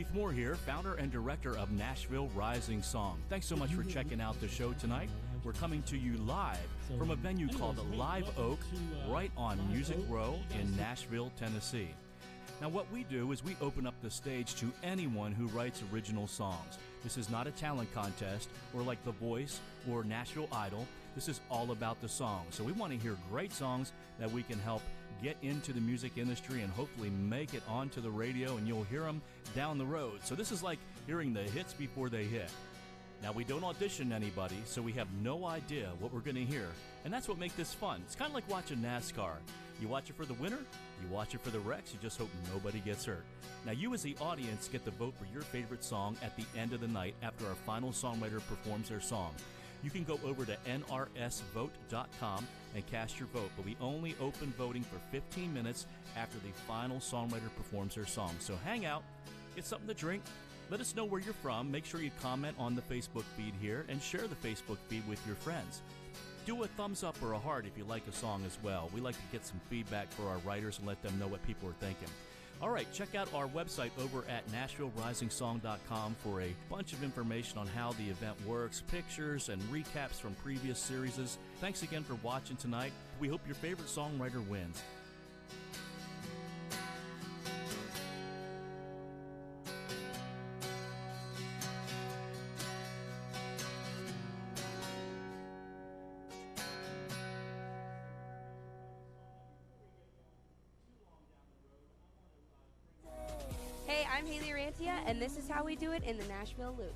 Keith Moore here, founder and director of Nashville Rising Song. Thanks so much for checking out the show tonight. We're coming to you live from a venue called Live Oak, right on Music Row in Nashville, Tennessee. Now, what we do is we open up the stage to anyone who writes original songs. This is not a talent contest or like The Voice or Nashville Idol. This is all about the song. So we want to hear great songs that we can help get into the music industry and hopefully make it onto the radio, and you'll hear them down the road. So this is like hearing the hits before they hit. Now, we don't audition anybody, so we have no idea what we're going to hear, and that's what makes this fun. It's kind of like watching NASCAR. You watch it for the winner, you watch it for the wrecks, you just hope nobody gets hurt. Now, you as the audience get to vote for your favorite song at the end of the night after our final songwriter performs their song. You can go over to nrsvote.com and cast your vote, but we only open voting for 15 minutes after the final songwriter performs their song. So hang out, get something to drink, let us know where you're from, make sure you comment on the Facebook feed here, and share the Facebook feed with your friends. Do a thumbs up or a heart if you like a song as well. We like to get some feedback for our writers and let them know what people are thinking. All right, check out our website over at NashvilleRisingSong.com for a bunch of information on how the event works, pictures, and recaps from previous series. Thanks again for watching tonight. We hope your favorite songwriter wins. Hey, I'm Haley Rantia, and this is how we do it in the Nashville Loop.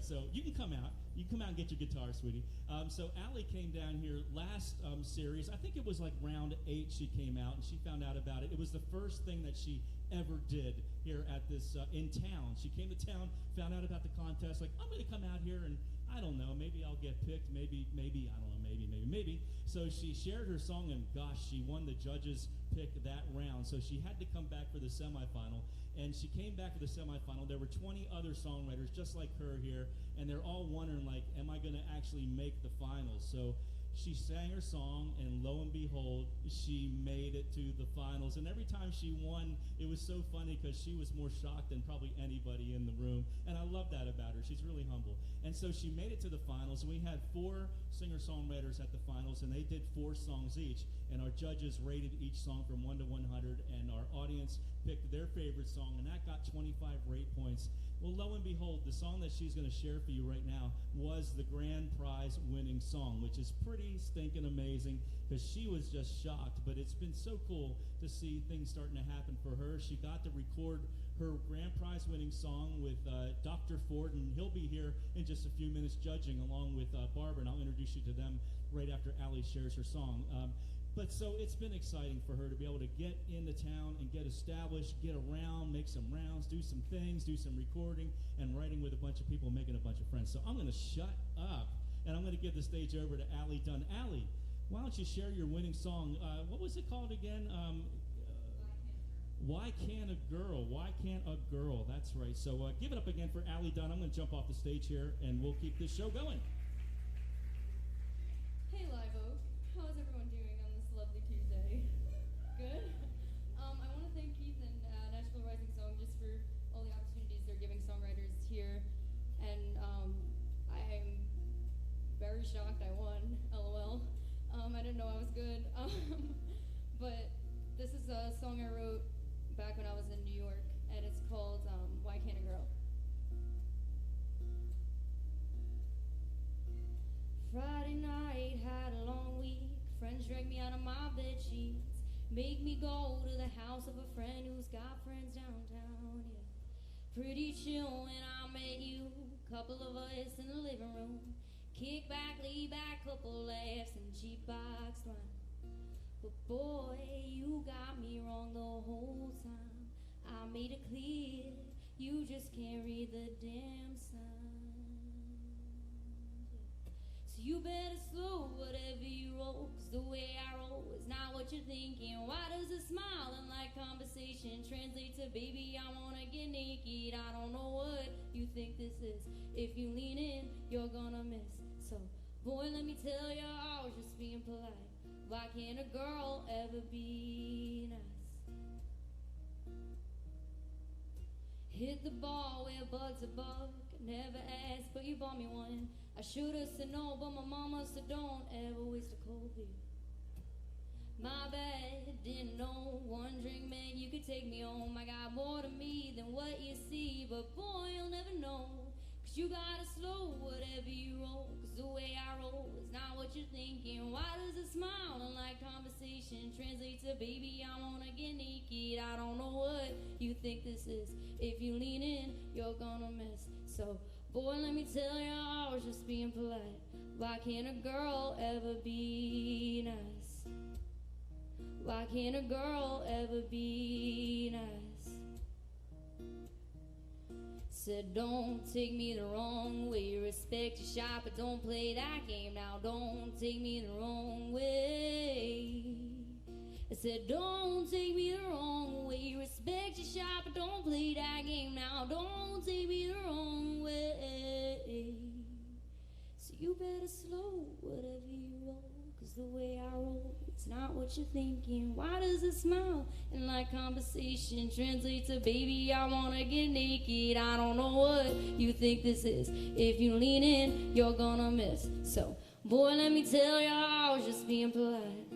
So you can come out. You can come out and get your guitar, sweetie. So Allie came down here last series. I think it was like round 8 she came out, and she found out about it. It was the first thing that she ever did here at this, in town. She came to town, found out about the contest, like, I'm going to come out here and, I don't know, maybe I'll get picked, maybe, I don't know, maybe. So she shared her song, and gosh, she won the judges' pick that round. So she had to come back for the semifinal, and she came back for the semifinal. There were 20 other songwriters just like her here, and they're all wondering, like, am I going to actually make the finals? So she sang her song, and lo and behold, she made it to the finals. And every time she won, it was so funny because she was more shocked than probably anybody in the room. And I love that about her. She's really humble. And so she made it to the finals, and we had 4 singer-songwriters at the finals, and they did 4 songs each. And our judges rated each song from 1 to 100, and our audience picked their favorite song, and that got 25 rate points. Well, lo and behold, the song that she's going to share for you right now was the grand prize winning song, which is pretty stinking amazing because she was just shocked. But it's been so cool to see things starting to happen for her. She got to record her grand prize winning song with Dr. Ford, and he'll be here in just a few minutes judging along with Barbara, and I'll introduce you to them right after Allie shares her song. But so it's been exciting for her to be able to get into town and get established, get around, make some rounds, do some things, do some recording, and writing with a bunch of people, making a bunch of friends. So I'm going to shut up, and I'm going to give the stage over to Allie Dunn. Allie, why don't you share your winning song? What was it called again? Why Can't a Girl? Why Can't a Girl? That's right. So give it up again for Allie Dunn. I'm going to jump off the stage here, and we'll keep this show going. Hey, Live Oak. How's everyone doing on this lovely Tuesday? Good? I want to thank Keith and Nashville Rising Song just for all the opportunities they're giving songwriters here. And I'm very shocked I won, LOL. I didn't know I was good. But this is a song I wrote back when I was in New York, and it's called Why Can't a Girl? Friday night, had a long week. Friends drag me out of my bed sheets, make me go to the house of a friend who's got friends downtown, yeah. Pretty chill when I met you, couple of us in the living room. Kick back, lay back, couple laughs and cheap box wine. But boy, you got me wrong the whole time. I made it clear, you just can't read the damn signs. So you better slow whatever you roll, 'cause the way I roll is not what you're thinking. Why does a smile and like conversation translate to baby I wanna get naked? I don't know what you think this is. If you lean in, you're gonna miss. So boy, let me tell you, I was just being polite. Why can't a girl ever be nice? Hit the ball where bugs are bug. Never asked, but you bought me one. I should've said no, but my mama said don't ever waste a cold beer. My bad, didn't know. One drink meant you could take me home. I got more to me than what you see, but boy, you'll never know. 'Cause you gotta slow whatever you roll, 'cause the way I roll is not what you're thinking. Why does a smile and like conversation translate to baby I wanna get naked? I don't know what you think this is. If you lean in, you're gonna miss. So boy, let me tell you, I was just being polite. Why can't a girl ever be nice? Why can't a girl ever be nice? Said don't take me the wrong way. Respect your shot, but don't play that game now. Don't take me the wrong way. I said don't take me the wrong way. Respect your shot, but don't play that game now. Don't take me the wrong way. So you better slow whatever you roll, 'cause the way I roll, it's not what you're thinking. Why does a smile and like conversation translate to baby I wanna get naked? I don't know what you think this is. If you lean in, you're gonna miss. So boy, let me tell you, I was just being polite.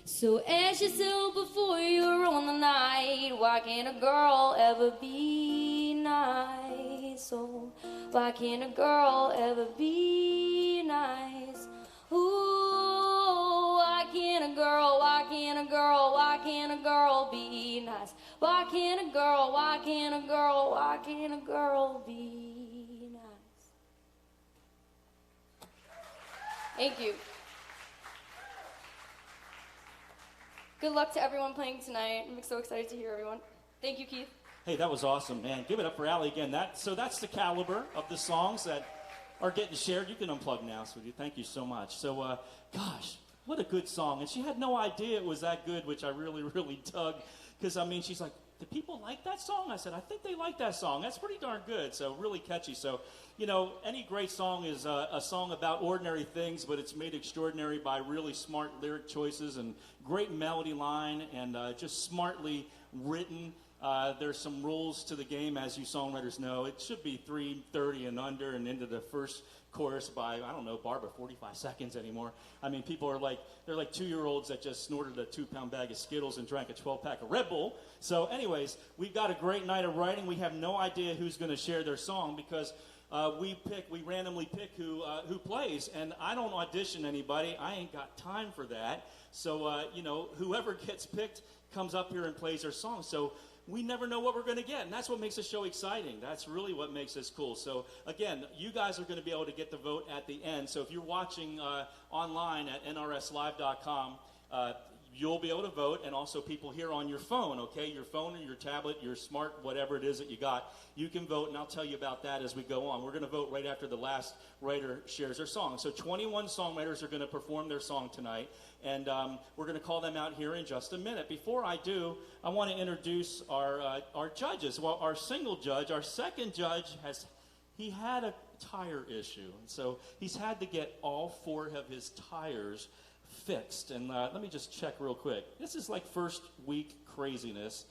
So ask yourself before you're on the night, why can't a girl ever be nice? Oh, why can't a girl ever be nice? Ooh, why can't a girl, why can't a girl, why can't a girl be nice? Why can't a girl, why can't a girl, why can't a girl be nice? Thank you. Good luck to everyone playing tonight. I'm so excited to hear everyone. Thank you, Keith. Hey, that was awesome, man. Give it up for Allie again. So that's the caliber of the songs that are getting shared. You can unplug now, sweetie. Thank you so much. So, gosh, what a good song. And she had no idea it was that good, which I really, really dug. Because, I mean, she's like, do people like that song? I said, I think they like that song. That's pretty darn good. So really catchy. So, you know, any great song is a song about ordinary things, but it's made extraordinary by really smart lyric choices and great melody line and just smartly written. There's some rules to the game, as you songwriters know. It should be 3:30 and under and into the first chorus by, I don't know, Barbara, 45 seconds anymore. I mean, people are like, they're like 2-year-olds that just snorted a 2-pound bag of Skittles and drank a 12-pack of Red Bull. So anyways, we've got a great night of writing. We have no idea who's going to share their song because we randomly pick who plays, and I don't audition anybody. I ain't got time for that. So, you know, whoever gets picked comes up here and plays their song. So we never know what we're going to get, and that's what makes the show exciting. That's really what makes this cool. So, again, you guys are going to be able to get the vote at the end. So if you're watching online at nrslive.com, you'll be able to vote, and also people here on your phone, okay? Your phone or your tablet, your smart, whatever it is that you got, you can vote, and I'll tell you about that as we go on. We're going to vote right after the last writer shares their song. So 21 songwriters are going to perform their song tonight, and we're going to call them out here in just a minute. Before I do, I want to introduce our judges. Well, our single judge, our second judge, he had a tire issue, and so he's had to get all 4 of his tires fixed. And let me just check real quick. This is like first week craziness.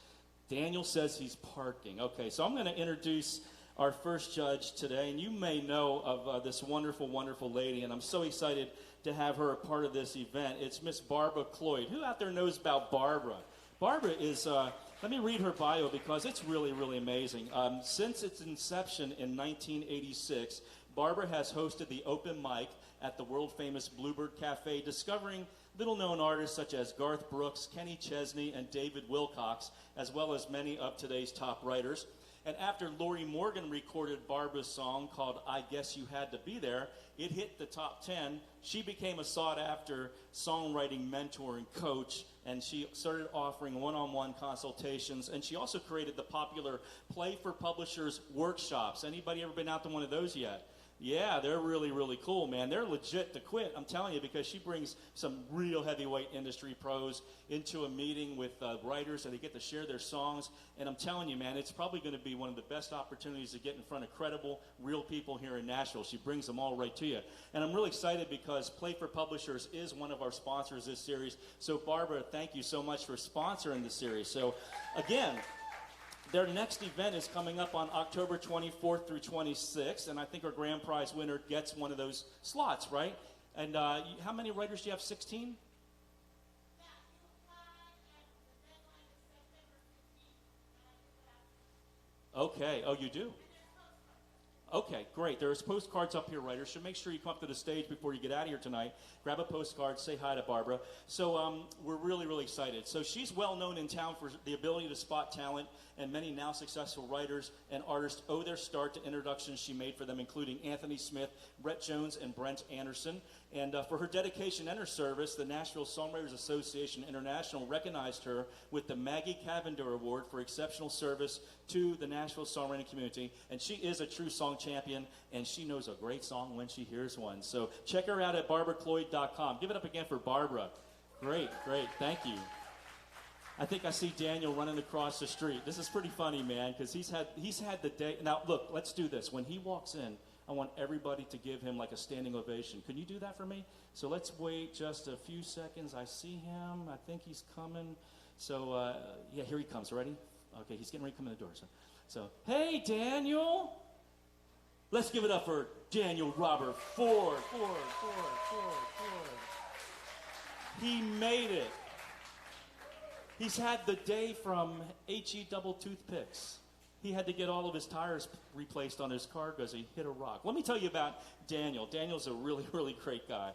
Daniel says he's parking. Okay, so I'm going to introduce our first judge today, and you may know of this wonderful, wonderful lady, and I'm so excited to have her a part of this event. It's Miss Barbara Cloyd. Who out there knows about Barbara? Barbara is, let me read her bio because it's really, really amazing. Since its inception in 1986, Barbara has hosted the open mic at the world-famous Bluebird Cafe, discovering little-known artists such as Garth Brooks, Kenny Chesney, and David Wilcox, as well as many of today's top writers. And after Lori Morgan recorded Barbara's song called I Guess You Had to Be There, it hit the top 10. She became a sought-after songwriting mentor and coach, and she started offering one-on-one consultations. And she also created the popular Play for Publishers workshops. Anybody ever been out to one of those yet? Yeah, they're really, really cool, man. They're legit to quit, I'm telling you, because she brings some real heavyweight industry pros into a meeting with writers, and they get to share their songs. And I'm telling you, man, it's probably going to be one of the best opportunities to get in front of credible, real people here in Nashville. She brings them all right to you. And I'm really excited because Play for Publishers is one of our sponsors this series. So, Barbara, thank you so much for sponsoring the series. So, again, their next event is coming up on October 24th through 26th, and I think our grand prize winner gets one of those slots, right? And how many writers do you have, 16? Okay, oh, you do? Okay, great. There's postcards up here, writers. So make sure you come up to the stage before you get out of here tonight. Grab a postcard, say hi to Barbara. So we're really, really excited. So she's well known in town for the ability to spot talent, and many now successful writers and artists owe their start to introductions she made for them, including Anthony Smith, Brett Jones, and Brent Anderson. And for her dedication and her service, the Nashville Songwriters Association International recognized her with the Maggie Cavender Award for exceptional service to the Nashville songwriting community. And she is a true song champion, and she knows a great song when she hears one. So check her out at barbaracloyd.com. Give it up again for Barbara. Great, great. Thank you. I think I see Daniel running across the street. This is pretty funny, man, because he's had the day. Now, look, let's do this. When he walks in, I want everybody to give him like a standing ovation. Can you do that for me? So let's wait just a few seconds. I see him. I think he's coming. So, yeah, here he comes. Ready? Okay, he's getting ready to come in the door. So hey, Daniel. Let's give it up for Daniel Robert Ford. He made it. He's had the day from HE double toothpicks. He had to get all of his tires replaced on his car because he hit a rock. Let me tell you about Daniel. Daniel's a really, really great guy.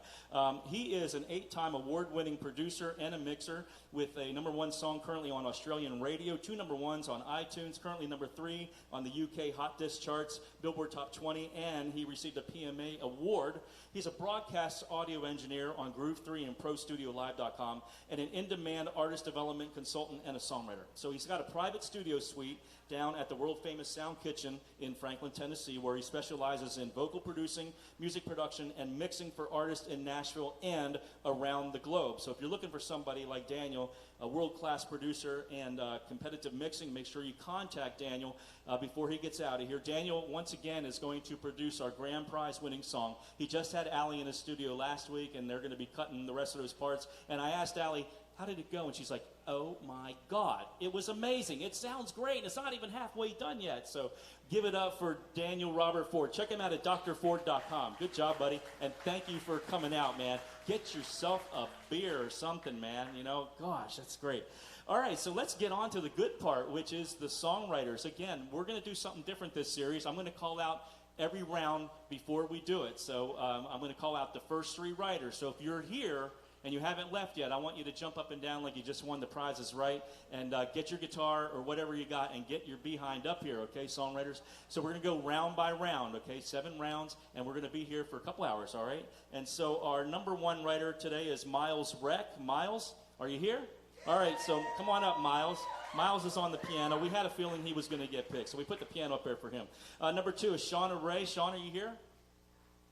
He is an 8-time award-winning producer and a mixer with a #1 song currently on Australian radio, 2 #1s on iTunes, currently #3 on the UK Hot Disc charts, Billboard Top 20, and he received a PMA award. He's a broadcast audio engineer on Groove 3 and ProStudioLive.com, and an in-demand artist development consultant and a songwriter. So he's got a private studio suite down at the world-famous Sound Kitchen in Franklin, Tennessee, where he specializes in vocal producing, music production, and mixing for artists in Nashville and around the globe. So if you're looking for somebody like Daniel, a world-class producer and competitive mixing, make sure you contact Daniel before he gets out of here. Daniel, once again, is going to produce our grand prize-winning song. He just had Allie in his studio last week, and they're going to be cutting the rest of those parts. And I asked Allie, how did it go? And she's like, oh my God, it was amazing. It sounds great. It's not even halfway done yet. So give it up for Daniel Robert Ford. Check him out at drford.com. Good job, buddy. And thank you for coming out, man. Get yourself a beer or something, man. You know, gosh, that's great. All right, so let's get on to the good part, which is the songwriters. Again, we're going to do something different this series. I'm going to call out every round before we do it. So I'm going to call out the first 3 writers. So if you're here and you haven't left yet, I want you to jump up and down like you just won the prizes, right? And get your guitar or whatever you got and get your behind up here, okay, songwriters? So we're going to go round by round, okay, 7 rounds, and we're going to be here for a couple hours, all right? And so our #1 writer today is Miles Reck. Miles, are you here? All right, so come on up, Miles. Miles is on the piano. We had a feeling he was going to get picked, so we put the piano up there for him. #2 is Shauna Ray. Shauna, are you here?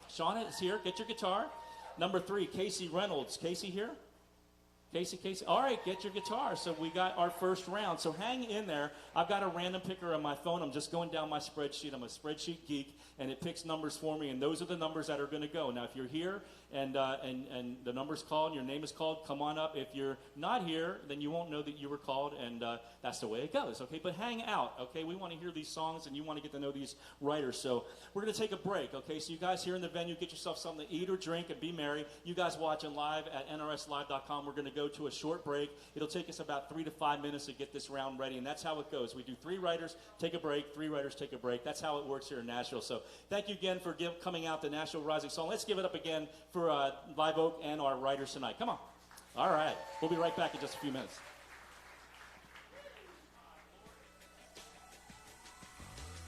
Shauna is here. Get your guitar. #3, Casey Reynolds. Casey here? Casey. All right, get your guitar. So we got our first round. So hang in there. I've got a random picker on my phone. I'm just going down my spreadsheet. I'm a spreadsheet geek, and it picks numbers for me, and those are the numbers that are going to go. Now, if you're here and the number's called and your name is called, come on up. If you're not here, then you won't know that you were called, and that's the way it goes, okay? But hang out, okay? We want to hear these songs, and you want to get to know these writers. So we're going to take a break, okay? So you guys here in the venue, get yourself something to eat or drink and be merry. You guys watching live at nrslive.com, we're going to go to a short break. It'll take us about 3 to 5 minutes to get this round ready, and that's how it goes. We do 3 writers, take a break, 3 writers, take a break. That's how it works here in Nashville. So thank you again for coming out to Nashville Rising Song. Let's give it up again for Live Oak and our writers tonight. Come on. All right. We'll be right back in just a few minutes.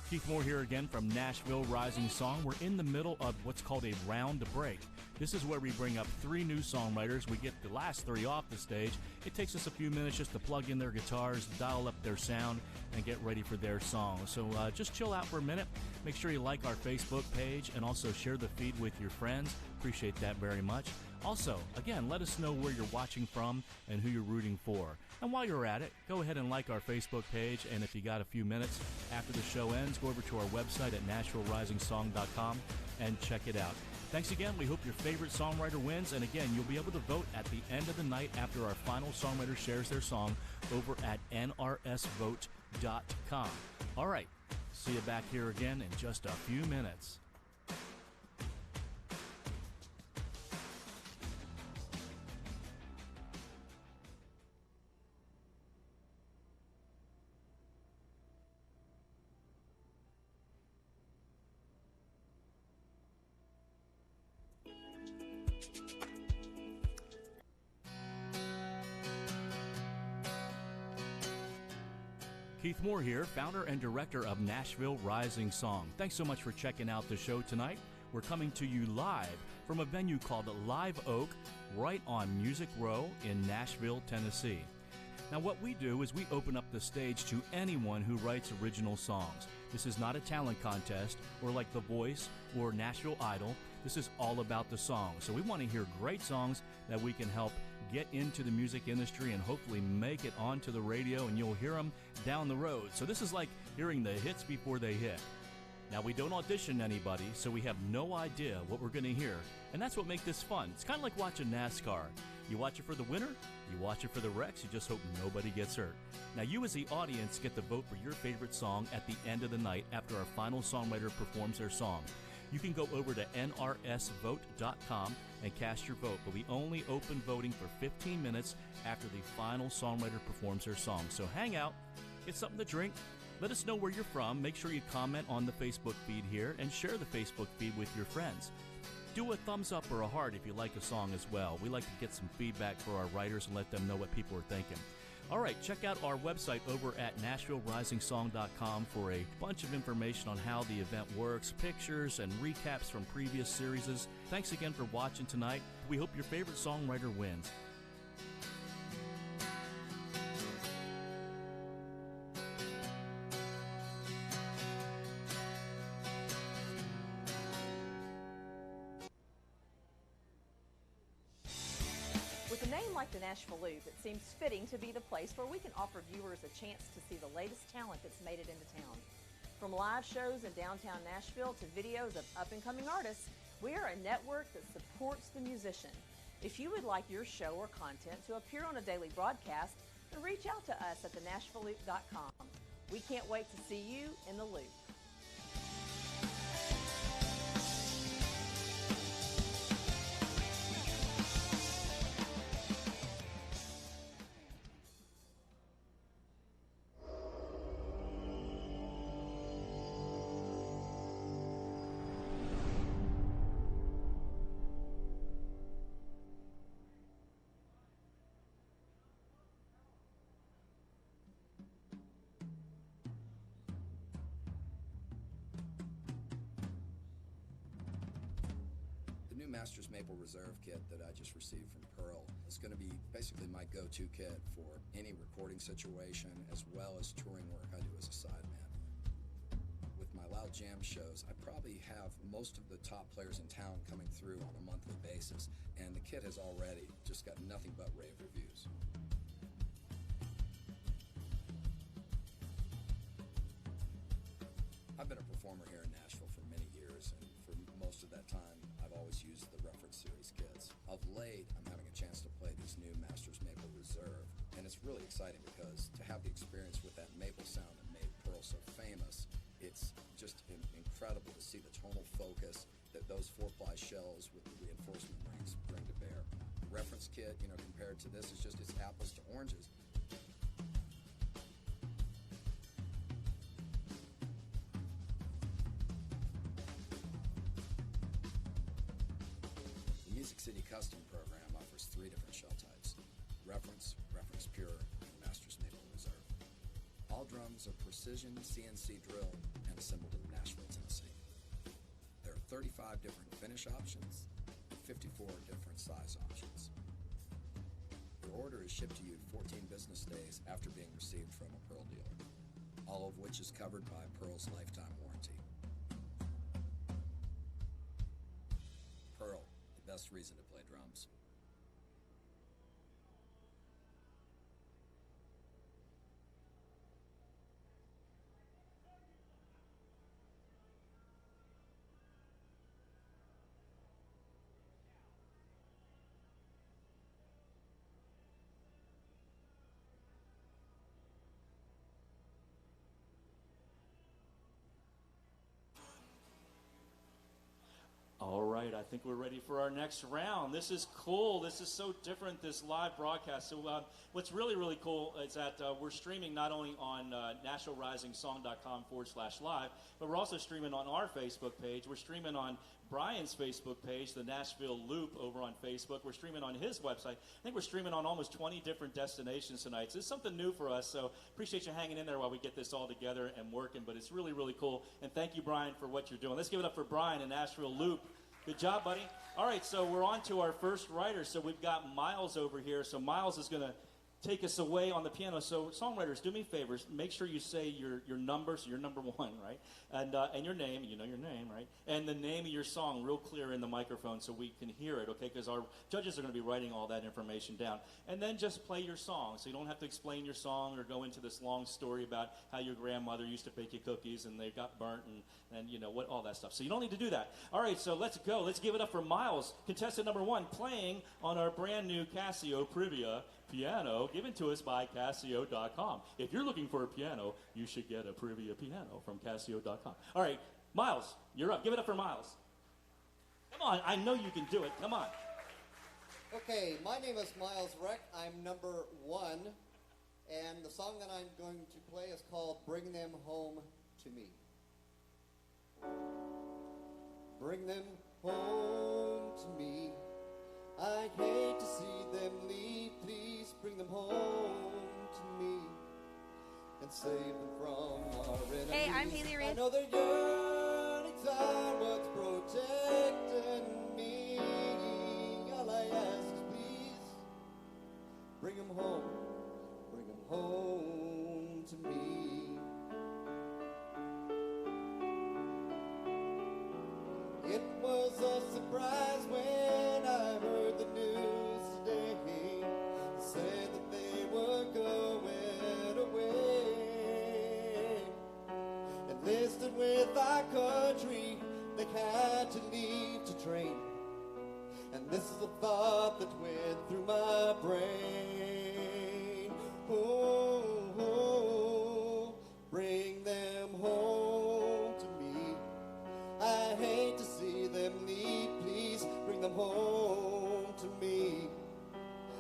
Keith Moore here again from Nashville Rising Song. We're in the middle of what's called a round break. This is where we bring up 3 new songwriters. We get the last 3 off the stage. It takes us a few minutes just to plug in their guitars, dial up their sound, and get ready for their song. So just chill out for a minute. Make sure you like our Facebook page and also share the feed with your friends. Appreciate that very much. Also, again, let us know where you're watching from and who you're rooting for. And while you're at it, go ahead and like our Facebook page, and if you got a few minutes after the show ends, go over to our website at NashvilleRisingSong.com and check it out. Thanks again. We hope your favorite songwriter wins, and again, you'll be able to vote at the end of the night after our final songwriter shares their song over at NRSVote.com. All right, see you back here again in just a few minutes. Keith Moore here, founder and director of Nashville Rising Song. Thanks so much for checking out the show tonight. We're coming to you live from a venue called Live Oak, right on Music Row in Nashville, Tennessee. Now, what we do is we open up the stage to anyone who writes original songs. This is not a talent contest or like The Voice or Nashville Idol. This is all about the song. So we want to hear great songs that we can help get into the music industry and hopefully make it onto the radio, and you'll hear them down the road. So this is like hearing the hits before they hit. Now, we don't audition anybody, so we have no idea what we're going to hear, and that's what makes this fun. It's kind of like watching NASCAR. You watch it for the winner, you watch it for the wrecks, you just hope nobody gets hurt. Now, you as the audience get to vote for your favorite song at the end of the night after our final songwriter performs their song. You can go over to NRSVote.com and cast your vote, but we only open voting for 15 minutes after the final songwriter performs their song. So hang out, get something to drink, let us know where you're from, make sure you comment on the Facebook feed here, and share the Facebook feed with your friends. Do a thumbs up or a heart if you like a song as well. We like to get some feedback for our writers and let them know what people are thinking. All right, check out our website over at NashvilleRisingSong.com for a bunch of information on how the event works, pictures, and recaps from previous series. Thanks again for watching tonight. We hope your favorite songwriter wins. With a name like the Nashville Loop, it seems fitting to be the place where we can offer viewers a chance to see the latest talent that's made it into town. From live shows in downtown Nashville to videos of up-and-coming artists, we are a network that supports the musician. If you would like your show or content to appear on a daily broadcast, then reach out to us at thenashvilleloop.com. We can't wait to see you in the loop. Masters Maple Reserve kit that I just received from Pearl is going to be basically my go-to kit for any recording situation as well as touring work I do as a sideman. With my Loud Jam shows, I probably have most of the top players in town coming through on a monthly basis, and the kit has already just got nothing but rave reviews. I've been a performer here in Nashville for many years, and for most of that time, I've always used the Reference Series kits. Of late, I'm having a chance to play these new Masters Maple Reserve, and it's really exciting because to have the experience with that maple sound that made Pearl so famous, it's just incredible to see the tonal focus that those 4-ply shells with the reinforcement rings bring to bear. The Reference kit, compared to this, it's apples to oranges. City Custom program offers 3 different shell types: Reference, Reference Pure, and Masters Maple Reserve. All drums are precision CNC drilled and and assembled in Nashville, Tennessee. There are 35 different finish options and 54 different size options. Your order is shipped to you 14 business days after being received from a Pearl dealer, all of which is covered by Pearl's lifetime warranty. Pearl, the best reason to play drums. All right, I think we're ready for our next round. This is cool. This is so different, this live broadcast. So what's really, really cool is that we're streaming not only on NashvilleRisingSong.com/live, but we're also streaming on our Facebook page. We're streaming on Brian's Facebook page, the Nashville Loop over on Facebook. We're streaming on his website. I think we're streaming on almost 20 different destinations tonight. So it's something new for us, so appreciate you hanging in there while we get this all together and working. But it's really, really cool. And thank you, Brian, for what you're doing. Let's give it up for Brian and Nashville Loop. Good job, buddy. All right, so we're on to our first writer. So we've got Miles over here. So Miles is going to take us away on the piano. So songwriters, do me favors. Make sure you say your number, so you're number one, right? And your name, you know your name, right? And the name of your song real clear in the microphone so we can hear it, okay? Because our judges are going to be writing all that information down. And then just play your song. So you don't have to explain your song or go into this long story about how your grandmother used to bake you cookies and they got burnt and you know, what all that stuff. So you don't need to do that. All right, so let's go. Let's give it up for Miles, contestant number one, playing on our brand new Casio Privia piano given to us by Casio.com. If you're looking for a piano, you should get a Privia piano from Casio.com. All right, Miles, you're up. Give it up for Miles. Come on, I know you can do it. Come on. Okay, my name is Miles Reck. I'm number one, and the song that I'm going to play is called Bring Them Home to Me. Bring them home to me. I hate to see them leave. Please bring them home to me and save them from our enemies. Hey, I'm Haley I Rand. know their yearnings are what's protecting me. All I ask is please bring them home. Bring them home to me. It was a surprise when I heard the news today. Said that they were going away. Enlisted with our country, they had to leave to train. And this is a thought that went through my brain. Oh, oh, bring them home to me. I hate to see them leave. Please bring them home to me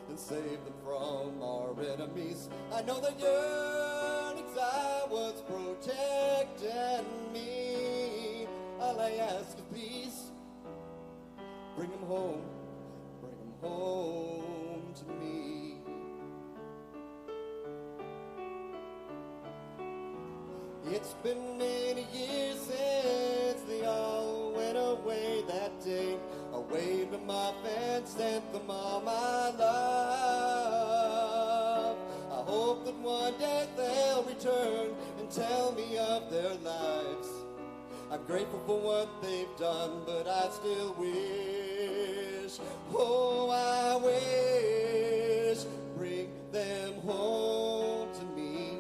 and save them from our enemies. I know the yearnings are what's protecting me. All I ask is please bring them home. Bring them home to me. It's been many years since they all went away that day. I waved them off and sent them all my love. I hope that one day they'll return and tell me of their lives. I'm grateful for what they've done, but I still wish, oh, I wish, bring them home to me.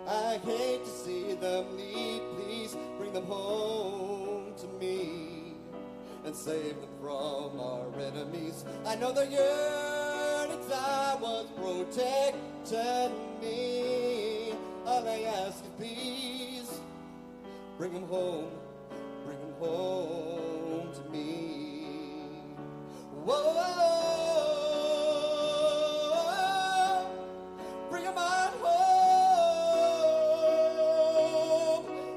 I hate to see them leave. Please bring them home to me and save them from our enemies. I know the yearnings are what's protecting me. All I ask is please bring them home to me. Whoa. Bring them on home.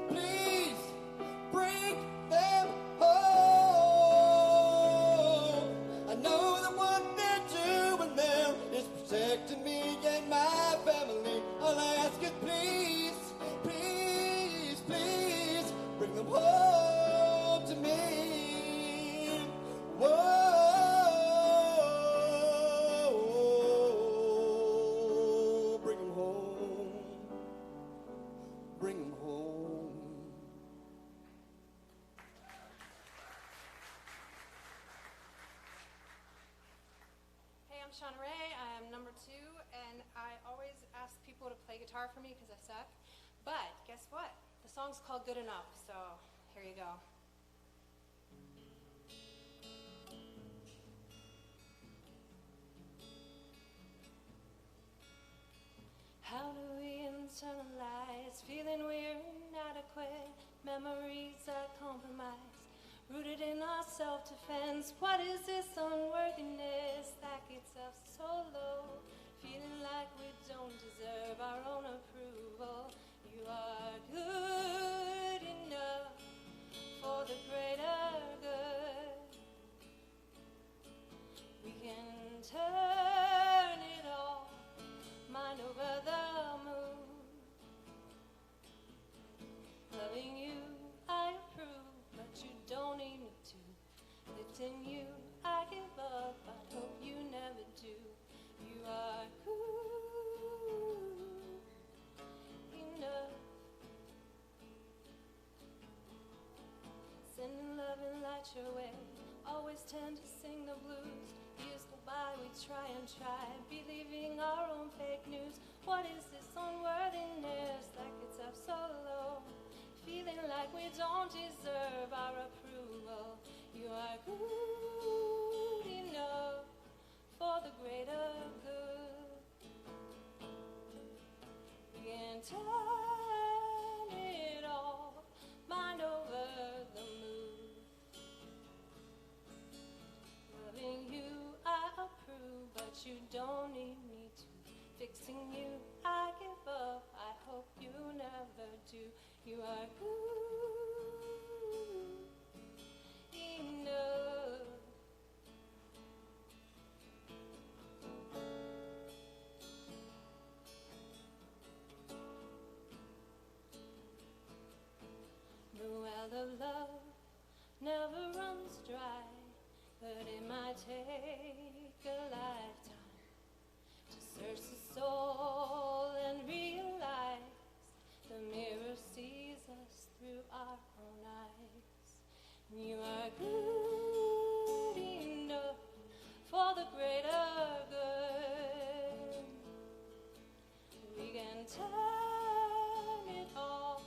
Please bring them home. I know that what they're doing there is protecting me and my family. All I ask is please, please, please I'm Shauna Ray. I'm number 2, and I always ask people to play guitar for me because I suck. But guess what? The song's called Good Enough, so here you go. How do we internalize feeling we're inadequate? Memories are compromised, rooted in our self-defense. What is this unworthiness that gets us so low? Feeling like we don't deserve our own approval. You are good enough for the greater good. We can turn it all, mind over the moon. Loving you, I approve, but you don't need me to. Lifting you, I give up, I hope you never do. You are good enough. Sending love and light your way, always tend to sing the blues. Years go by, we try and try, believing our own fake news. What is this unworthiness that gets us so low? Feeling like we don't deserve our approval. You are good enough for the greater good. We can turn it all, mind over the moon. Loving you, I approve, but you don't need me to. Fixing you, I give up, I hope you never do. You are good enough. The well of love never runs dry, but it might take a lifetime to search the soul and realize the mirror sees us through our own eyes. You are good enough for the greater good. We can turn it all,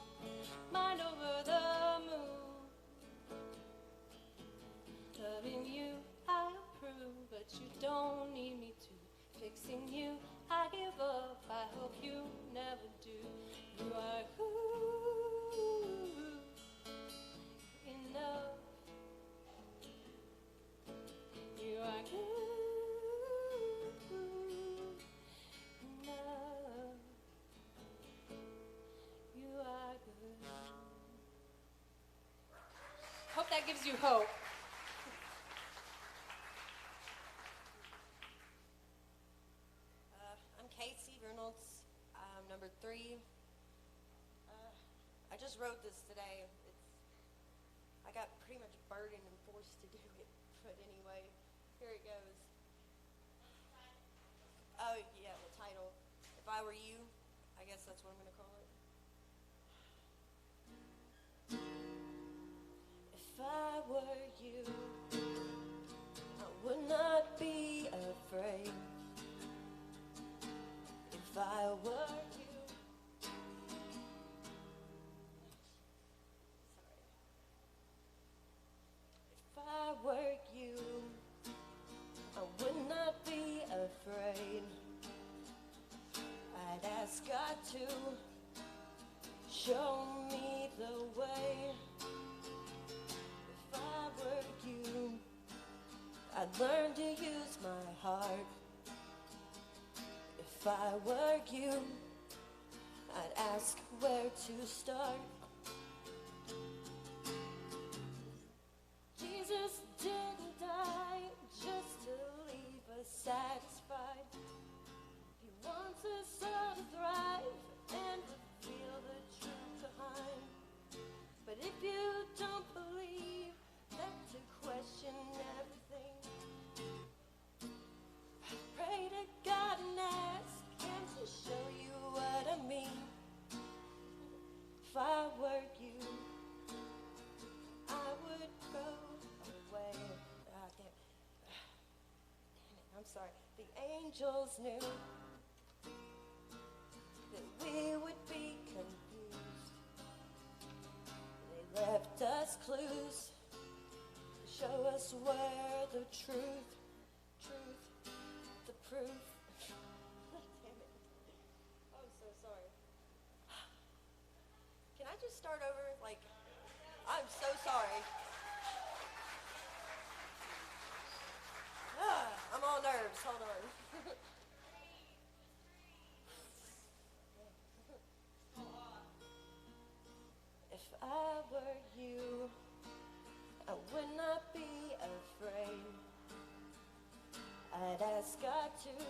mind over the moon. Loving you, I approve, but you don't need me to. Fixing you, I give up, I hope you never do. You are good enough. You are good enough. You are good. Hope that gives you hope. I'm Casey Reynolds. I'm number 3. I just wrote this today. I got pretty much burdened and forced to do it, but anyway, here it goes. Oh yeah, the title. If I Were You, I guess that's what I'm gonna call it. If I were you, I would not be afraid. If I were you. If I were you, I would not be afraid. I'd ask God to show me the way. If I were you, I'd learn to use my heart. If I were you, I'd ask where to start. Jesus didn't die just to leave us satisfied. He wants us all to thrive and reveal the truth behind. But if you don't believe, then to question everything, pray to God and ask Him to show you what I mean. If I sorry. The angels knew that we would be confused. They left us clues to show us where the truth, the proof. Damn it. I'm so sorry. Can I just start over? Like, I'm so sorry. I'm all nerves. Hold on. If I were you, I would not be afraid. I'd ask God to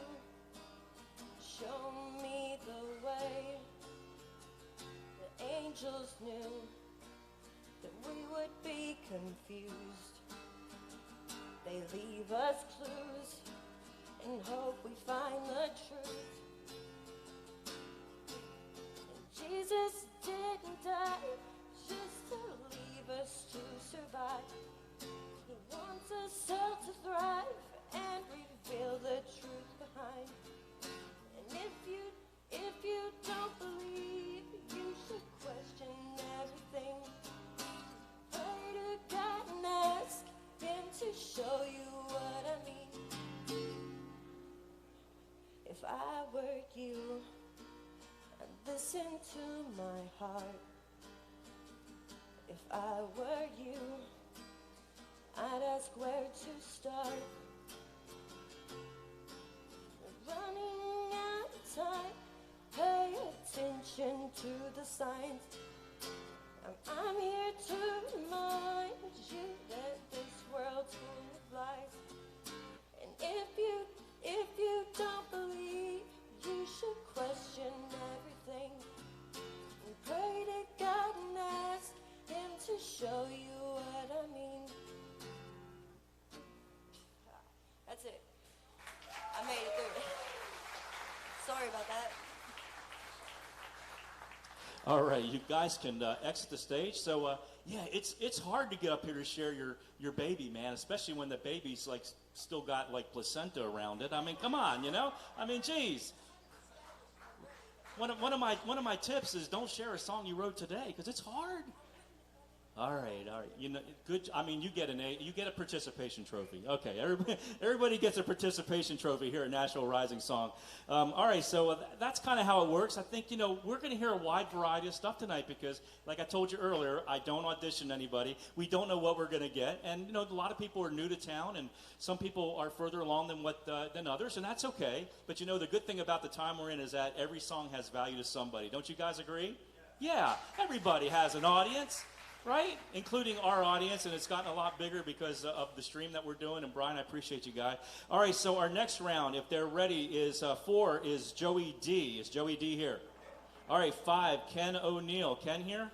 show me the way. The angels knew that we would be confused. They leave us clues and hope we find the truth. And Jesus didn't die just to leave us to survive. He wants us all to thrive and reveal the truth behind. And if you don't believe, you should question everything. Pray to God and ask Him to show you what I mean. If I were you, I'd listen to my heart. If I were you, I'd ask where to start. Running out of time, pay attention to the signs. I'm here to remind you that this world's full of lies. And if you don't believe, you should question everything. And pray to God and ask Him to show you what I mean. That's it. I made it through it. Sorry about that. All right, you guys can exit the stage. So, yeah, it's hard to get up here to share your baby, man, especially when the baby's, like, still got, like, placenta around it. I mean, come on, you know? I mean, geez. One of my tips is don't share a song you wrote today because it's hard. All right. You know, good. I mean, you get a participation trophy. Okay, everybody gets a participation trophy here at Nashville Rising Song. All right, so that's kind of how it works. I think we're going to hear a wide variety of stuff tonight because, like I told you earlier, I don't audition anybody. We don't know what we're going to get, and a lot of people are new to town, and some people are further along than others, and that's okay. But the good thing about the time we're in is that every song has value to somebody. Don't you guys agree? Yeah, everybody has an audience. Right? Including our audience, and it's gotten a lot bigger because of the stream that we're doing. And Brian, I appreciate you, guy. All right, so our next round, if they're ready, is 4 is Joey D. Is Joey D here? All right, 5, Ken O'Neill. Ken here?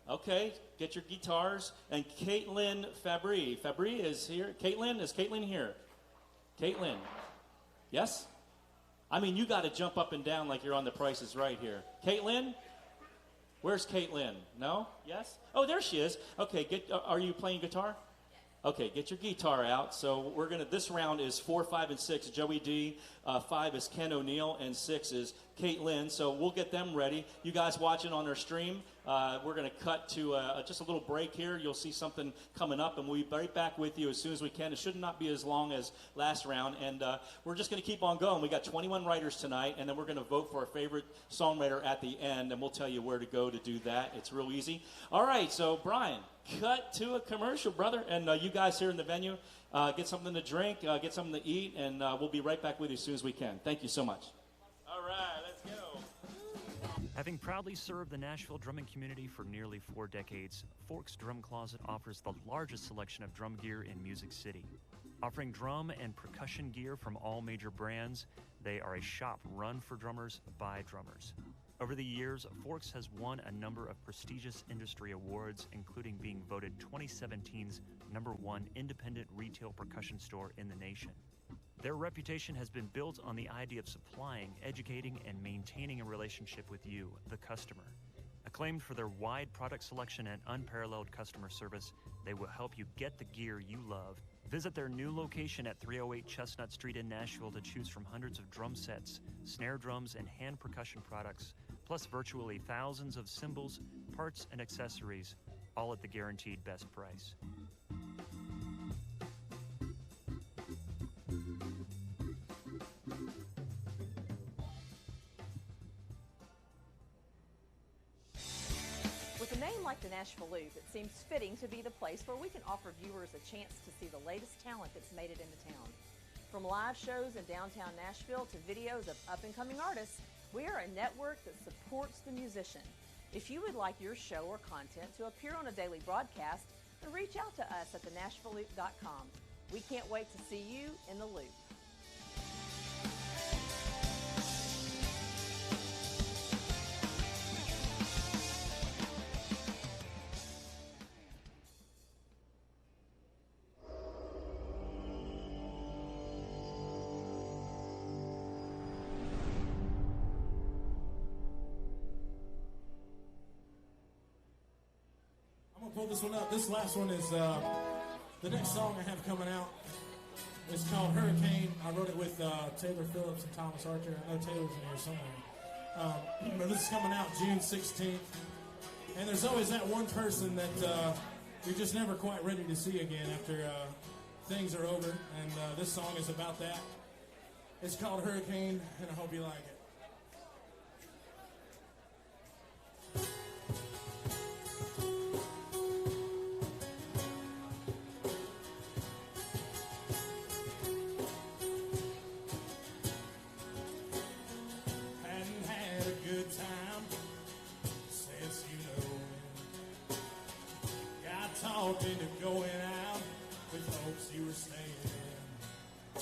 Okay, get your guitars. And Caitlin Fabry. Fabry is here. Is Caitlin here? Caitlin. Yes? I mean, you got to jump up and down like you're on The Price is Right here. Caitlin? Where's Caitlin? No? Yes? Oh, there she is. Okay, are you playing guitar? Yes. Okay, get your guitar out. So this round is 4, 5, and 6, Joey D. 5 is Ken O'Neill, and 6 is Caitlin. So we'll get them ready. You guys watching on our stream, we're going to cut to just a little break here. You'll see something coming up, and we'll be right back with you as soon as we can. It should not be as long as last round, and we're just going to keep on going. We got 21 writers tonight, and then we're going to vote for our favorite songwriter at the end, and we'll tell you where to go to do that. It's real easy. All right, so Brian, cut to a commercial, brother, and you guys here in the venue, get something to drink, get something to eat, and we'll be right back with you as soon as we can. Thank you so much. All right, let's go. Having proudly served the Nashville drumming community for nearly 4 decades, Forks Drum Closet offers the largest selection of drum gear in Music City. Offering drum and percussion gear from all major brands, they are a shop run for drummers by drummers. Over the years, Forks has won a number of prestigious industry awards, including being voted 2017's #1 independent retail percussion store in the nation. Their reputation has been built on the idea of supplying, educating, and maintaining a relationship with you, the customer. A Acclaimed for their wide product selection and unparalleled customer service, they will help you get the gear you love. Visit their new location at 308 Chestnut Street in Nashville to choose from hundreds of drum sets, snare drums, and hand percussion products, plus virtually thousands of cymbals, parts, and accessories, all at the guaranteed best price. With a name like the Nashville Loop, it seems fitting to be the place where we can offer viewers a chance to see the latest talent that's made it into town. From live shows in downtown Nashville to videos of up-and-coming artists, we are a network that supports the musician. If you would like your show or content to appear on a daily broadcast, then reach out to us at thenashvilleloop.com. We can't wait to see you in the loop. Pull this one up. This last one is the next song I have coming out. It's called Hurricane. I wrote it with Taylor Phillips and Thomas Archer. I know Taylor's in here somewhere. But this is coming out June 16th. And there's always that one person that you're just never quite ready to see again after things are over. And this song is about that. It's called Hurricane, and I hope you like it. Talking to going out with folks you were staying in.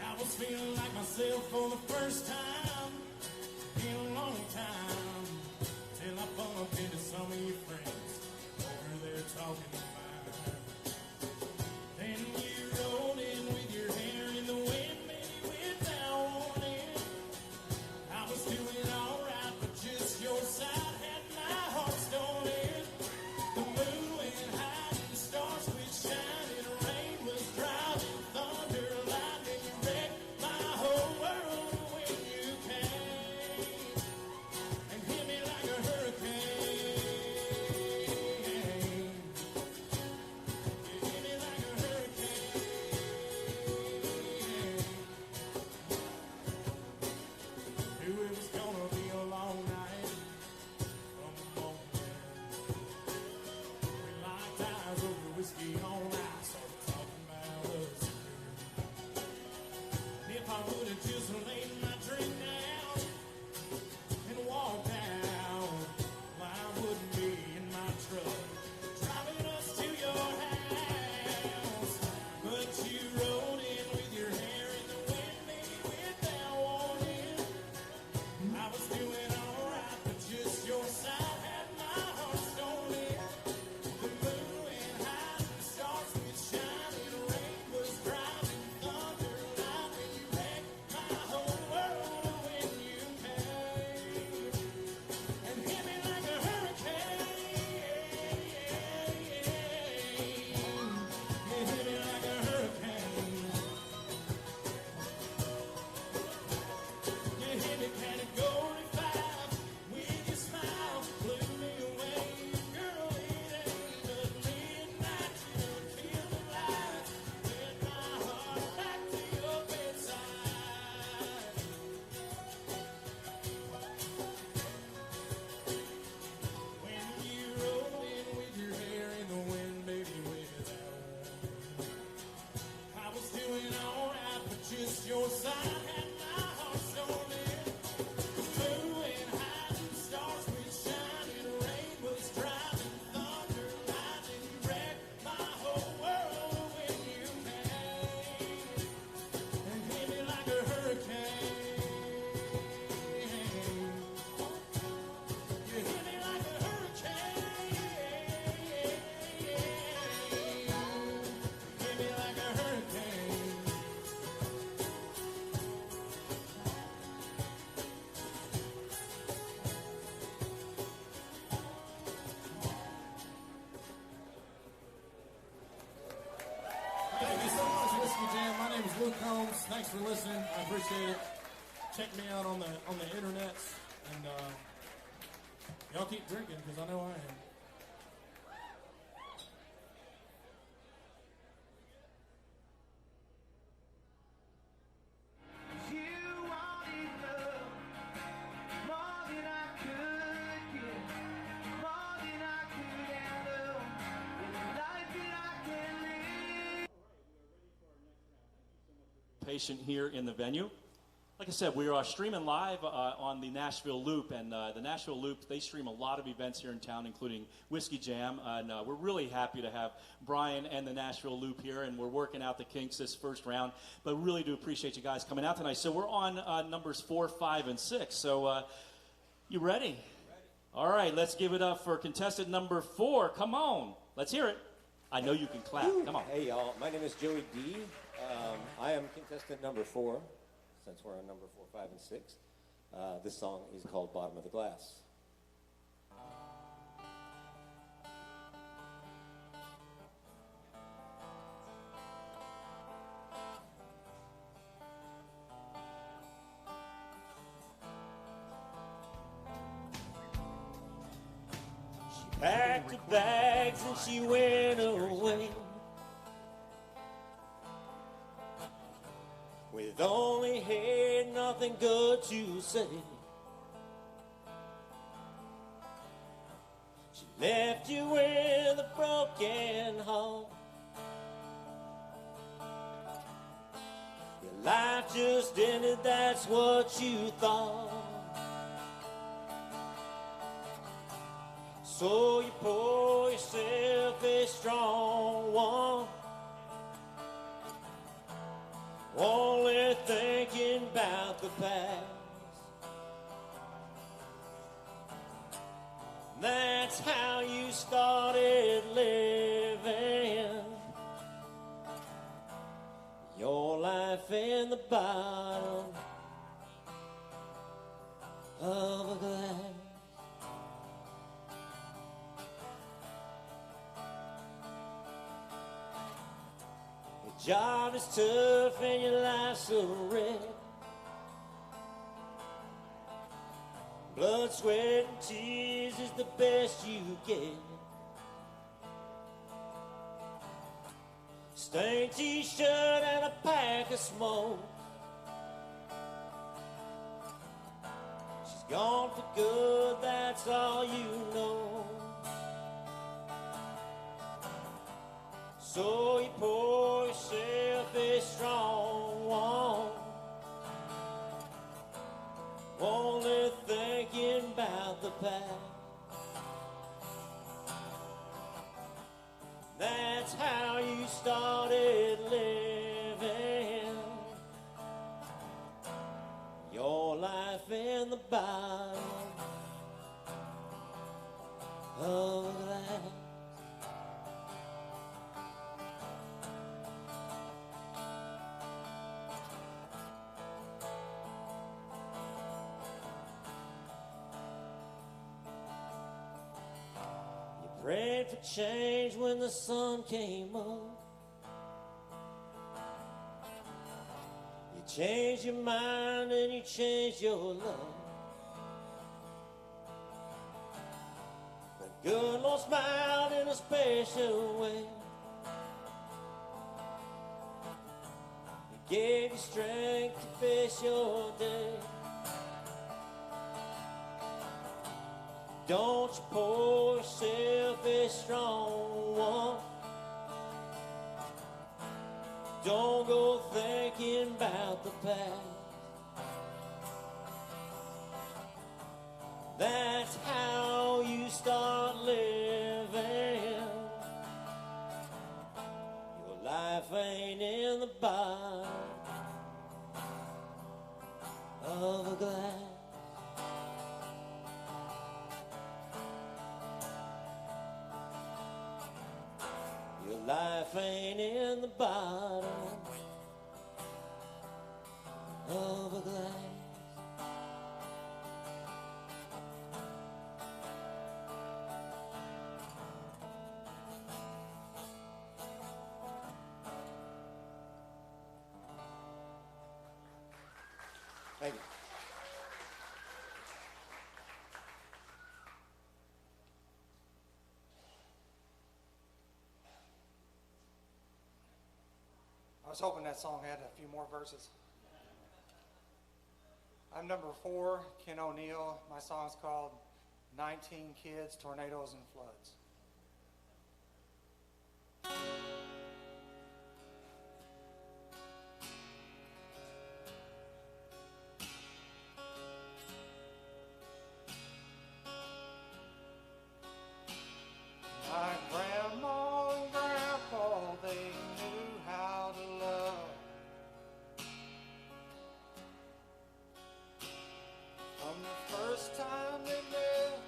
I was feeling like myself for the first time in a long time, till I bumped into some of your friends over there talking about. Then you rolled in with your hair in the wind, maybe without warning. I was doing alright, but just your side had my heart stolen. The moon Whiskey Jam. My name is Luke Combs. Thanks for listening. I appreciate it. Check me out on the internet, and y'all keep drinking because I know I am. Patient here in the venue. Like I said, we are streaming live on the Nashville Loop, and the Nashville Loop, they stream a lot of events here in town, including Whiskey Jam, and we're really happy to have Brian and the Nashville Loop here, and we're working out the kinks this first round, but really do appreciate you guys coming out tonight. So we're on numbers 4, 5, and 6, so you ready? All right, let's give it up for contestant number 4. Come on, let's hear it. I know you can clap. Come on. Hey, y'all. My name is Joey D. I am contestant number 4, since we're on number 4, 5, and 6. This song is called Bottom of the Glass. She packed her bags and she went away, with only had nothing good to say. She left you with a broken heart. Your life just ended, that's what you thought. So you pour yourself a strong one, only thinking about the past. That's how you started living your life in the bottom of a glass. Your job is tough and your life's a wreck. Blood, sweat, and tears is the best you get. Stained t-shirt and a pack of smoke. She's gone for good, that's all you know. So you pour yourself a strong one, only thinking about the past. That's how you started living your life in the bottom of a glass. Prayed for change when the sun came up. You changed your mind and you changed your love. The good Lord smiled in a special way. He gave you strength to face your day. Don't you pour yourself a strong one. Don't go thinking about the past. That's how you start living. Your life ain't in the bottom of a glass. Life ain't in the bottom of a glass. Thank you. I was hoping that song had a few more verses. I'm number 4, Ken O'Neill. My song's called 19 Kids, Tornadoes, and Floods. My grandma and grandpa, they knew how to love. From the first time they met,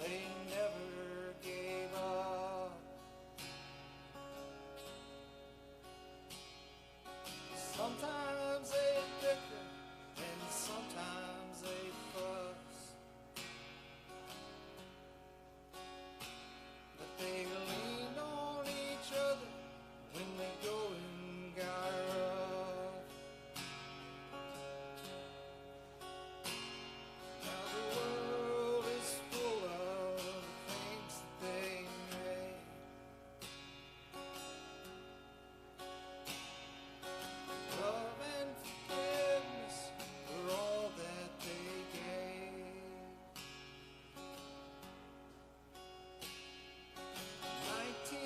they never gave up. Sometimes they bicker and sometimes they fuss, but they leaned on each other when the going got rough. Now the world is full of things that they made. Love and forgiveness were all that they gave. 19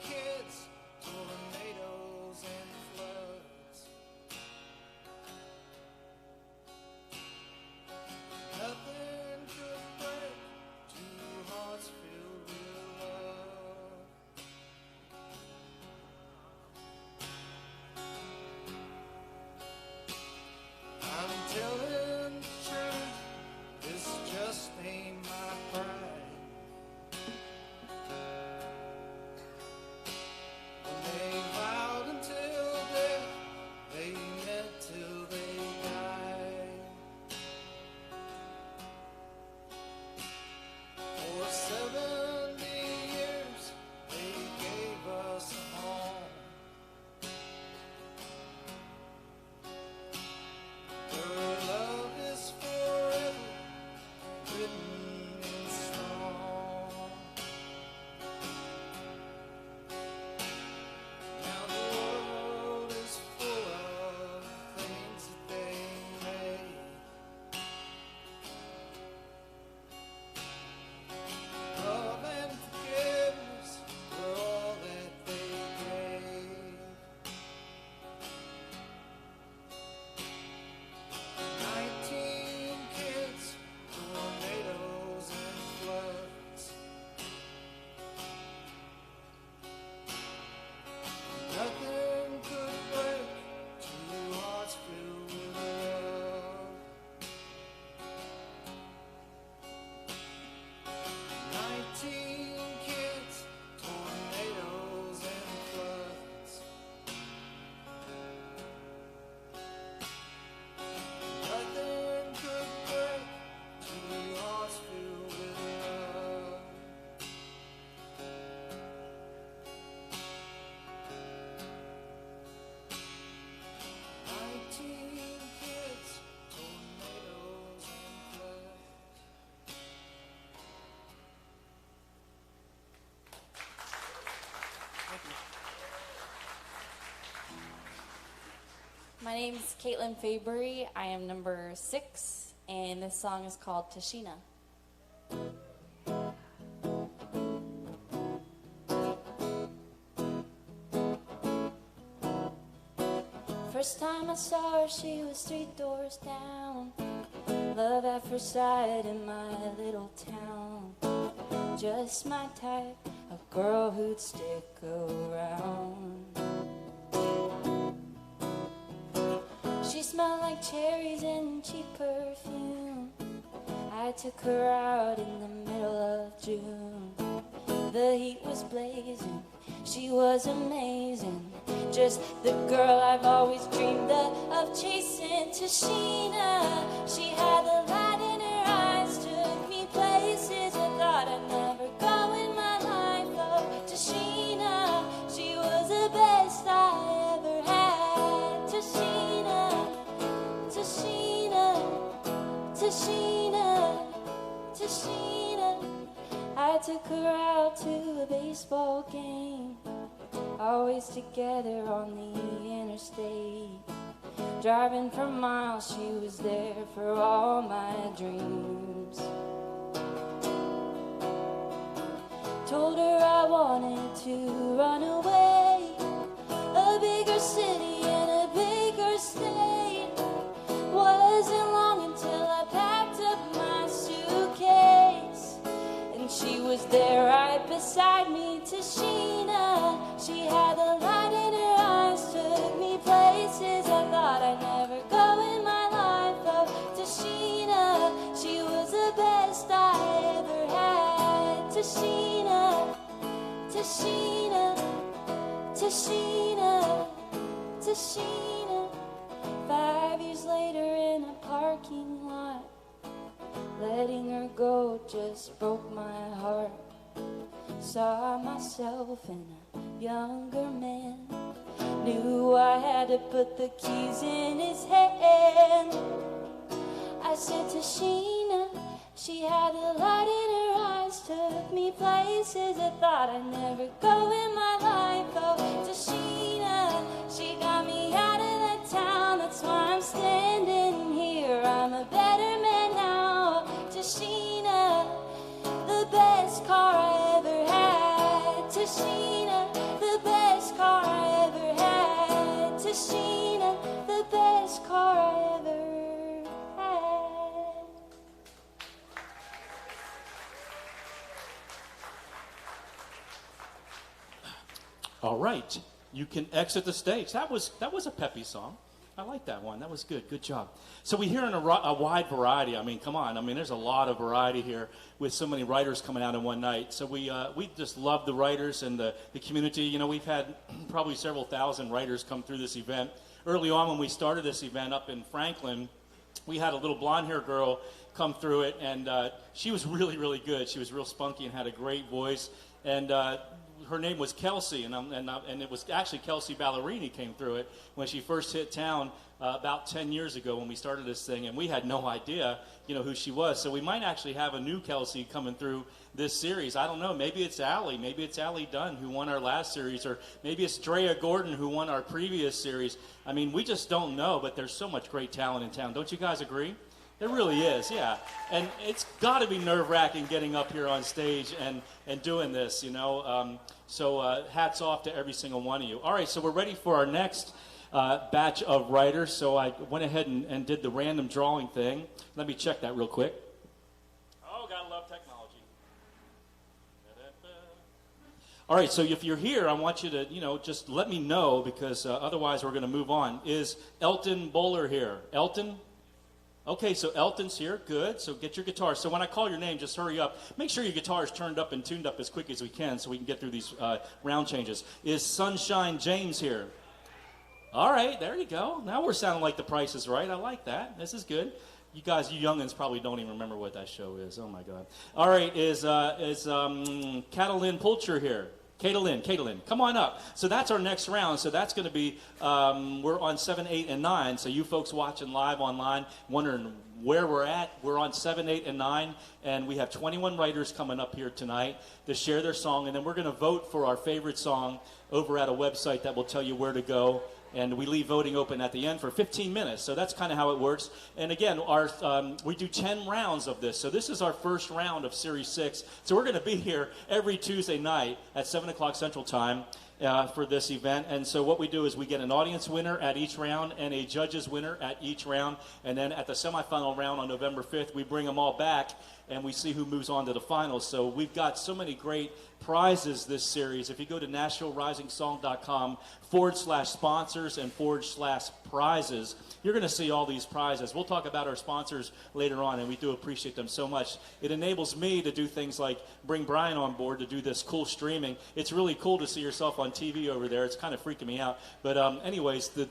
kids, tornadoes and floods. Nothing could break two hearts filled with love. I'm telling the truth, this just ain't my pride. When they vowed until death, they meant till they died. For 70 years, they gave us a home. Their love is forever written in stone. Now the world is full of things that they made. Love and forgiveness were all that they gave. 19 kids, tornadoes and floods. Nothing could break two hearts filled with love. 19 kids, tornadoes and floods. Nothing could break two hearts filled with love. Nineteen kids, tornadoes and floods. Thank you. My name is Caitlin Fabry. I am number 6, and this song is called Tashina. First time I saw her, she was 3 doors down. Love at first sight in my little town. Just my type of girl who'd stick around. She smelled like cherries and cheap perfume. I took her out in the middle of June. The heat was blazing, she was amazing. Just the girl I've always dreamed of chasing. Tashina, she had the light in her eyes, took me places I thought I'd never go in my life. Oh, Tashina, she was the best I ever had. Tashina, Tashina. always together on the interstate. Driving for miles, she was there for all my dreams. Told her I wanted to run away, a bigger city and a bigger state. Wasn't long until I packed up my suitcase, and she was there right beside me, Tashina. She had the light in her eyes, took me places I thought I'd never go in my life. Oh, Tashina, she was the best I ever had. Tashina, Tashina, Tashina, Tashina. 5 years later in a parking lot, letting her go just broke my heart. Saw myself in a younger man, knew I had to put the keys in his hand. I said, Tashina, she had a light in her eyes, took me places I thought I'd never go in my life. Oh, Tashina, she got me out of that town, that's why I'm standing here. I'm a better man now. Tashina, the best car I ever had. Tashina, the best car I ever had. Tashina, the best car I ever had. All right, you can exit the stage. That was a peppy song. I like that one. That was good. Good job. So we're hearing a wide variety. I mean, come on. I mean, there's a lot of variety here with so many writers coming out in one night. So we just love the writers and the community. You know, we've had probably several thousand writers come through this event. Early on when we started this event up in Franklin, we had a little blonde-haired girl come through it, and she was really, really good. She was real spunky and had a great voice. And her name was Kelsey, and it was actually Kelsey Ballerini came through it when she first hit town about 10 years ago when we started this thing, and we had no idea, you know, who she was. So we might actually have a new Kelsey coming through this series. I don't know. Maybe it's Allie. Maybe it's Allie Dunn who won our last series, or maybe it's Drea Gordon who won our previous series. I mean, we just don't know, but there's so much great talent in town. Don't you guys agree? It really is, yeah. And it's got to be nerve-wracking getting up here on stage and doing this, you know. So hats off to every single one of you. All right, so we're ready for our next batch of writers. So I went ahead and did the random drawing thing. Let me check that real quick. Oh, gotta love technology. All right, so if you're here, I want you to, you know, just let me know, because otherwise we're going to move on. Is Elton Bowler here? Elton? Okay, so Elton's here. Good. So get your guitar. So when I call your name, just hurry up. Make sure your guitar is turned up and tuned up as quick as we can so we can get through these round changes. Is Sunshine James here? All right, there you go. Now we're sounding like The Price is Right. I like that. This is good. You guys, you youngins probably don't even remember what that show is. Oh, my God. All right, is Catalin Pulcher here? Catalin, come on up. So that's our next round. So that's going to be, we're on 7, 8, and 9. So you folks watching live online, wondering where we're at, we're on 7, 8, and 9. And we have 21 writers coming up here tonight to share their song. And then we're going to vote for our favorite song over at a website that will tell you where to go. And we leave voting open at the end for 15 minutes. So that's kind of how it works. And again, we do 10 rounds of this. So this is our first round of Series 6. So we're going to be here every Tuesday night at 7 o'clock Central Time for this event. And so what we do is we get an audience winner at each round and a judges winner at each round. And then at the semifinal round on November 5th, we bring them all back and we see who moves on to the finals. So we've got so many great prizes this series. If you go to NashvilleRisingSong.com/sponsors and /prizes, you're going to see all these prizes. We'll talk about our sponsors later on, and we do appreciate them so much. It enables me to do things like bring Brian on board to do this cool streaming. It's really cool to see yourself on TV over there. It's kind of freaking me out. But anyways, the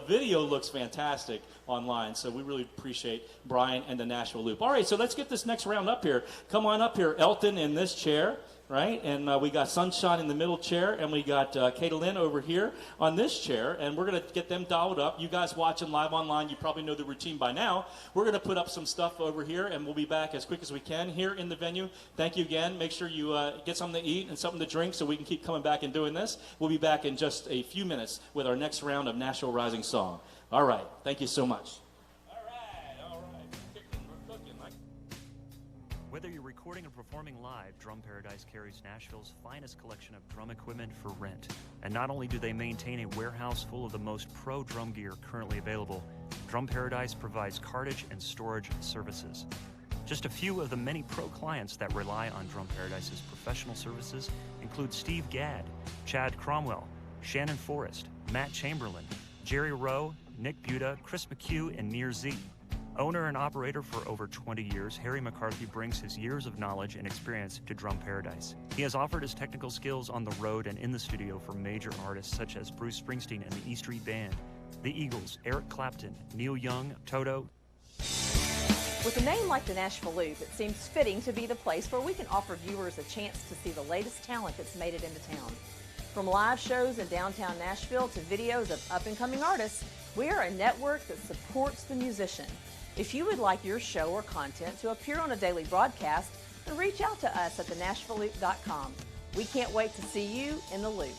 video looks fantastic online, so we really appreciate Brian and the Nashville Loop. All right, so let's get this this next round up here. Come on up here, Elton in this chair. Right, and we got Sunshine in the middle chair, and we got Katalin over here on this chair, and we're going to get them dialed up. You guys watching live online, you probably know the routine by now. We're going to put up some stuff over here, and we'll be back as quick as we can here in the venue. Thank you again. Make sure you get something to eat and something to drink so we can keep coming back and doing this. We'll be back in just a few minutes with our next round of Nashville Rising Song. All right, thank you so much. Whether you're recording or performing live, Drum Paradise carries Nashville's finest collection of drum equipment for rent. And not only do they maintain a warehouse full of the most pro drum gear currently available, Drum Paradise provides cartage and storage services. Just a few of the many pro clients that rely on Drum Paradise's professional services include Steve Gadd, Chad Cromwell, Shannon Forrest, Matt Chamberlain, Jerry Rowe, Nick Buda, Chris McHugh, and Nir Z. Owner and operator for over 20 years, Harry McCarthy brings his years of knowledge and experience to Drum Paradise. He has offered his technical skills on the road and in the studio for major artists such as Bruce Springsteen and the E Street Band, the Eagles, Eric Clapton, Neil Young, Toto. With a name like the Nashville Loop, it seems fitting to be the place where we can offer viewers a chance to see the latest talent that's made it into town. From live shows in downtown Nashville to videos of up-and-coming artists, we are a network that supports the musician. If you would like your show or content to appear on a daily broadcast, then reach out to us at thenashvilleloop.com. We can't wait to see you in the loop.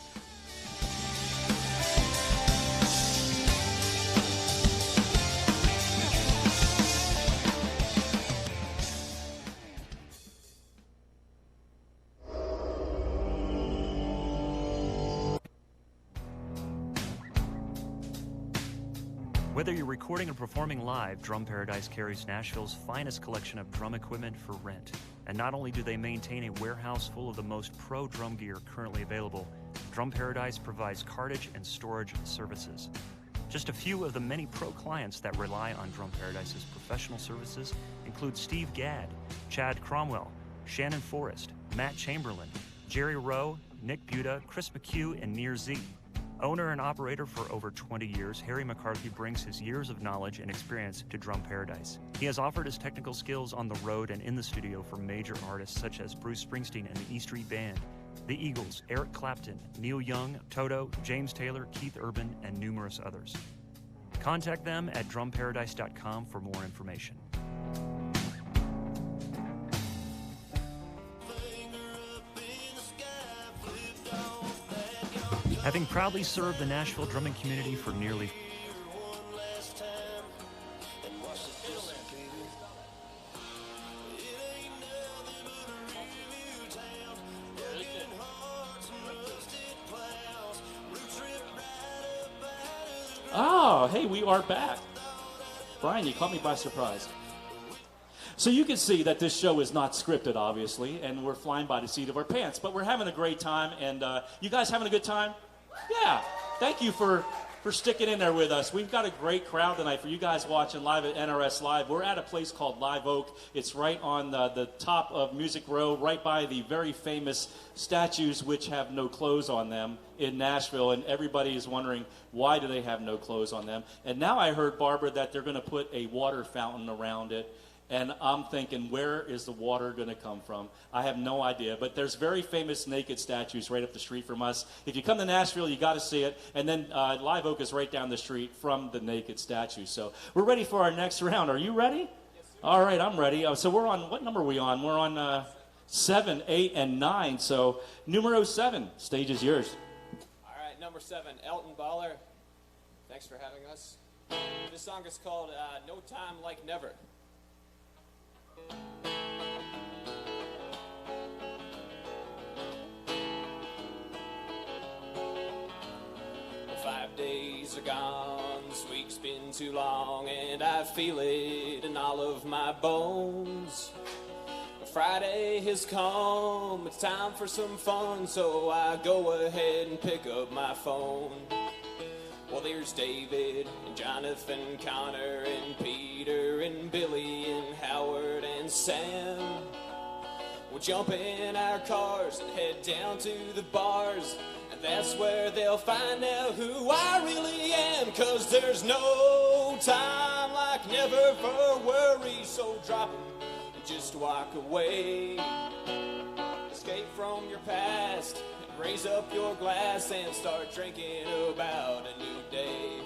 Whether you're recording or performing live, Drum Paradise carries Nashville's finest collection of drum equipment for rent. And not only do they maintain a warehouse full of the most pro drum gear currently available, Drum Paradise provides cartage and storage services. Just a few of the many pro clients that rely on Drum Paradise's professional services include Steve Gadd, Chad Cromwell, Shannon Forrest, Matt Chamberlain, Jerry Rowe, Nick Buda, Chris McHugh, and Nir Z. Owner and operator for over 20 years, Harry McCarthy brings his years of knowledge and experience to Drum Paradise. He has offered his technical skills on the road and in the studio for major artists such as Bruce Springsteen and the E Street Band, the Eagles, Eric Clapton, Neil Young, Toto, James Taylor, Keith Urban, and numerous others. Contact them at drumparadise.com for more information. Having proudly served the Nashville drumming community for nearly Oh, hey, we are back. Brian, you caught me by surprise. So you can see that this show is not scripted, obviously, and we're flying by the seat of our pants, but we're having a great time, and you guys having a good time? Yeah. Thank you for sticking in there with us. We've got a great crowd tonight for you guys watching live at NRS Live. We're at a place called Live Oak. It's right on the top of Music Row, right by the very famous statues which have no clothes on them in Nashville, and everybody is wondering why do they have no clothes on them. And now I heard, Barbara, that they're going to put a water fountain around it. And I'm thinking, where is the water going to come from? I have no idea. But there's very famous naked statues right up the street from us. If you come to Nashville, you got to see it. And then Live Oak is right down the street from the naked statue. So we're ready for our next round. Are you ready? Yes, all right, I'm ready. So we're on, what number are we on? We're on 7, 8, and 9. So numero 7, stage is yours. All right, number 7, Elton Baller. Thanks for having us. This song is called No Time Like Never. 5 days are gone, this week's been too long, and I feel it in all of my bones. Friday has come, it's time for some fun, so I go ahead and pick up my phone. Well, there's David and Jonathan, Connor and Peter and Billy and Howard and Sam. We'll jump in our cars and head down to the bars, and that's where they'll find out who I really am. 'Cause there's no time like never for worry, so drop 'em and just walk away. Escape from your past, and raise up your glass and start drinking about a new day.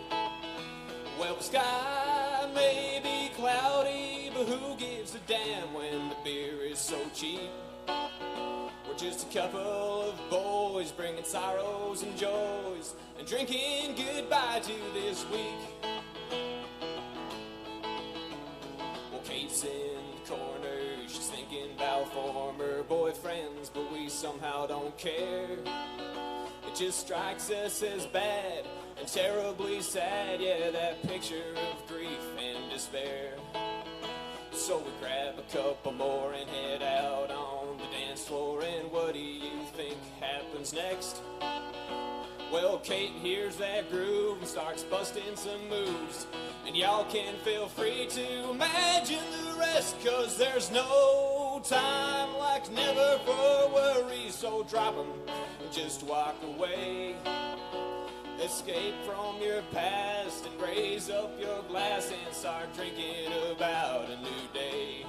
Well, the sky may be cloudy, but who gives a damn when the beer is so cheap? We're just a couple of boys bringing sorrows and joys and drinking goodbye to this week. Well, Kate's in the corner, she's thinking about former boyfriends, but we somehow don't care. It just strikes us as bad and terribly sad, yeah, that picture of grief and despair. So we grab a couple more and head out on the dance floor, and what do you think happens next? Well, Kate hears that groove and starts busting some moves, and y'all can feel free to imagine the rest, 'cause there's no time like never for worries, so drop 'em and just walk away. Escape from your past and raise up your glass and start drinking about a new day.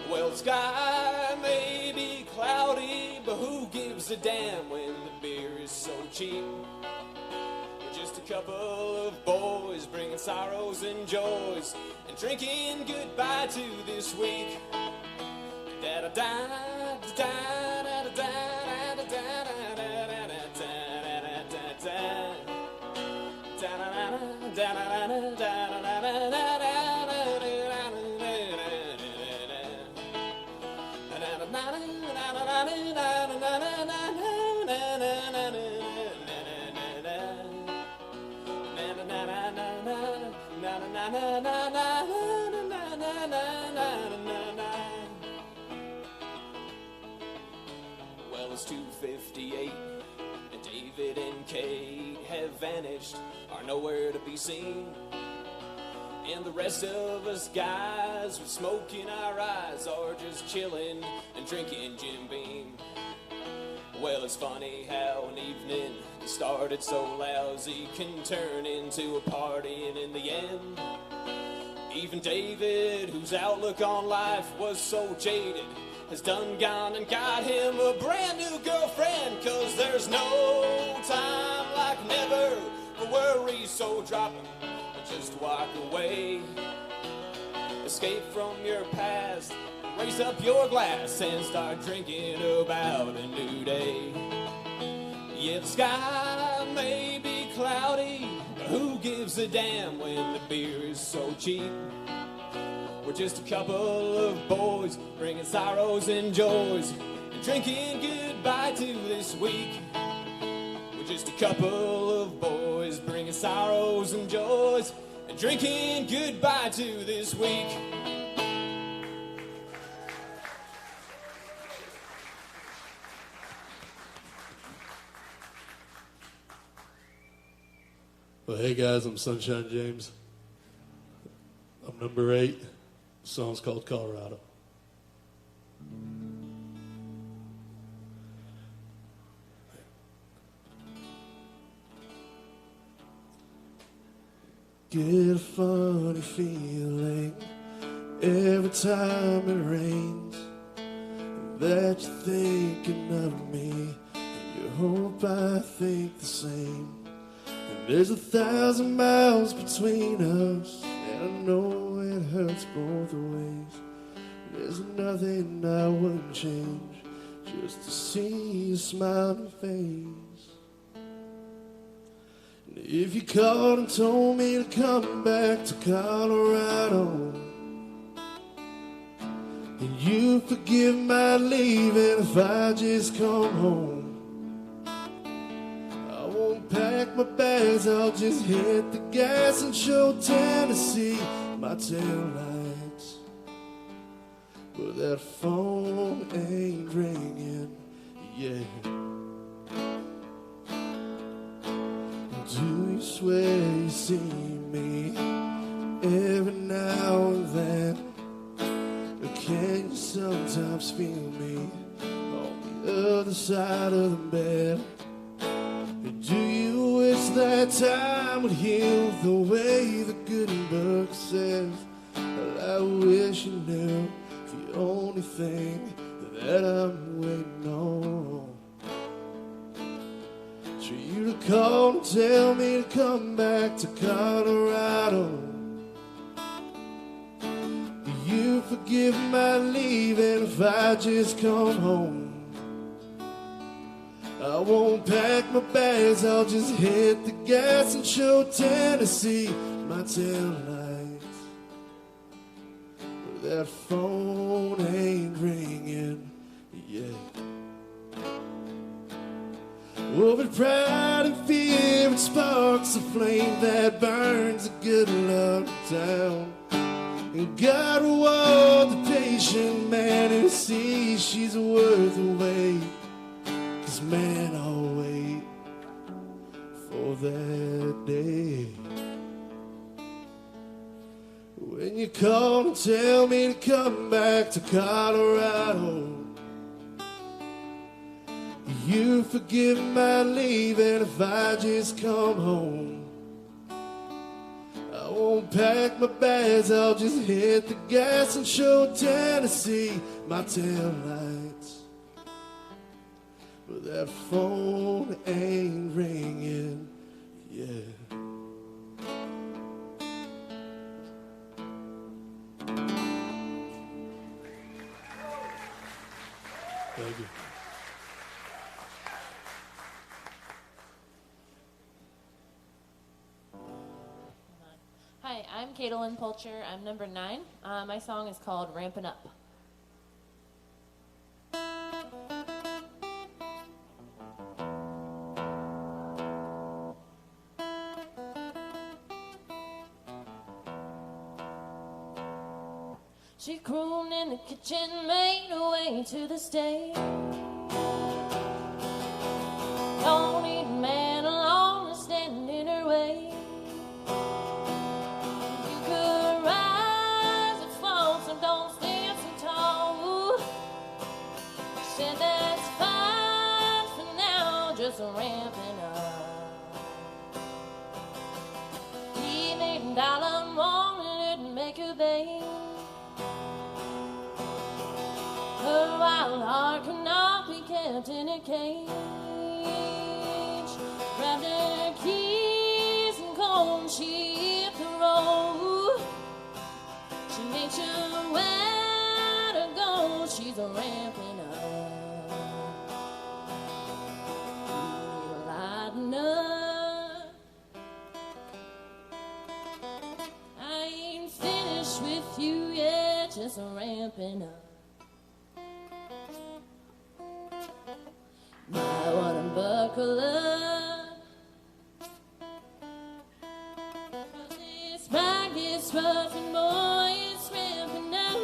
Well, the sky may be cloudy, but who gives a damn when the beer is so cheap? We're just a couple of boys bringing sorrows and joys and drinking goodbye to this week. Da da da da da da da da da da. Well, it's 2:58 and David and Kate have vanished, are nowhere to be seen. And the rest of us guys with smoke in our eyes are just chilling and drinking Jim Beam. Well, it's funny how an evening that started so lousy can turn into a party, and in the end, even David, whose outlook on life was so jaded, has done gone and got him a brand new girlfriend, 'cause there's no time like never for worries, so drop 'em and just walk away. Escape from your past, raise up your glass and start drinking about a new day. Yeah, the sky may be cloudy, but who gives a damn when the beer is so cheap? We're just a couple of boys bringing sorrows and joys and drinking goodbye to this week. We're just a couple of boys bringing sorrows and joys and drinking goodbye to this week. Well, hey guys, I'm Sunshine James. I'm number 8. The song's called Colorado. Get a funny feeling every time it rains, that you're thinking of me, and you hope I think the same. And there's 1,000 miles between us, and I know it hurts both ways. There's nothing I wouldn't change just to see your smiling face. And if you called and told me to come back to Colorado, and you forgive my leaving if I just come home, pack my bags, I'll just hit the gas and show Tennessee my taillights. But that phone ain't ringing yet. Do you swear you see me every now and then? Or can you sometimes feel me on the other side of the bed? Do you wish that time would heal the way the good book says? Well, I wish you knew, for the only thing that I'm waiting on. For you to call and tell me to come back to Colorado. You forgive my leaving if I just come home. I won't pack my bags, I'll just hit the gas and show Tennessee my tail lights. But that phone ain't ringing yet. Oh, but pride and fear and sparks a flame that burns a good love down. And God reward the patient man who sees she's worth the wait. 'Cause man, I'll wait for that day when you call and tell me to come back to Colorado. You forgive my leaving if I just come home. I won't pack my bags, I'll just hit the gas and show Tennessee my tail lights. But that phone ain't ringing yet. Thank you. Hi, I'm Caitlin Pulcher. I'm number 9. My song is called Rampin' Up. She crooned in the kitchen, made her way to the stage. Don't need a man alone to stand in her way. You could rise and fall, so don't stand so tall. She said that's fine for now, just ramping up. He made $1 wanted to make her babe. Her wild heart could not be kept in a cage. Grabbed her keys and cold, she hit the road. She made sure where to go, she's a ramping up. You're lighting up. I ain't finished with you yet, just a ramping up. I wanna buckle up, 'cause this ride gets rough and boy, it's ramping up.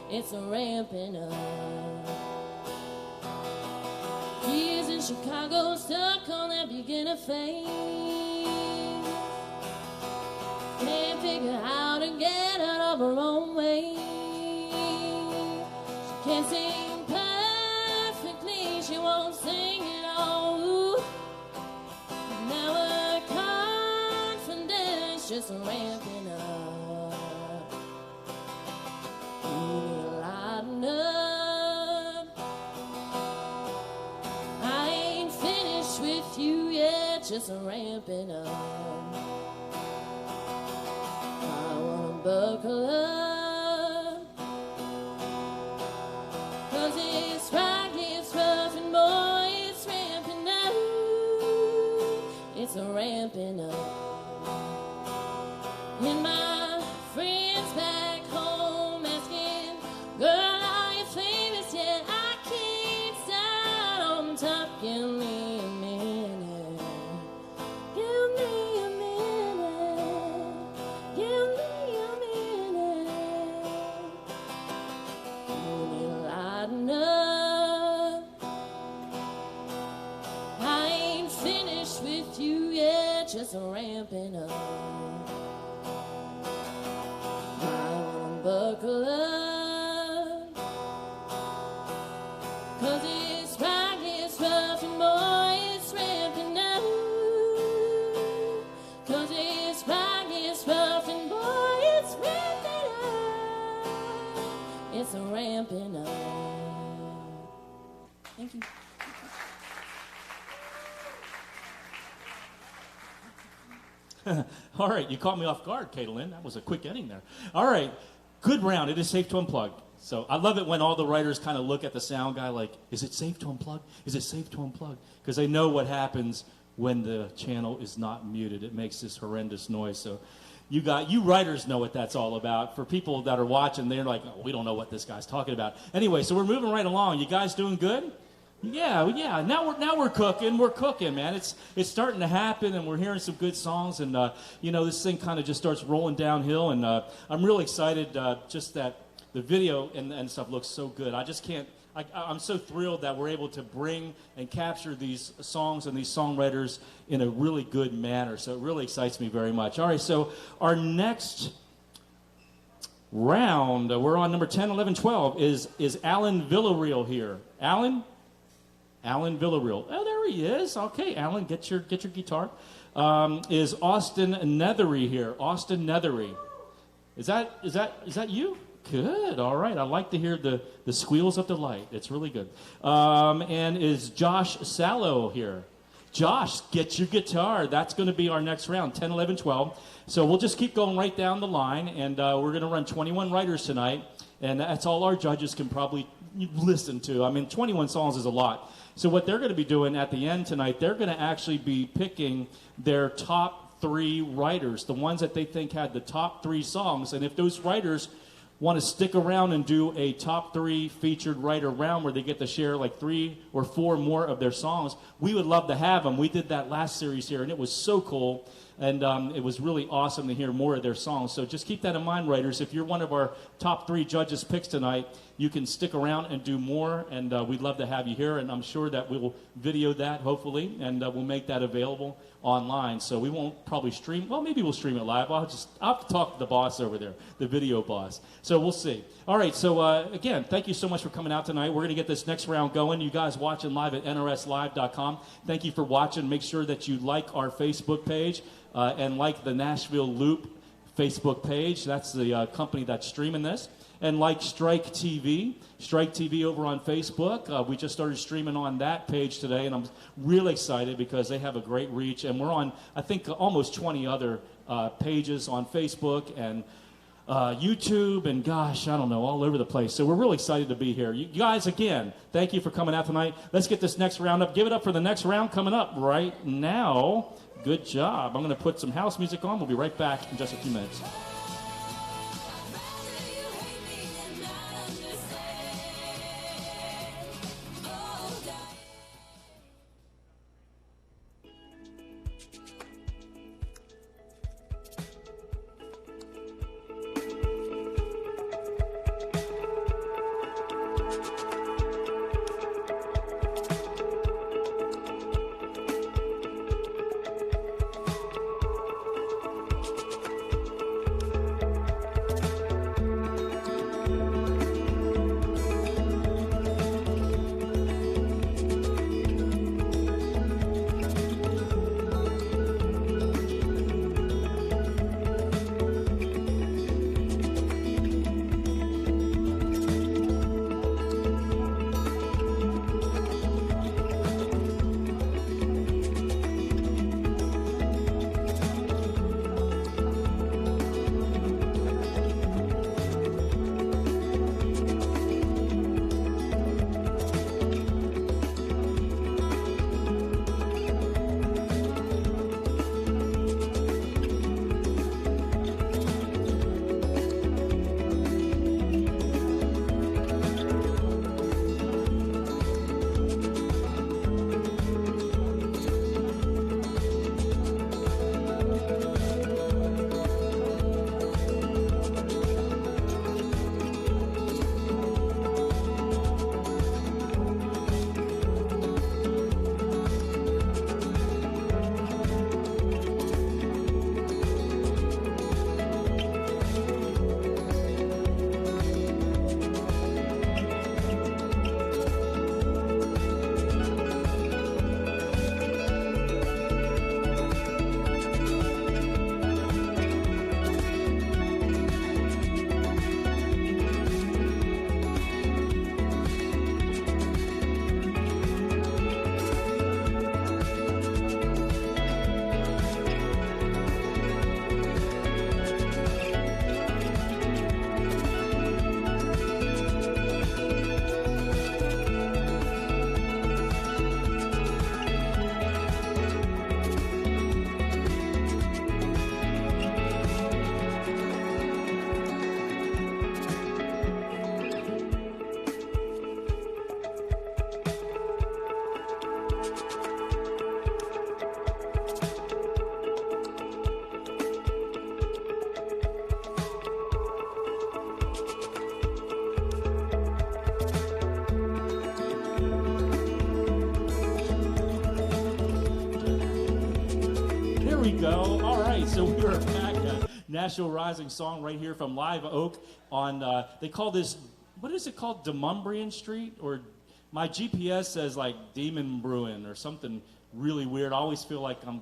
It's a ramping up. Years in Chicago, stuck on that beginner phase. Can't figure how to get out of her own way. She can't sing. She won't sing it all. Now her confidence just ramping up. You're lighting up. I ain't finished with you yet, just ramping up. I wanna buckle up, 'cause it's right. Boy, it's ramping up. It's a ramping up. And my friends back home asking, girl, are you famous yet? I can't stop on top. Give me a minute. Give me a minute. Give me a minute. When you're lighting up. With you, yeah, just ramping up. I wanna buckle up, 'cause it's right, it's rough, and boy, it's ramping up. 'Cause it's right, it's rough, and boy, it's ramping up. it's ramping up. Thank you. All right, you caught me off guard, Caitlin. That was a quick ending there. All right, good round. It is safe to unplug. So I love it when all the writers kind of look at the sound guy like, is it safe to unplug? Is it safe to unplug? Because they know what happens when the channel is not muted. It makes this horrendous noise. So you writers know what that's all about. For people that are watching, they're like, oh, we don't know what this guy's talking about. Anyway, so we're moving right along. You guys doing good? Yeah. Now we're cooking. We're cooking, man. It's starting to happen, and we're hearing some good songs, and this thing kind of just starts rolling downhill. And I'm really excited. Just that the video and stuff looks so good. I just can't. I'm so thrilled that we're able to bring and capture these songs and these songwriters in a really good manner. So it really excites me very much. All right, so our next round, we're on number 10, 11, 12, is Alan Villarreal here. Alan Villarreal. Oh, there he is. Okay, Alan, get your guitar. Is Austin Nethery here? Austin Nethery. Is that you? Good. All right. I like to hear the squeals of delight. It's really good. And is Josh Sallow here? Josh, get your guitar. That's going to be our next round, 10, 11, 12. So we'll just keep going right down the line, and we're going to run 21 writers tonight, and that's all our judges can probably listen to. I mean, 21 songs is a lot. So what they're going to be doing at the end tonight, they're going to actually be picking their top 3 writers, the ones that they think had the top 3 songs, and if those writers want to stick around and do a top 3 featured writer round where they get to share like 3 or 4 more of their songs, we would love to have them. We did that last series here, and it was so cool. And it was really awesome to hear more of their songs. So just keep that in mind, writers. If you're one of our top 3 judges' picks tonight, you can stick around and do more, and we'd love to have you here. And I'm sure that we will video that, hopefully, and we'll make that available online. So we won't probably stream. Well, maybe we'll stream it live. I'll have to talk to the boss over there, the video boss. So we'll see. All right, so again, thank you so much for coming out tonight. We're going to get this next round going. You guys watching live at nrslive.com. Thank you for watching. Make sure that you like our Facebook page. And like the Nashville Loop Facebook page. That's the company that's streaming this. And like Strike TV over on Facebook. We just started streaming on that page today, and I'm really excited because they have a great reach. And we're on, I think, almost 20 other pages on Facebook and YouTube, and gosh, I don't know, all over the place. So we're really excited to be here. You guys, again, thank you for coming out tonight. Let's get this next round up. Give it up for the next round coming up right now. Good job. I'm going to put some house music on. We'll be right back in just a few minutes. we go. All right, so we are back at Nashville Rising Song right here from Live Oak on, they call this, what is it called, Demumbrian Street? Or my GPS says like Demon Bruin or something really weird. I always feel like I'm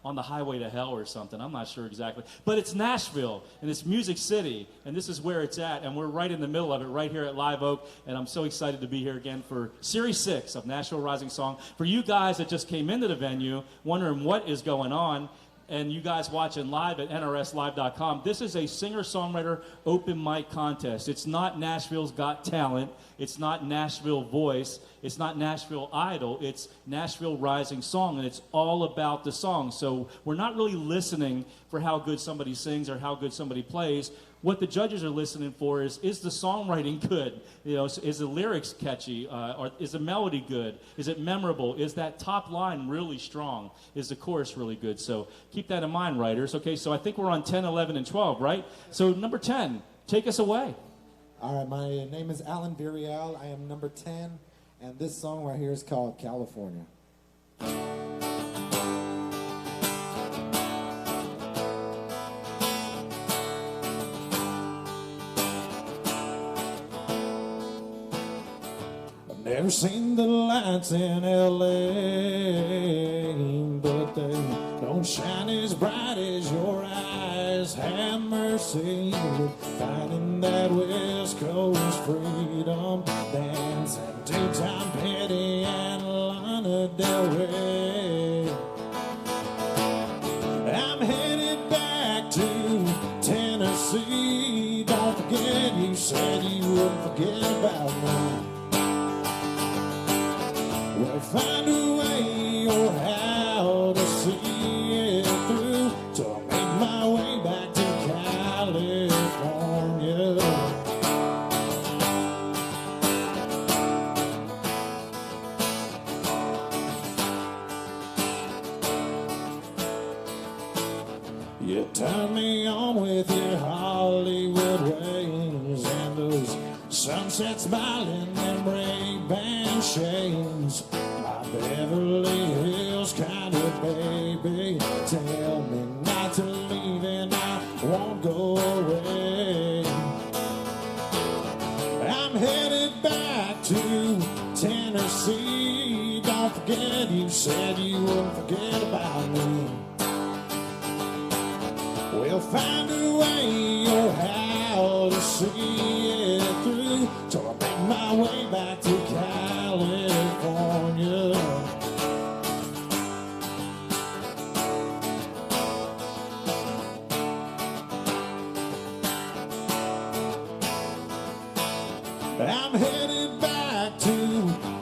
on the highway to hell or something. I'm not sure exactly. But it's Nashville, and it's Music City, and this is where it's at, and we're right in the middle of it, right here at Live Oak, and I'm so excited to be here again for Series 6 of Nashville Rising Song. For you guys that just came into the venue, wondering what is going on, and you guys watching live at nrslive.com, this is a singer-songwriter open mic contest. It's not Nashville's Got Talent. It's not Nashville Voice. It's not Nashville Idol. It's Nashville Rising Song, and it's all about the song. So we're not really listening for how good somebody sings or how good somebody plays. What the judges are listening for is the songwriting good? You know, is the lyrics catchy? Or is the melody good? Is it memorable? Is that top line really strong? Is the chorus really good? So keep that in mind, writers. Okay, so I think we're on 10, 11, and 12, right? So number 10, take us away. All right, my name is Alan Virial. I am number 10, and this song right here is called California. Never seen the lights in L.A., but they don't shine as bright as your eyes. Have mercy, finding that West Coast freedom dance and two-time Petty and Lana Del Rey. I'm headed back to Tennessee. Don't forget you said you wouldn't forget about me. Well, find a way or how to see it through till I make my way back to California. You turn me on with your Hollywood ways and those sunset smiling and Ray-Ban shades. My Beverly Hills kind of baby, tell me not to leave and I won't go away. I'm headed back to Tennessee. Don't forget you said you wouldn't forget about me. We'll find a way or how to see it through till I make my way back to California. I'm headed back to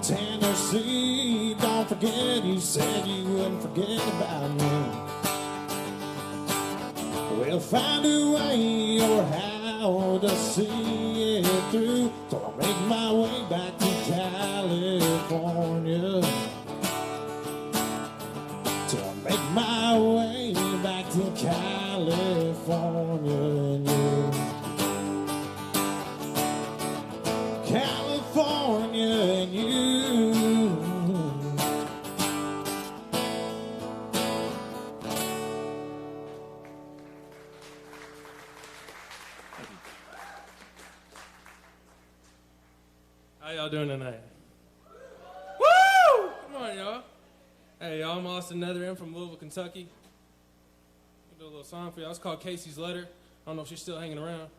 Tennessee. Don't forget you said you wouldn't forget about me. We'll find a way or how to see it through till I make my way back to California. Till I make my way back to California and you. California and you. How y'all doing tonight? Woo! Come on, y'all. Hey, y'all, I'm Austin Netherham from Louisville, Kentucky. I'll do a little song for y'all. It's called Casey's Letter. I don't know if she's still hanging around.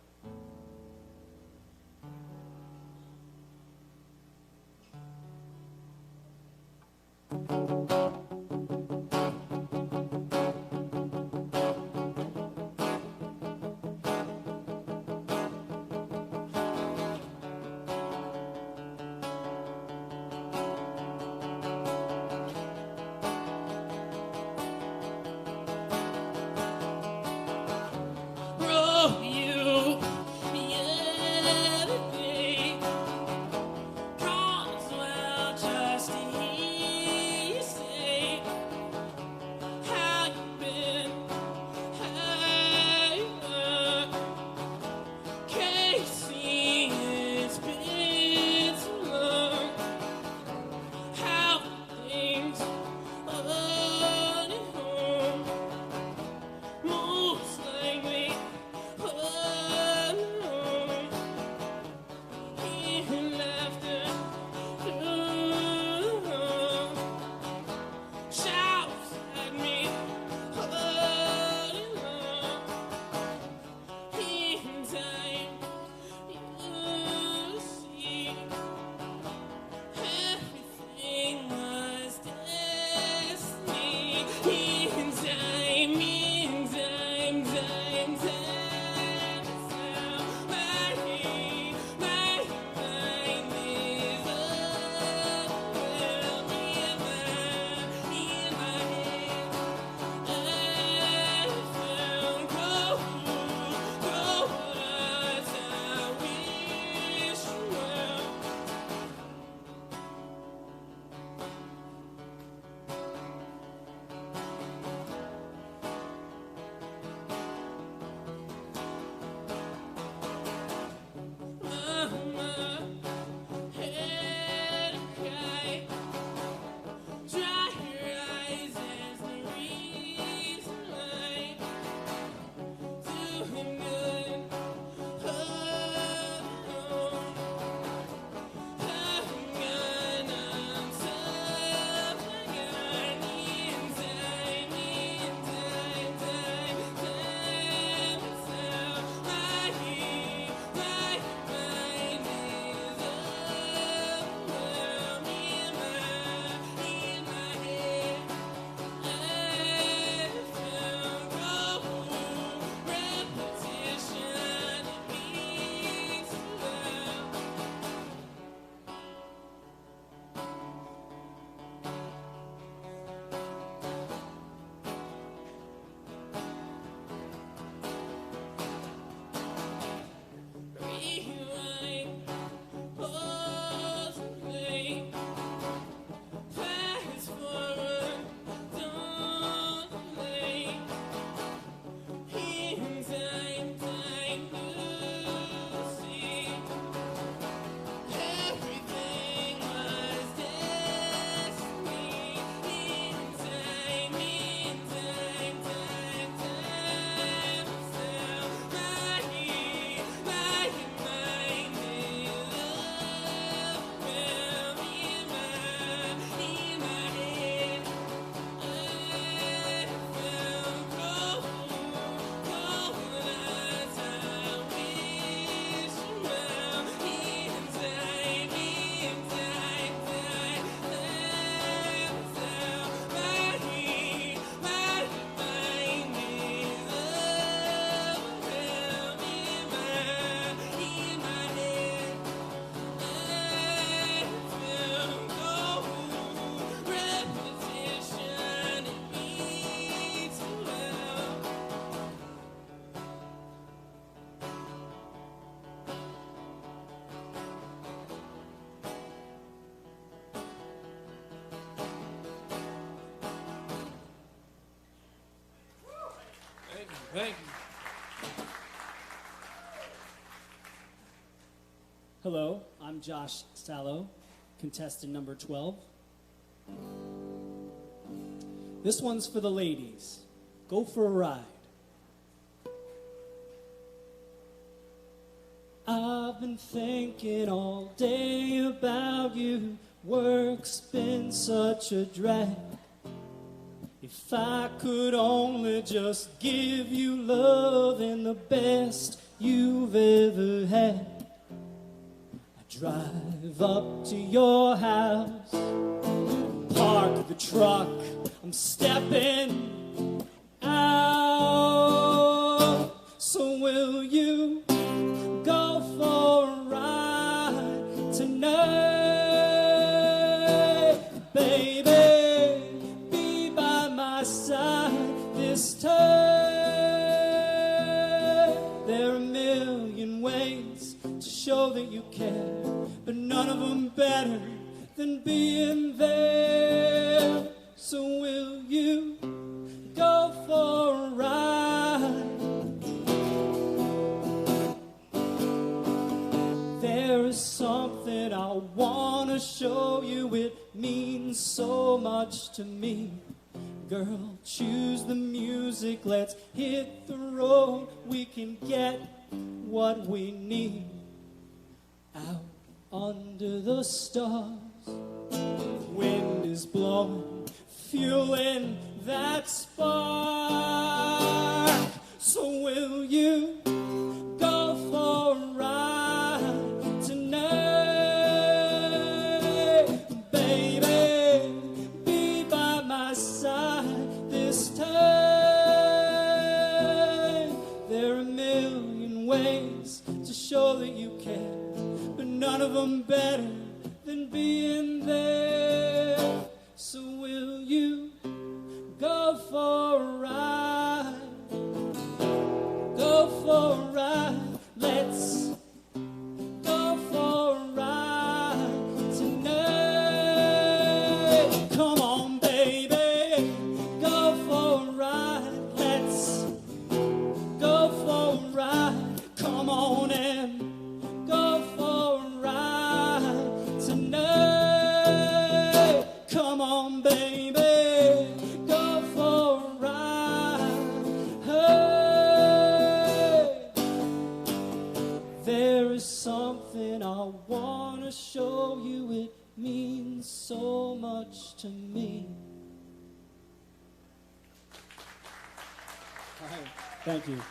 Thank you. Hello, I'm Josh Sallow, contestant number 12. This one's for the ladies. Go for a ride. I've been thinking all day about you. Work's been such a drag. If I could only just give you love and the best you've ever had. I drive up to your house, park the truck, I'm stepping out. So will you go for a ride tonight, baby? Be by my side this time. There are a million ways to show that you care, but none of them better than being there. So will you go for a ride? There is something I want to show you. It means so much to me. Girl, choose the music. Let's hit the road. We can get what we need. Out under the stars, wind is blowing, fueling that spark. So will you go for a ride tonight, baby? Be by my side this time. There are a million ways to show that you care, but none of them better than being there. So will you go for a ride? Go for a ride. Let's go for a ride tonight. Come on, baby. Go for a ride. Let's go for a ride. Come on and go for a ride tonight. Come on, baby, go for a ride. Hey. There is something I want to show you. It means so much to me. All right. Thank you.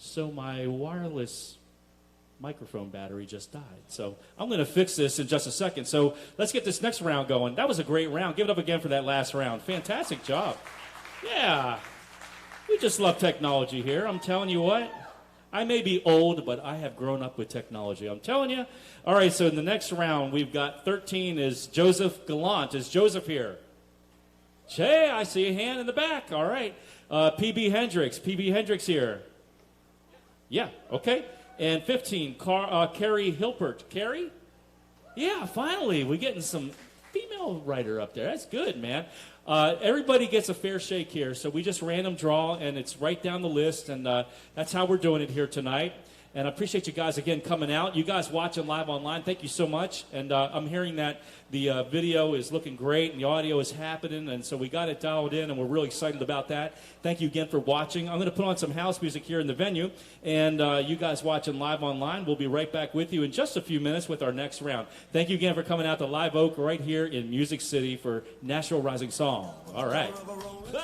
So my wireless microphone battery just died. So I'm going to fix this in just a second. So let's get this next round going. That was a great round. Give it up again for that last round. Fantastic job. Yeah. We just love technology here. I'm telling you what. I may be old, but I have grown up with technology. I'm telling you. All right, so in the next round, we've got 13 is Joseph Gallant. Is Joseph here? Jay, I see a hand in the back. All right. PB Hendricks. PB Hendricks here. Yeah, okay. And 15, Carrie Hilpert. Carrie? Yeah, finally, we're getting some female writer up there. That's good, man. Everybody gets a fair shake here, so we just random draw, and it's right down the list, and that's how we're doing it here tonight. And I appreciate you guys, again, coming out. You guys watching live online, thank you so much. And I'm hearing that the video is looking great and the audio is happening, and so we got it dialed in, and we're really excited about that. Thank you again for watching. I'm going to put on some house music here in the venue, and you guys watching live online, we'll be right back with you in just a few minutes with our next round. Thank you again for coming out to Live Oak right here in Music City for Nashville Rising Song. All right. Good.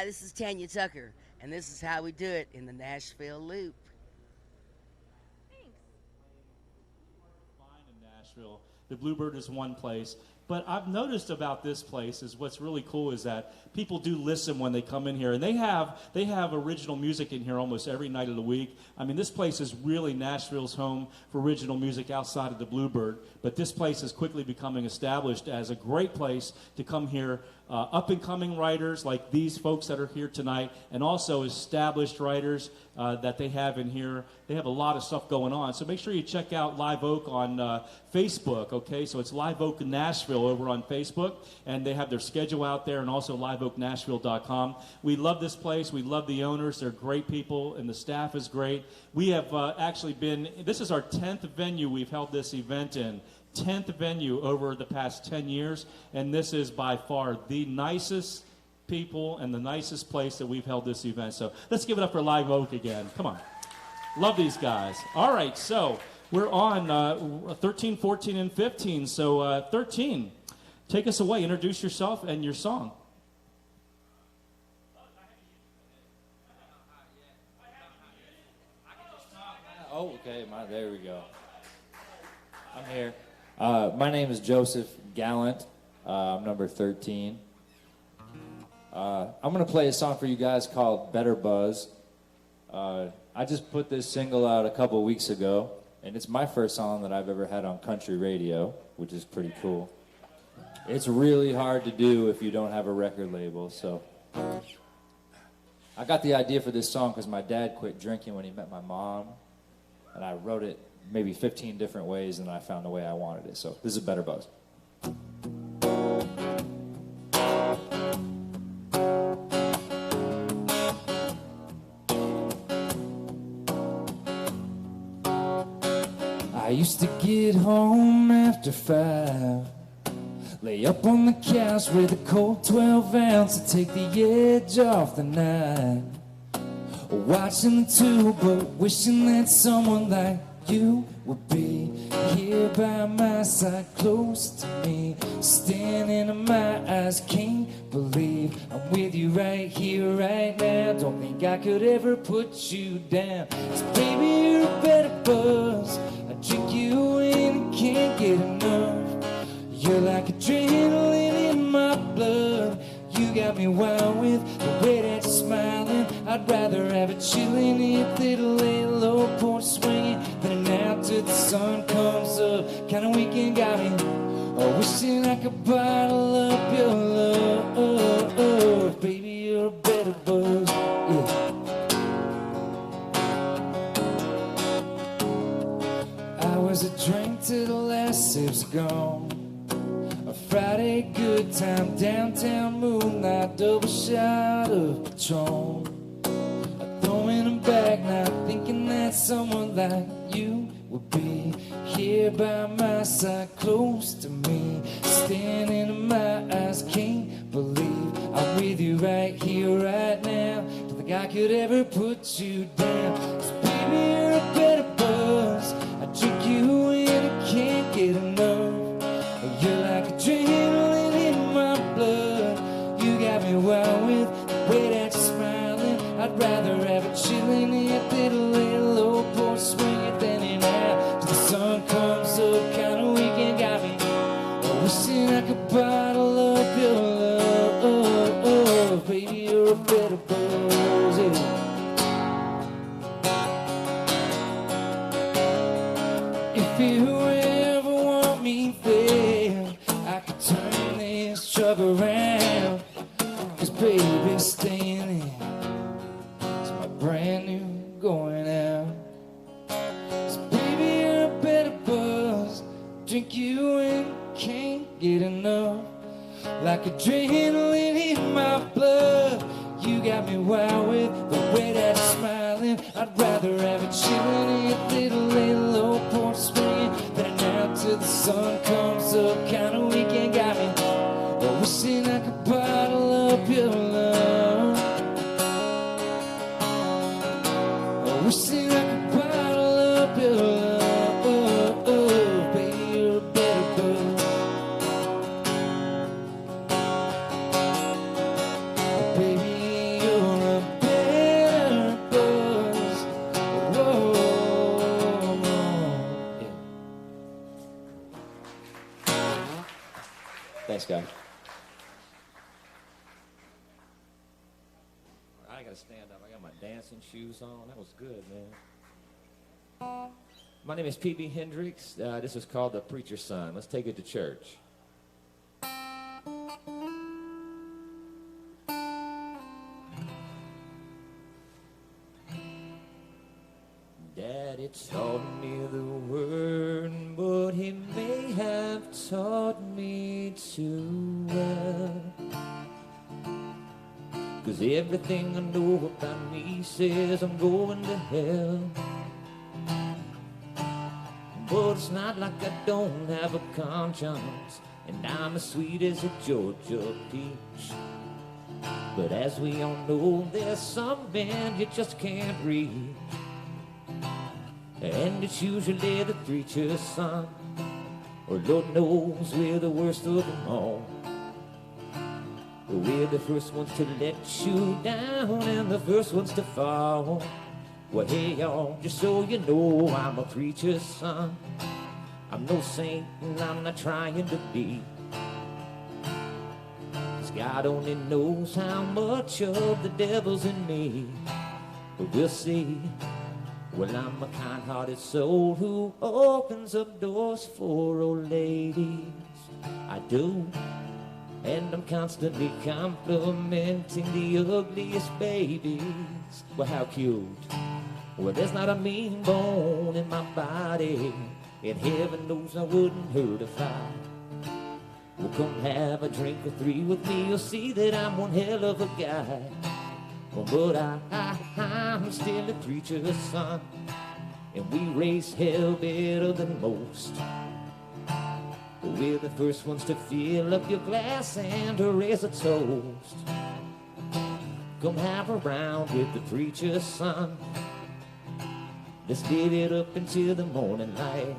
Hi, this is Tanya Tucker, and this is how we do it in the Nashville Loop. Nashville. The Bluebird is one place. But I've noticed about this place is what's really cool is that people do listen when they come in here, and they have original music in here almost every night of the week. I mean, this place is really Nashville's home for original music outside of the Bluebird. But this place is quickly becoming established as a great place to come here. Up-and-coming writers like these folks that are here tonight, and also established writers that they have in here. They have a lot of stuff going on. So make sure you check out Live Oak on Facebook, okay? So it's Live Oak Nashville over on Facebook, and they have their schedule out there, and also liveoaknashville.com. We love this place. We love the owners. They're great people, and the staff is great. We have actually been, this is our 10th venue we've held this event in. 10th venue over the past 10 years, and this is by far the nicest people and the nicest place that we've held this event. So let's give it up for Live Oak again. Come on. Love these guys. All right, so we're on 13, 14, and 15. So 13, take us away. Introduce yourself and your song. Oh, okay. There we go. I'm here. My name is Joseph Gallant. I'm number 13. I'm going to play a song for you guys called Better Buzz. I just put this single out a couple weeks ago, and it's my first song that I've ever had on country radio, which is pretty cool. It's really hard to do if you don't have a record label, so... I got the idea for this song because my dad quit drinking when he met my mom, and I wrote it maybe 15 different ways, and I found the way I wanted it. So this is Better Buzz. I used to get home after 5, lay up on the couch with a cold 12 ounce to take the edge off the night, watching the tube but wishing that someone like you would be here by my side, close to me, standing in my eyes. Can't believe I'm with you right here, right now. Don't think I could ever put you down. 'Cause baby, you're a better buzz. I drink you in and can't get enough. You're like adrenaline in my blood. You got me wild with the way that you're smiling. I'd rather have a chillin' hip that'll lay low, porch swinging, than out till the sun comes up. Kind of weekend got me wishing I could bottle up your love. Baby, you're a better buzz. Yeah. I was a drink till the last sip's gone. Friday good time, downtown moonlight, double shot of Patron. I throw in a bag now, thinking that someone like you would be here by my side, close to me, standing in my eyes. Can't believe I'm with you right here, right now. Don't think I could ever put you down. 'Cause baby, you're a better buzz. I drink you in and can't get enough. You're like adrenaline in my blood. You got me wild with the way that you're smiling. I'd rather have a chillin' hip that'll lay low, porch swinging, then and out till the sun comes up. Kind of weekend got me wishing I could bottle up your love. Baby, you're a better buzz. Yeah. If you ever want me there, I could turn this truck around. 'Cause baby, staying in is my brand new going out. 'Cause baby, you're a better buzz. Drink you and can't get enough. Like adrenaline in my blood. You got me wild with the way that you're smiling. I'd rather have a chillin' hip that'll lay low, porch swinging, than out till the sun comes up. Kind of weekend got me wishing I could bottle up your love. Wishing I could bottle up your love. Baby, you're a better buzz. Baby, Thanks, guys. I gotta stand up. I got my dancing shoes on. That was good, man. My name is P.B. Hendricks. This is called The Preacher's Son. Let's take it to church. Daddy taught me the word, but he may have taught me too well. 'Cause everything I know about me says I'm going to hell. But it's not like I don't have a conscience, and I'm as sweet as a Georgia peach. But as we all know, there's some men you just can't reach. And it's usually the preacher's son, or Lord knows we're the worst of them all. We're the first ones to let you down and the first ones to fall. Well, hey y'all, just so you know, I'm a preacher's son. I'm no saint and I'm not trying to be. 'Cause God only knows how much of the devil's in me. But we'll see. Well, I'm a kind-hearted soul who opens up doors for old ladies. I do. And I'm constantly complimenting the ugliest babies. Well, how cute. Well, there's not a mean bone in my body, and heaven knows I wouldn't hurt a fly. Well, come have a drink or three with me, you'll see that I'm one hell of a guy. Well, but I'm still a preacher's son, and we raise hell better than most. We're the first ones to fill up your glass and to raise a toast. Come have a round with the preacher's son. Let's live it up until the morning light.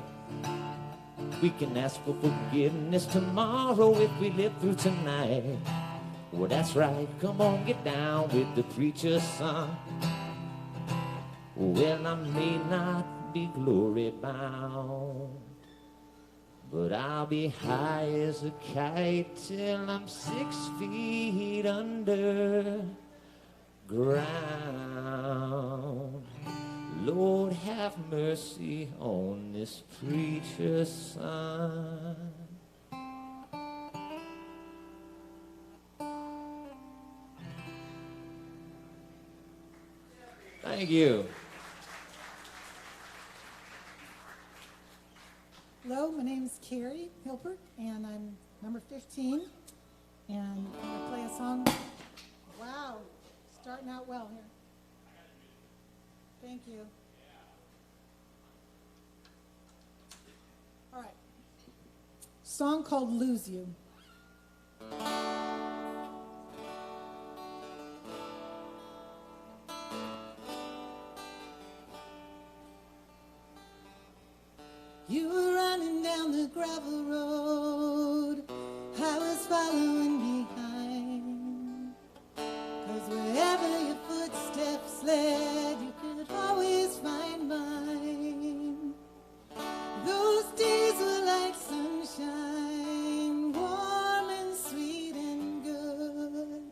We can ask for forgiveness tomorrow if we live through tonight. Well, that's right, come on, get down with the preacher's son. Well, I may not be glory bound, but I'll be high as a kite till I'm 6 feet under ground. Lord, have mercy on this preacher's son. Thank you. Hello, my name is Carrie Hilbert, and I'm number 15, and I'm going to play a song. Wow, starting out well here. Thank you. All right. Song called Lose You. You were running down the gravel road, I was following behind. 'Cause wherever your footsteps led, you could always find mine. Those days were like sunshine, warm and sweet and good.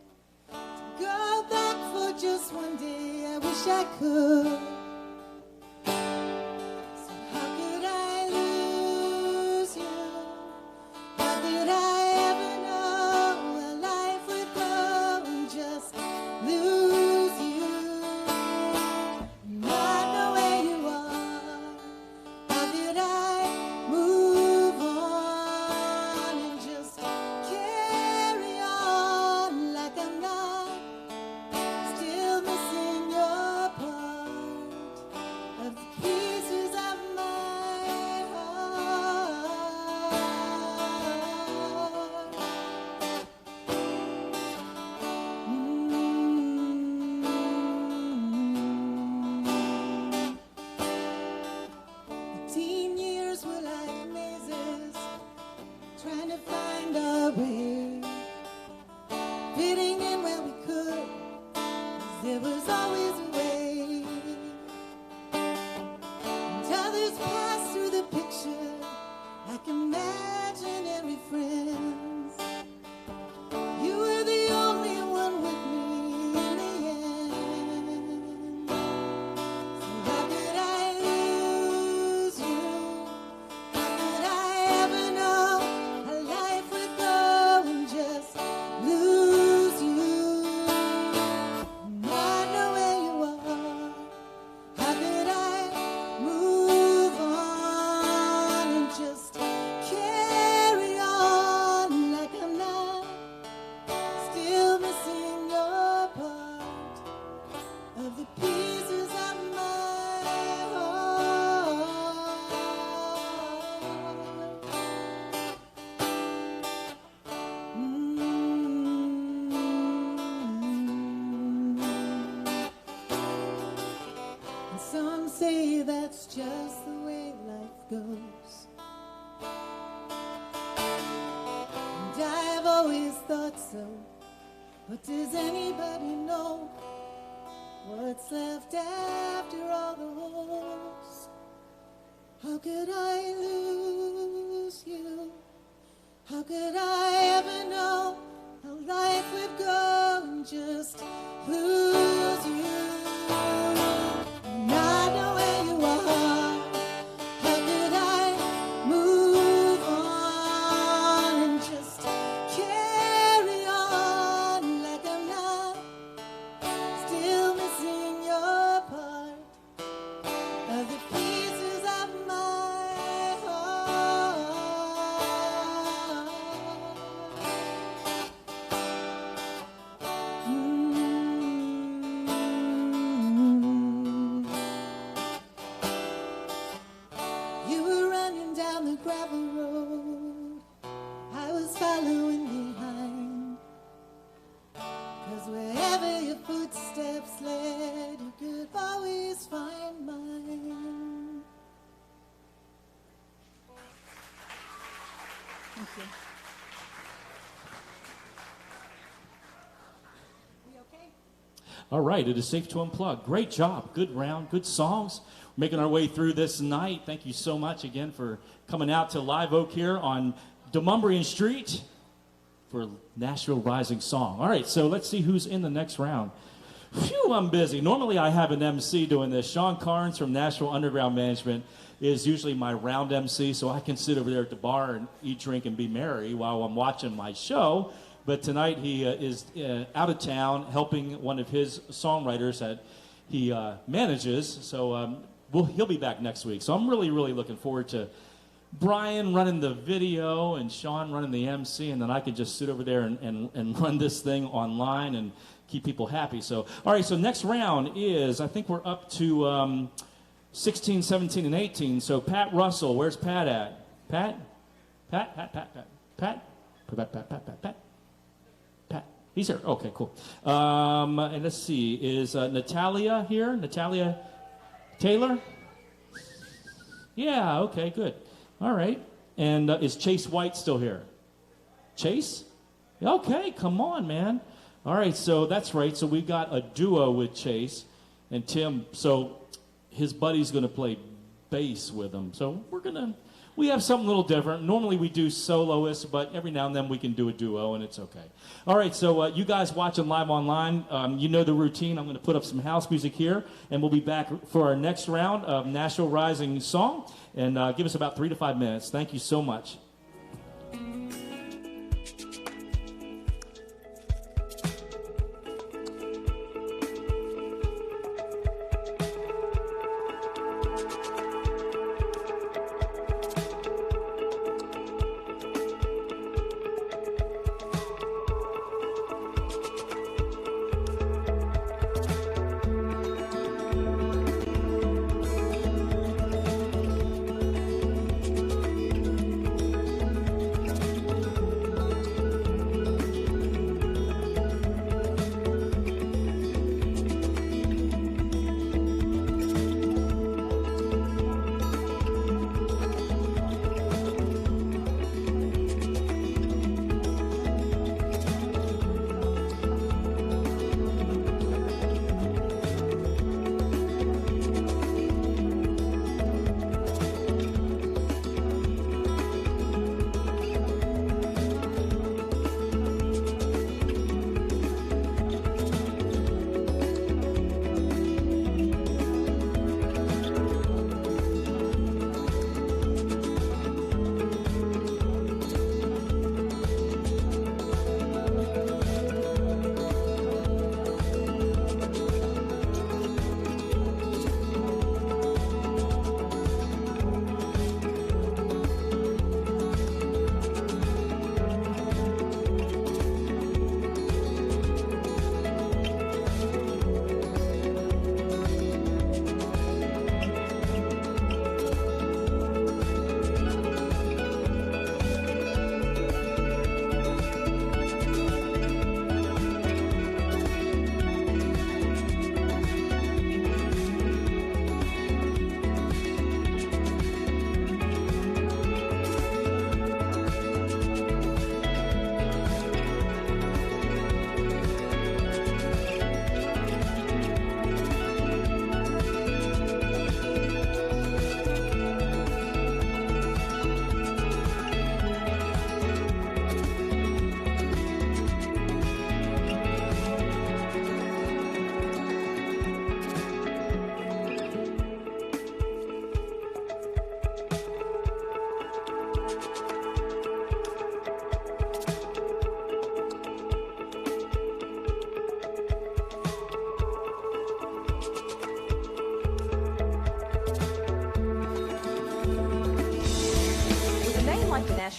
To go back for just one day, I wish I could. Still missing your part. always thought so. But does anybody know what's left after all those? How could I lose you? How could I ever know how life would go and just lose you? And I know where you are. How could I move on and just carry on like I'm not still missing your part of the pieces of my heart? You were running down the gravel road, I was following behind. 'Cause wherever your footsteps led, you could always find mine. Thank you. We okay? All right, it is safe to unplug. Great job. Good round, good songs. We're making our way through this night. Thank you so much again for coming out to Live Oak here on Demumbrian Street for Nashville Rising Song. All right, so let's see who's in the next round. Phew, I'm busy. Normally I have an MC doing this. Sean Carnes from Nashville Underground Management is usually my round MC, so I can sit over there at the bar and eat, drink, and be merry while I'm watching my show. But tonight he is out of town helping one of his songwriters that he manages. So he'll be back next week. So I'm really, really looking forward to Brian running the video and Sean running the MC, and then I could just sit over there and run this thing online and keep people happy. So, all right, so next round is, I think we're up to 16, 17, and 18. So Pat Russell, where's Pat at? Pat? He's here. Okay, cool. And let's see, is Natalia here? Natalia Taylor? Yeah, okay, good. All right. And is Chase White still here? Chase? Okay, come on, man. All right, so that's right. So we've got a duo with Chase and Tim. So his buddy's going to play bass with him. So we have something a little different. Normally we do soloists, but every now and then we can do a duo, and it's okay. All right, so you guys watching live online, you know the routine. I'm going to put up some house music here, and we'll be back for our next round of Nashville Rising Song. And give us about 3 to 5 minutes. Thank you so much.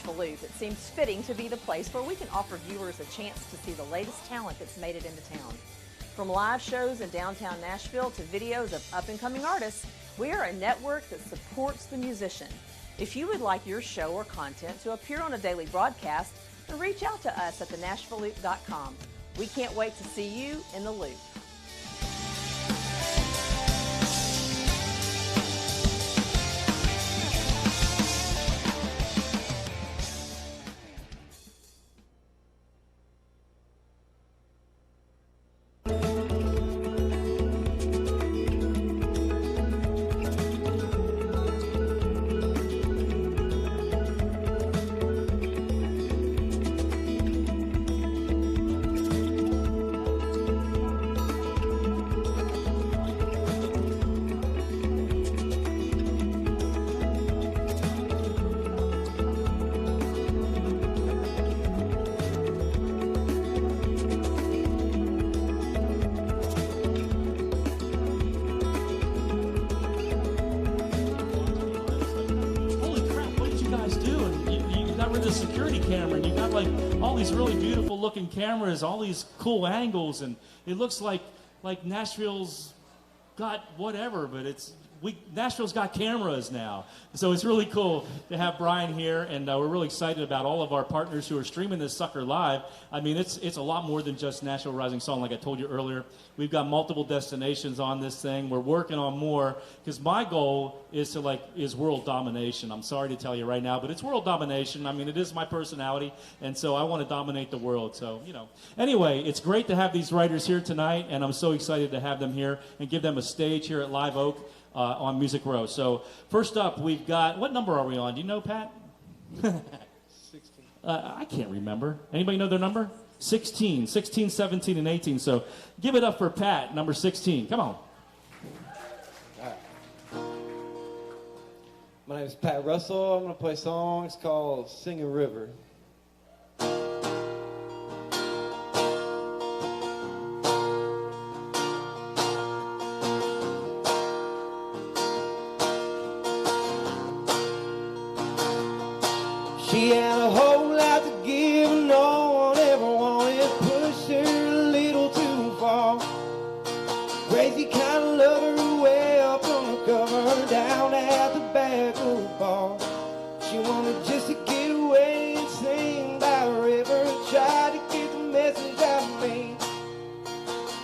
Nashville Loop, it seems fitting to be the place where we can offer viewers a chance to see the latest talent that's made it into town. From live shows in downtown Nashville to videos of up-and-coming artists, we are a network that supports the musician. If you would like your show or content to appear on a daily broadcast, then reach out to us at thenashvilleloop.com. We can't wait to see you in the loop. The security camera, and you got like all these really beautiful looking cameras, all these cool angles, and it looks like Nashville's got whatever, but Nashville's got cameras now. So it's really cool to have Brian here, and we're really excited about all of our partners who are streaming this sucker live. I mean, it's a lot more than just Nashville Rising Song, like I told you earlier. We've got multiple destinations on this thing. We're working on more, because my goal is world domination. I'm sorry to tell you right now, but it's world domination. I mean, it is my personality, and so I want to dominate the world. So, Anyway, it's great to have these writers here tonight, and I'm so excited to have them here and give them a stage here at Live Oak. On Music Row. So first up, we've got, what number are we on? Do you know, Pat? 16. I can't remember. Anybody know their number? 16, 17, and 18. So give it up for Pat, number 16. Come on. All right. My name is Pat Russell. I'm going to play a song. It's called Singing River. She had a whole lot to give, and no one ever wanted. Pushed her a little too far. Crazy kind of lover, way up on the cover, down at the back of the bar. She wanted just to get away and sing by the river, try to get the message out of me.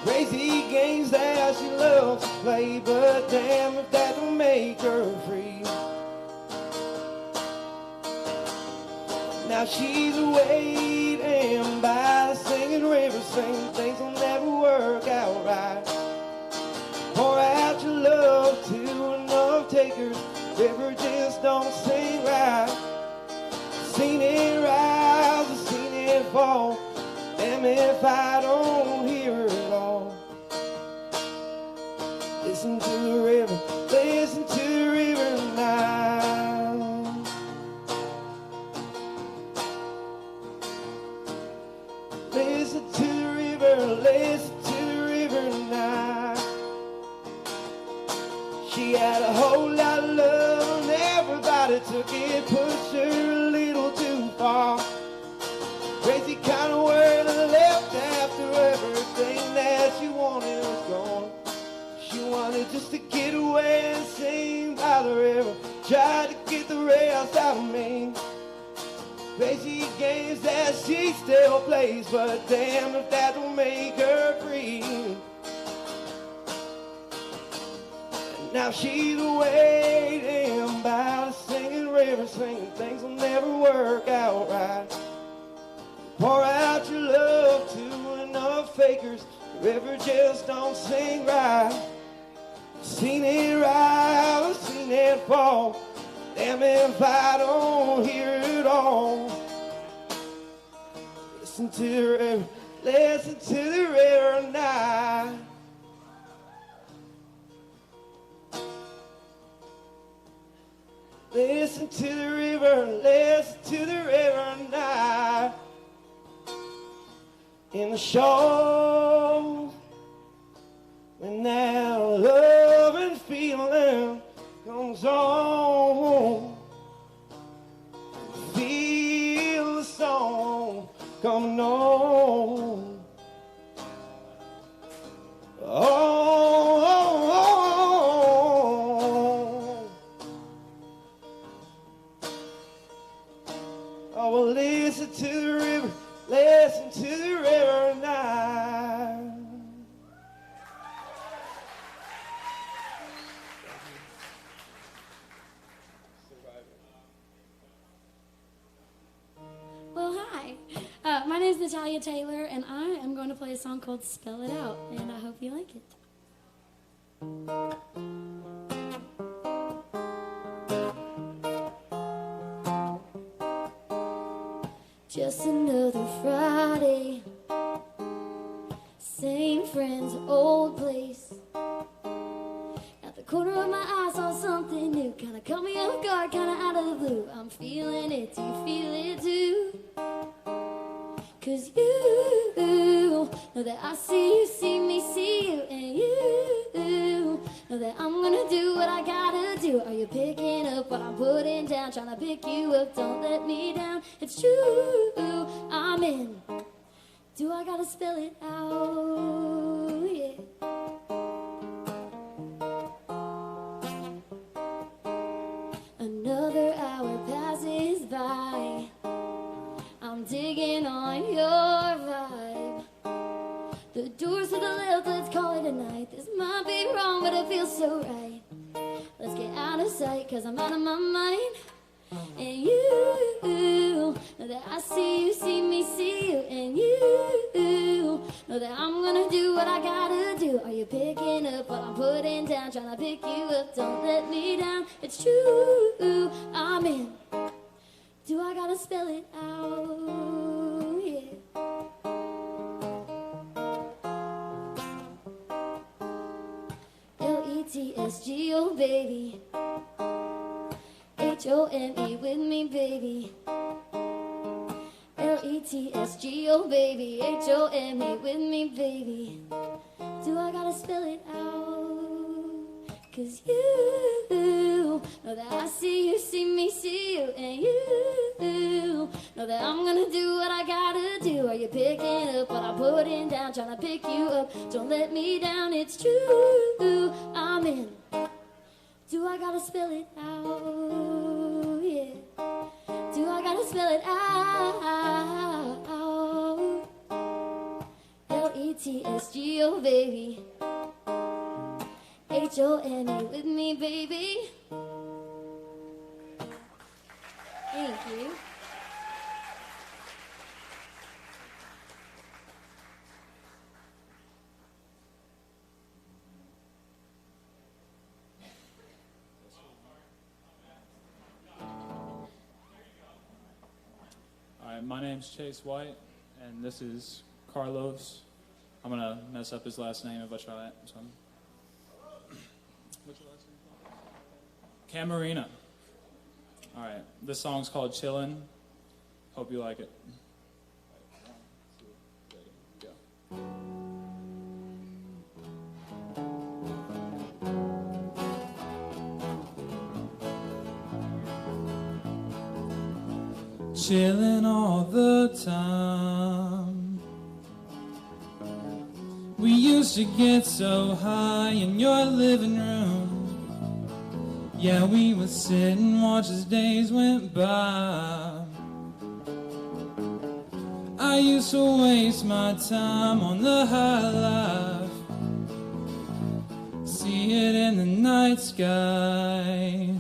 Crazy games that she loves to play, but damn if that don't make her free. Now she's waiting by the singing river, saying things will never work out right. Pour out your love to enough takers, river just don't sing right. Seen it rise, I've seen it fall, damn if I don't hear it all. Listen to the river, listen to the river now. Listen to the river, listen to the river now. She had a whole lot of love and everybody took it, pushed her a little too far. Crazy kind of word left after everything that she wanted was gone. She wanted just to get away and sing by the river, tried to get the rest out of me. Crazy games that she still plays, but damn if that don't make her free. And now she's waiting by the singing river, singing things will never work out right. Pour out your love to enough fakers, the river just don't sing right. Seen it rise, I've seen it fall, damn if I don't hear it all. Listen to the river, listen to the river now. Listen to the river, listen to the river now. In the show, when that love and feeling comes on, feel coming on. Oh, well, listen to the river, listen to the river now. Well, hi. My name is Natalia Taylor, and I am going to play a song called Spell It Out, and I hope you like it. Just another Friday, same friends, old place. At the corner of my eye, saw something new, kinda caught me off guard, kinda out of the blue. I'm feeling it, do you feel it too? 'Cause you know that I see you, see me, see you, and you know that I'm gonna do what I gotta do. Are you picking up what I'm putting down? Trying to pick you up, don't let me down. It's true, I'm in. Do I gotta spell it out? Yeah. Another hour passes by, I'm digging on your vibe. The doors to the left, let's call it a night. This might be wrong, but it feels so right. Let's get out of sight, 'cause I'm out of my mind. And you know that I see you, see me, see you. And you know that I'm gonna do what I gotta do. Are you picking up what I'm putting down? Trying to pick you up, don't let me down. It's true, I'm in. Do I gotta spell it out? Yeah. L-E-T-S-G, oh baby. H-O-M-E with me, baby. L-E-T-S-G, oh baby. H-O-M-E with me, baby. Do I gotta spell it out? 'Cause you know that I see you, see me, see you. And you know that I'm gonna do what I gotta do. Are you picking up what I'm putting down? Trying to pick you up, don't let me down. It's true, I'm in. Do I gotta spell it out? Yeah. Do I gotta spell it out? L-E-T-S-G, oh baby. H-O-M-E with me, baby. Thank you. All right, my name's Chase White, and this is Carlos. I'm gonna mess up his last name if I try it. So. What's your last name? Camarina. All right, this song's called Chillin'. Hope you like it. Chillin' all the time. We used to get so high in your living room. Yeah, we would sit and watch as days went by. I used to waste my time on the high life. See it in the night sky.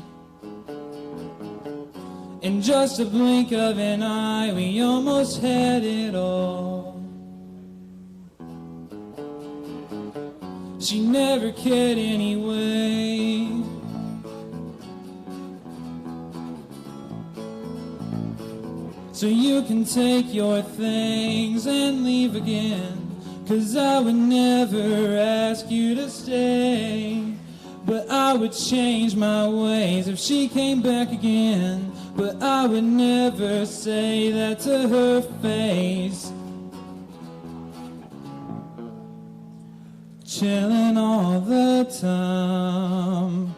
In just a blink of an eye, we almost had it all. She never cared anyway. So you can take your things and leave again, 'cause I would never ask you to stay. But I would change my ways if she came back again. But I would never say that to her face. Chillin' all the time.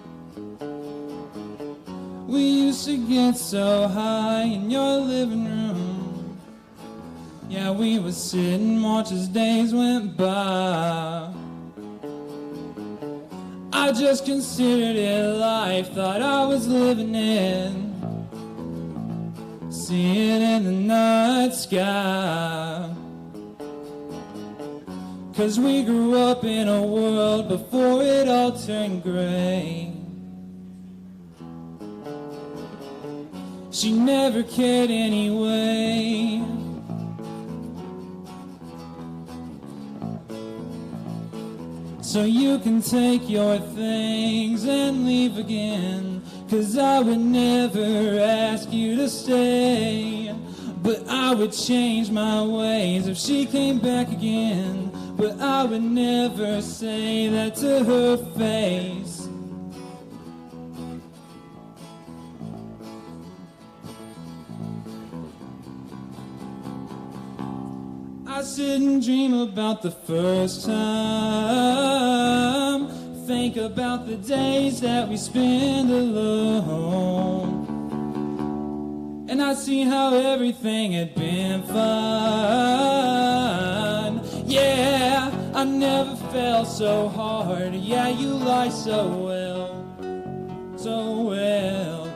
We used to get so high in your living room. Yeah, we would sit and watch as days went by. I just considered it life, thought I was living in, seeing in the night sky. 'Cause we grew up in a world before it all turned gray. She never cared anyway. So you can take your things and leave again, 'cause I would never ask you to stay. But I would change my ways if she came back again. But I would never say that to her face. I sit and dream about the first time, think about the days that we spend alone, and I see how everything had been fine. Yeah, I never felt so hard. Yeah, you lie so well, so well.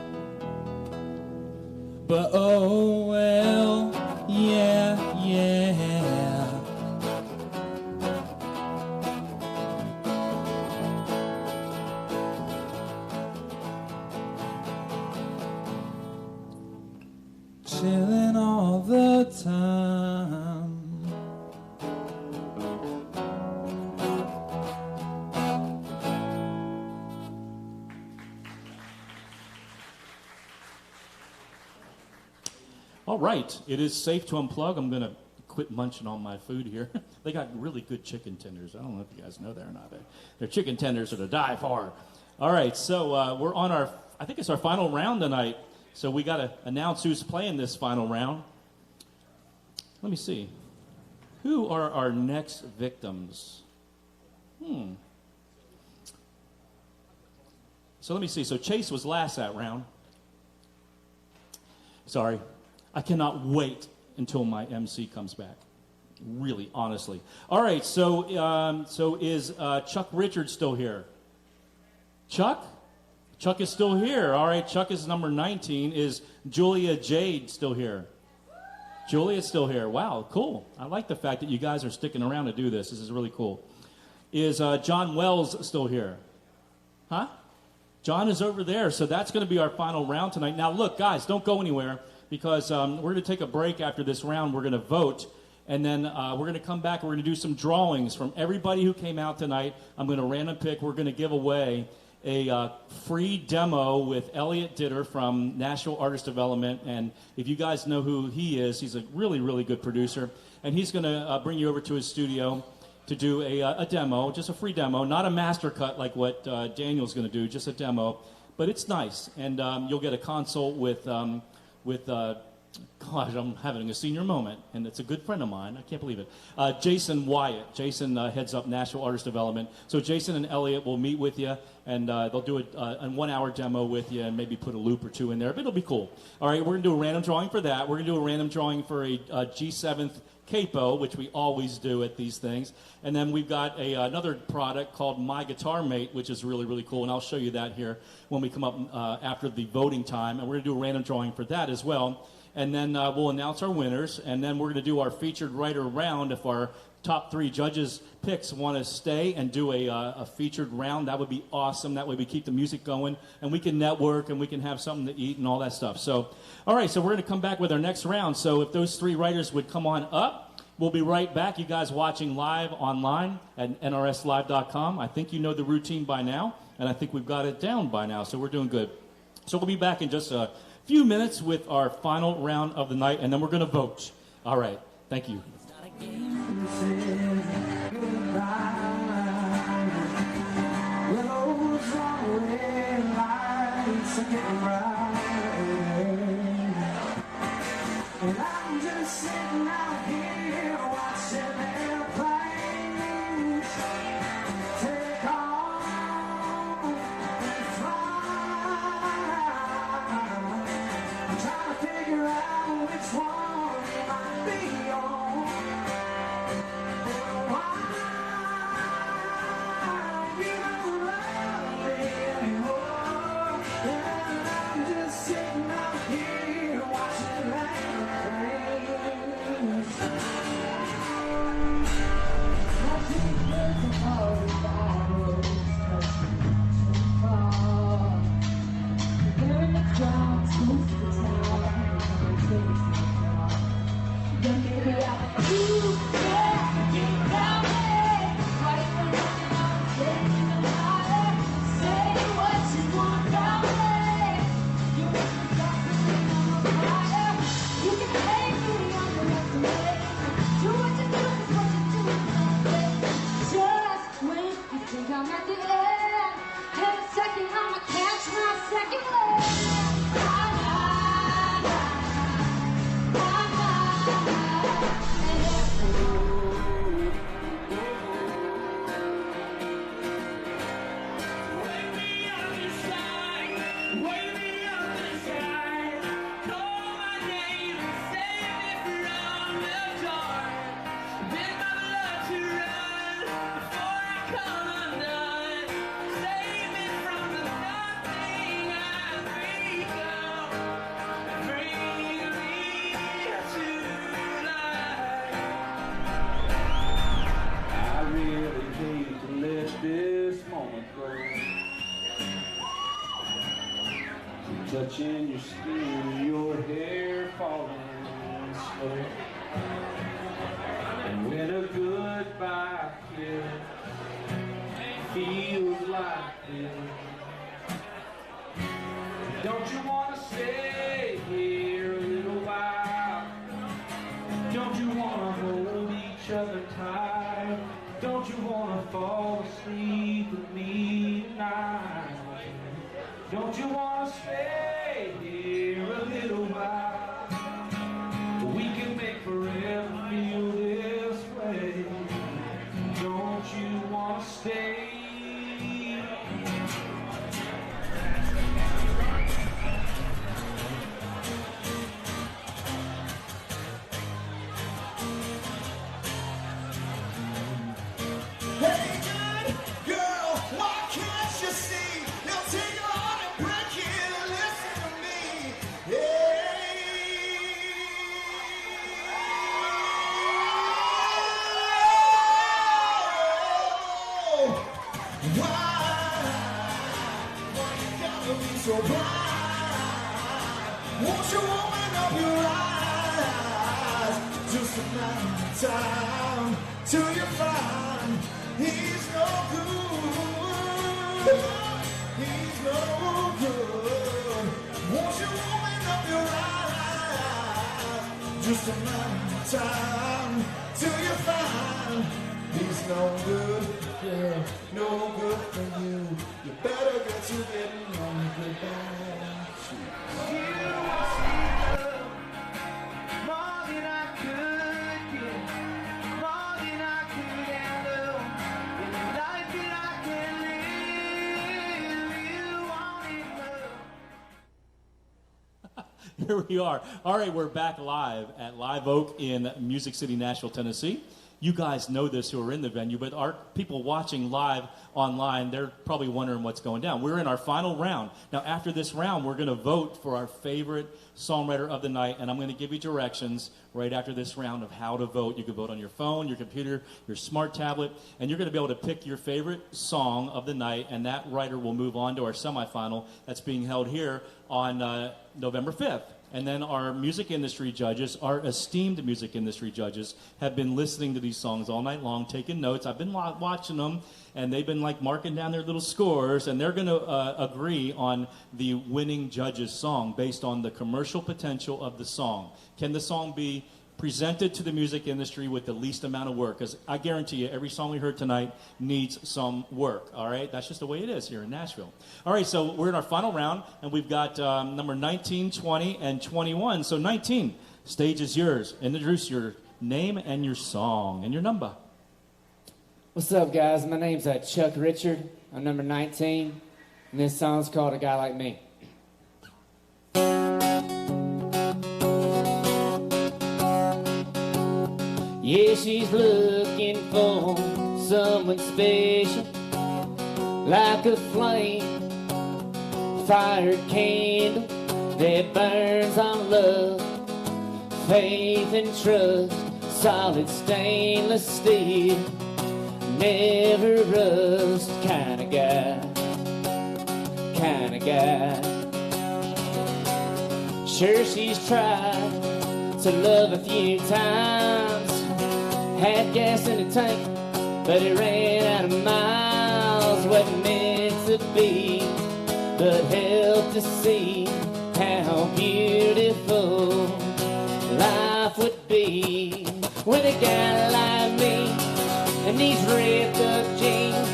But oh well, yeah, yeah. Chilling all the time. All right, it is safe to unplug. I'm going to quit munching on my food here. They got really good chicken tenders. I don't know if you guys know that or not. Their chicken tenders are to die for. All right, so we're on our, I think it's our final round tonight. So we got to announce who's playing this final round. Let me see. Who are our next victims? So let me see. So Chase was last that round. Sorry. I cannot wait until my MC comes back. Really, honestly. All right, so is Chuck Richards still here? Chuck? Chuck is still here. All right, Chuck is number 19. Is Julia Jade still here? Julia's still here. Wow, cool. I like the fact that you guys are sticking around to do this. This is really cool. Is John Wells still here? Huh? John is over there, so that's going to be our final round tonight. Now, look, guys, don't go anywhere, because we're going to take a break after this round. We're going to vote, and then we're going to come back. We're going to do some drawings from everybody who came out tonight. I'm going to random pick. We're going to give away a free demo with Elliot Ditter from Nashville Artist Development. And if you guys know who he is, he's a really, really good producer. And he's going to bring you over to his studio to do a demo, just a free demo, not a master cut like what Daniel's going to do, just a demo. But it's nice. And you'll get a consult with gosh, I'm having a senior moment, and it's a good friend of mine. I can't believe it. Jason Wyatt. Jason heads up Nashville Artist Development. So Jason and Elliot will meet with you, and they'll do a 1-hour demo with you and maybe put a loop or two in there. But it'll be cool. All right, we're going to do a random drawing for that. We're going to do a random drawing for a G7th capo, which we always do at these things. And then we've got another product called My Guitar Mate, which is really, really cool. And I'll show you that here when we come up after the voting time. And we're going to do a random drawing for that as well. And then we'll announce our winners, and then we're going to do our featured writer round. If our top 3 judges' picks want to stay and do a featured round, that would be awesome. That way we keep the music going, and we can network, and we can have something to eat and all that stuff. So, all right, so we're going to come back with our next round. So if those 3 writers would come on up, we'll be right back. You guys watching live online at nrslive.com. I think you know the routine by now, and I think we've got it down by now, so we're doing good. So we'll be back in just a few minutes with our final round of the night, and then we're going to vote. All right. Thank you. And I'm just sitting out here watching airplanes take off and fly. I'm trying to figure out which one you might be on. touching your skin, your hair falling slow. And when a goodbye kiss feels like this, don't you want to stay here a little while? Don't you want to hold each other tight? Don't you want to fall asleep with me tonight? Don't you want to stay here a little while? We can make forever feel this way. Don't you want to stay? Hey, good girl, why can't you see? You'll take your heart and break it. Listen to me. Why you gotta be so blind? Won't you open up your eyes? Just a matter of time till you find he's no good. He's no good. Won't you open up your eyes? Just a matter of time till you find he's no good. Yeah, no good for you. You better get to getting on the goodbye. You asked me love more than I could give, more than I could handle. In a life that I can live, you wanted love. Here we are. All right, we're back live at Live Oak in Music City, Nashville, Tennessee. You guys know this who are in the venue, but our people watching live online, they're probably wondering what's going down. We're in our final round. Now, after this round, we're going to vote for our favorite songwriter of the night, and I'm going to give you directions right after this round of how to vote. You can vote on your phone, your computer, your smart tablet, and you're going to be able to pick your favorite song of the night, and that writer will move on to our semifinal that's being held here on November 5th. And then our music industry judges, our esteemed music industry judges, have been listening to these songs all night long, taking notes. I've been watching them, and they've been like marking down their little scores, and they're going to agree on the winning judge's song based on the commercial potential of the song. Can the song be presented to the music industry with the least amount of work? Because I guarantee you, every song we heard tonight needs some work, all right? That's just the way it is here in Nashville. All right, so we're in our final round, and we've got number 19, 20, and 21. So 19, stage is yours. Introduce your name and your song and your number. What's up, guys? My name's Chuck Richard. I'm number 19, and this song's called A Guy Like Me. Yeah, she's looking for someone special, like a flame, fired candle that burns on love, faith and trust, solid stainless steel, never rust, kind of guy, kind of guy. Sure, she's tried to love a few times, had gas in the tank, but it ran out of miles. Wasn't meant to be, but helped to see how beautiful life would be with a guy like me and these ripped up jeans,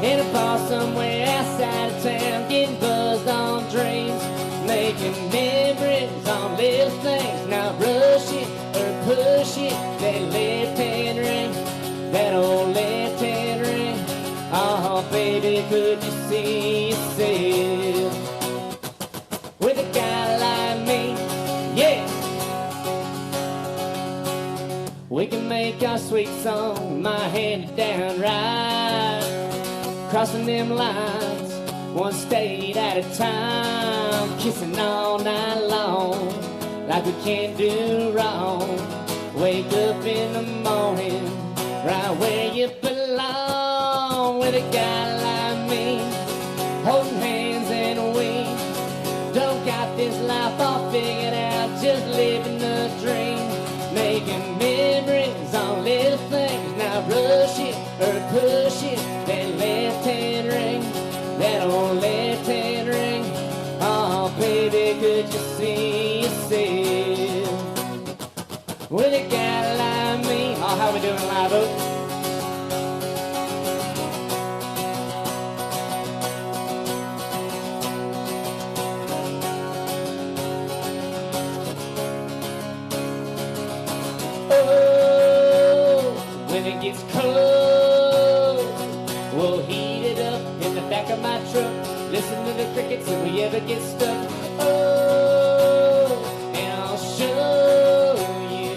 in a bar somewhere outside of town, getting buzzed on dreams, making memories on little things, not rush it or push it. That left hand ring, that old left hand ring. Oh, baby, could you see yourself with a guy like me? Yeah. We can make our sweet song, my hand down right, crossing them lines, one state at a time, kissing all night long, like we can't do wrong. Wake up in the morning, right where you belong, with a guy like me, holding hands and we don't got with a guy like me. Oh, how we doing, Live Oak? When it gets cold, we'll heat it up in the back of my truck. Listen to the crickets if we ever get stuck. Oh, and I'll show you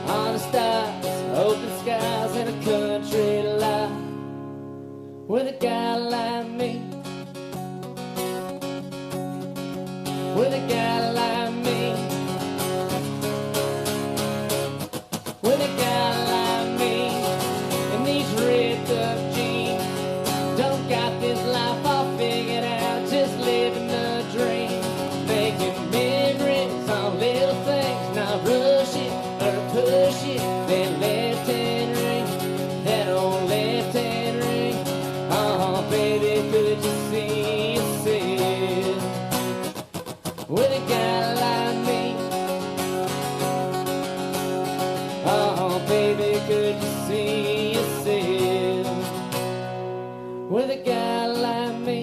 honest eyes, open skies, and a country life with a guy like me. With a guy like me. With a guy like me in these ripped up jeans. Don't got this life all figured out, just living the dream. Making memories on little things, not rush it or push it. That left hand ring, that old left hand ring. Oh baby, could you see yourself with a guy like me? Oh, baby, could you see yourself with a guy like me?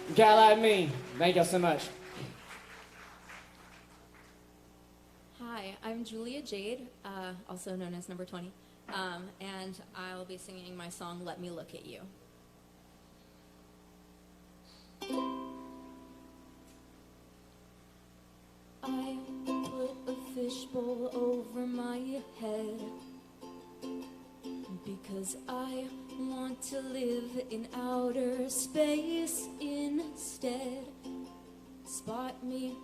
A guy like me. Thank y'all so much. Hi, I'm Julia Jade, also known as Number 20, and I'll be singing my song, Let Me Look at You. I put a fishbowl over my head because I want to live in outer space instead. Spot me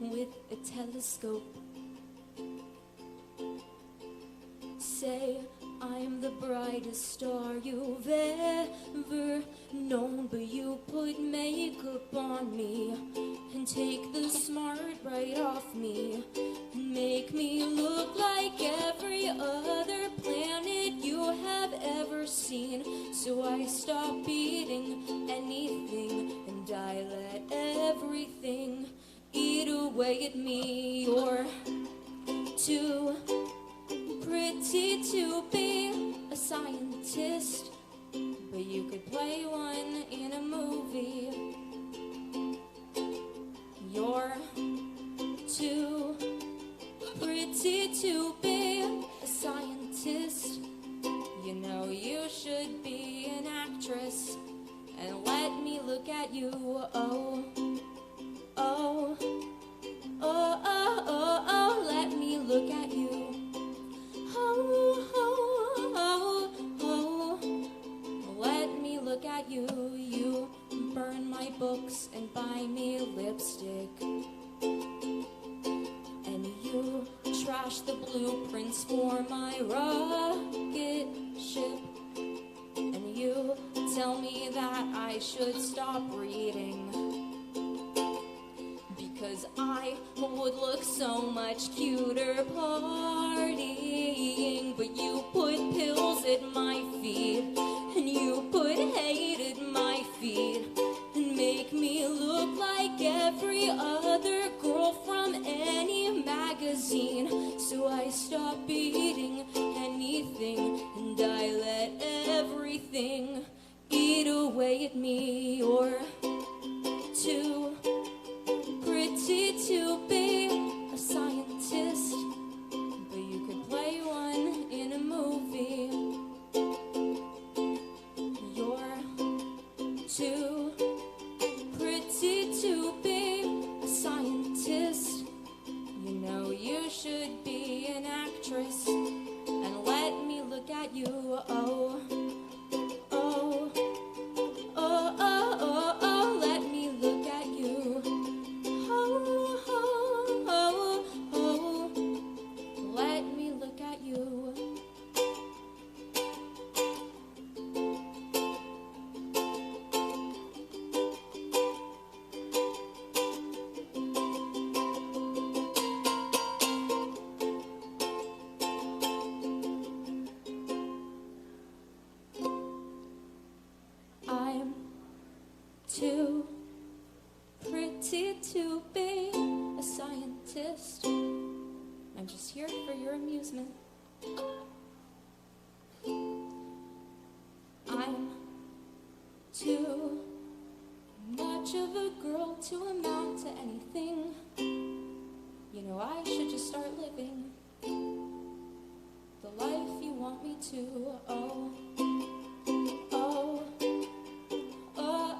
with a telescope. Say I'm the brightest star you've ever known, but you put makeup on me and take the smart right off me and make me look like every other planet you have ever seen. So I stop eating anything and I let everything eat away at me. You're too pretty to be a scientist, but you could play one in a movie. You're too pretty to be a scientist. You know you should be an actress. And let me look at you. Oh, oh, oh, oh, oh, oh, let me look at you. Oh, oh, oh, oh, let me look at you. You burn my books and buy me lipstick, and you trash the blueprints for my rocket ship, and you tell me that I should stop reading because I would look so much cuter partying. But you put pills at my feet, and you put hate at my feet, and make me look like every other girl from any magazine. So I stop eating anything, and I let everything eat away at me. You're too pretty to be a scientist, but you could play one in a movie. You're too pretty to be a scientist. You know you should be an actress. And let me look at you. Oh, oh, oh, oh, me to be a scientist. I'm just here for your amusement. I'm too much of a girl to amount to anything. You know, I should just start living the life you want me to. Oh, oh, oh, oh,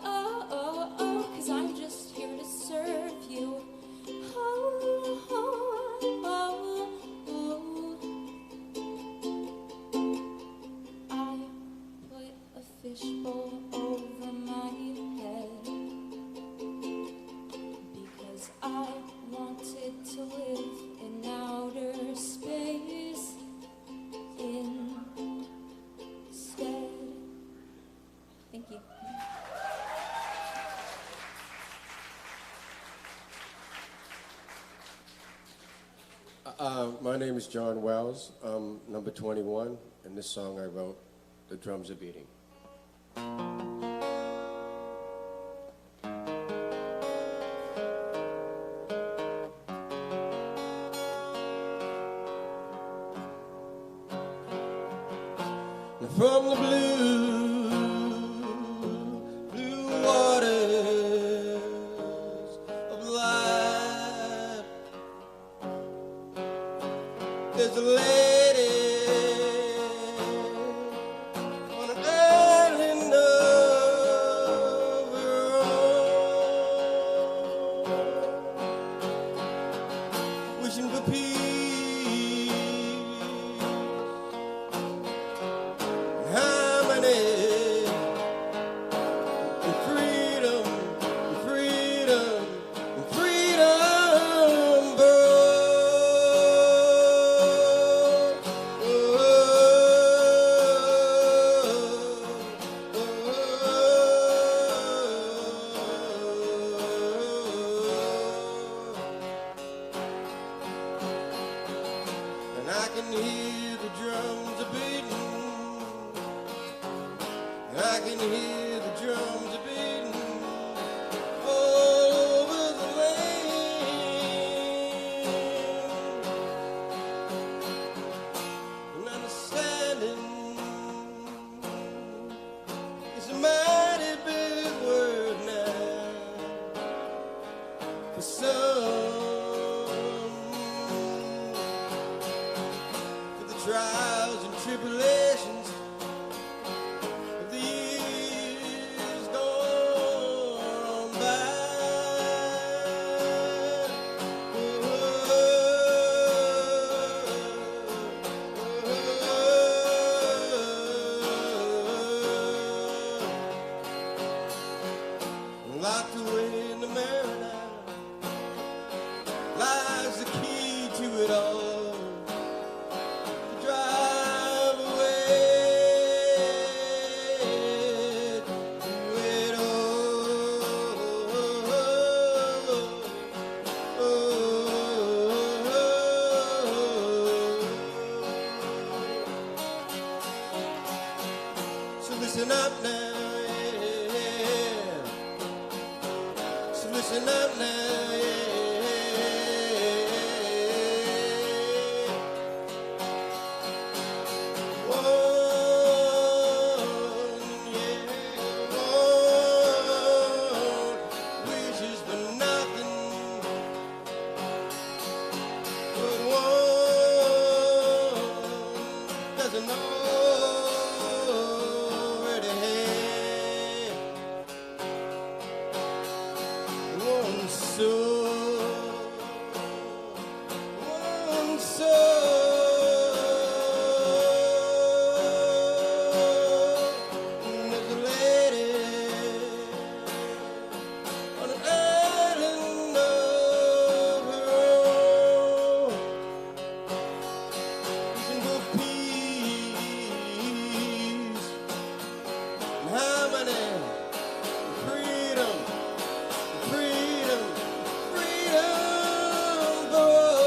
oh, oh, 'cause I'm just here to serve you. Oh, oh, oh, oh. I put a fishbowl over my head because I wanted to live in outer space instead. Thank you. My name is John Wells. I'm number 21, and this song I wrote, The Drums Are Beating. From the blue waters of life, there's a lady on an island of her own, wishing for peace. And I can hear the drums a beating. And I can hear the drums a beating all over the land. And understanding is a mighty big word now for some. Trials and tribulations of the years gone by. Locked away in the Maryland lies the key to it all. Listen up now, yeah. So listen up now, yeah. One wishes for nothing, but one doesn't know. One soul, and there's a lady on an island of her own, wishing for peace and harmony, freedom. Freedom, freedom, boy.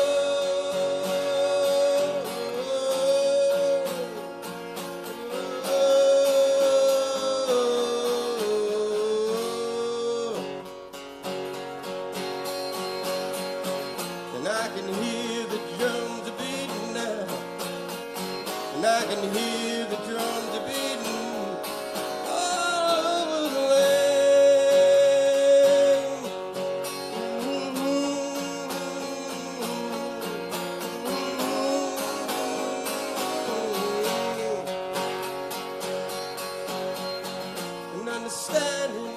I can hear the drums a beating now, and I can hear the drums a beating all over the lane. And understanding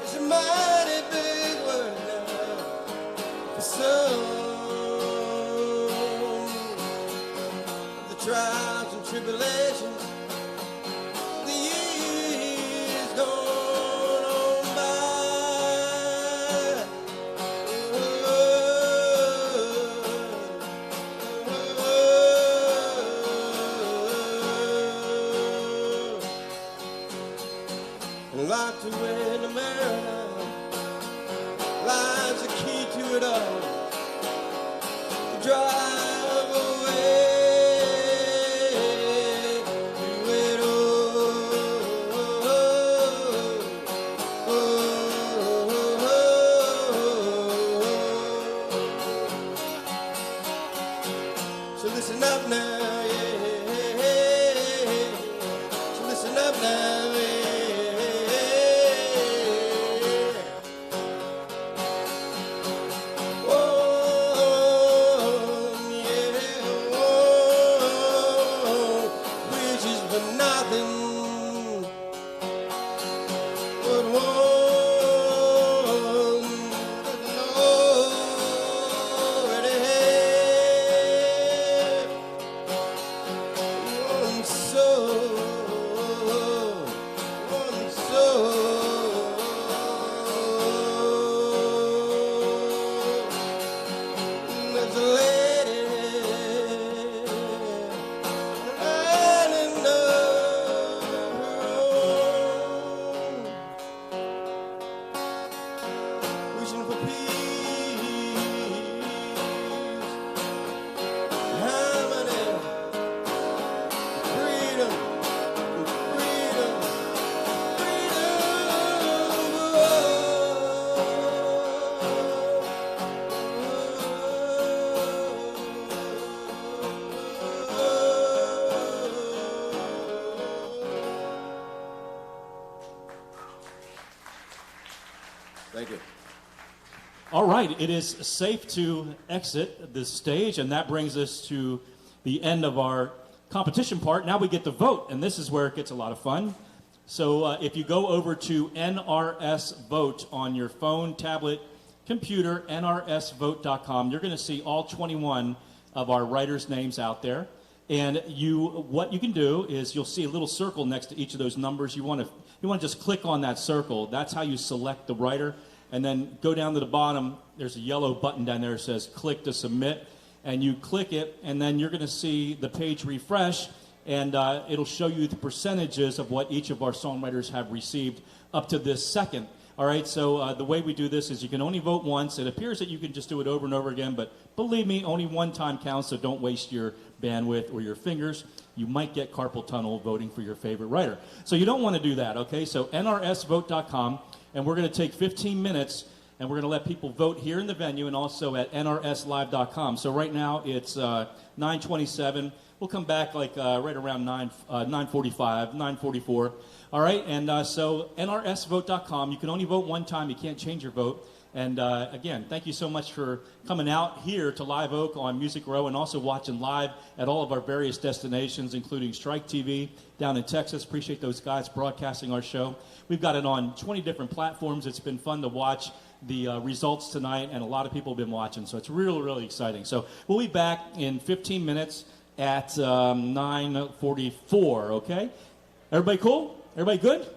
is a mighty big word now for some. The trials and tribulations, the years gone on by. Locked away in America lies the key to it all. Drive away to it all. So listen up now, yeah. So listen up now, yeah. Thank you. All right, it is safe to exit the stage, and that brings us to the end of our competition part. Now we get to vote, and this is where it gets a lot of fun. So if you go over to NRS Vote on your phone, tablet, computer, nrsvote.com, you're going to see all 21 of our writers' names out there. And what you can do is you'll see a little circle next to each of those numbers. You want to just click on that circle. That's how you select the writer. And then go down to the bottom. There's a yellow button down there that says click to submit. And you click it, and then you're going to see the page refresh, and it'll show you the percentages of what each of our songwriters have received up to this second. All right, so the way we do this is you can only vote once. It appears that you can just do it over and over again, but believe me, only one time counts, so don't waste your bandwidth or your fingers. You might get carpal tunnel voting for your favorite writer. So you don't want to do that, okay? So nrsvote.com, and we're going to take 15 minutes, and we're going to let people vote here in the venue and also at nrslive.com. So right now it's 9:27. We'll come back like right around 9:45, 9:44. All right, and so nrsvote.com. You can only vote one time. You can't change your vote. And again, thank you so much for coming out here to Live Oak on Music Row and also watching live at all of our various destinations, including Strike TV down in Texas. Appreciate those guys broadcasting our show. We've got it on 20 different platforms. It's been fun to watch the results tonight, and a lot of people have been watching, so it's really, really exciting. So we'll be back in 15 minutes at 9:44, okay? Everybody cool? Everybody good?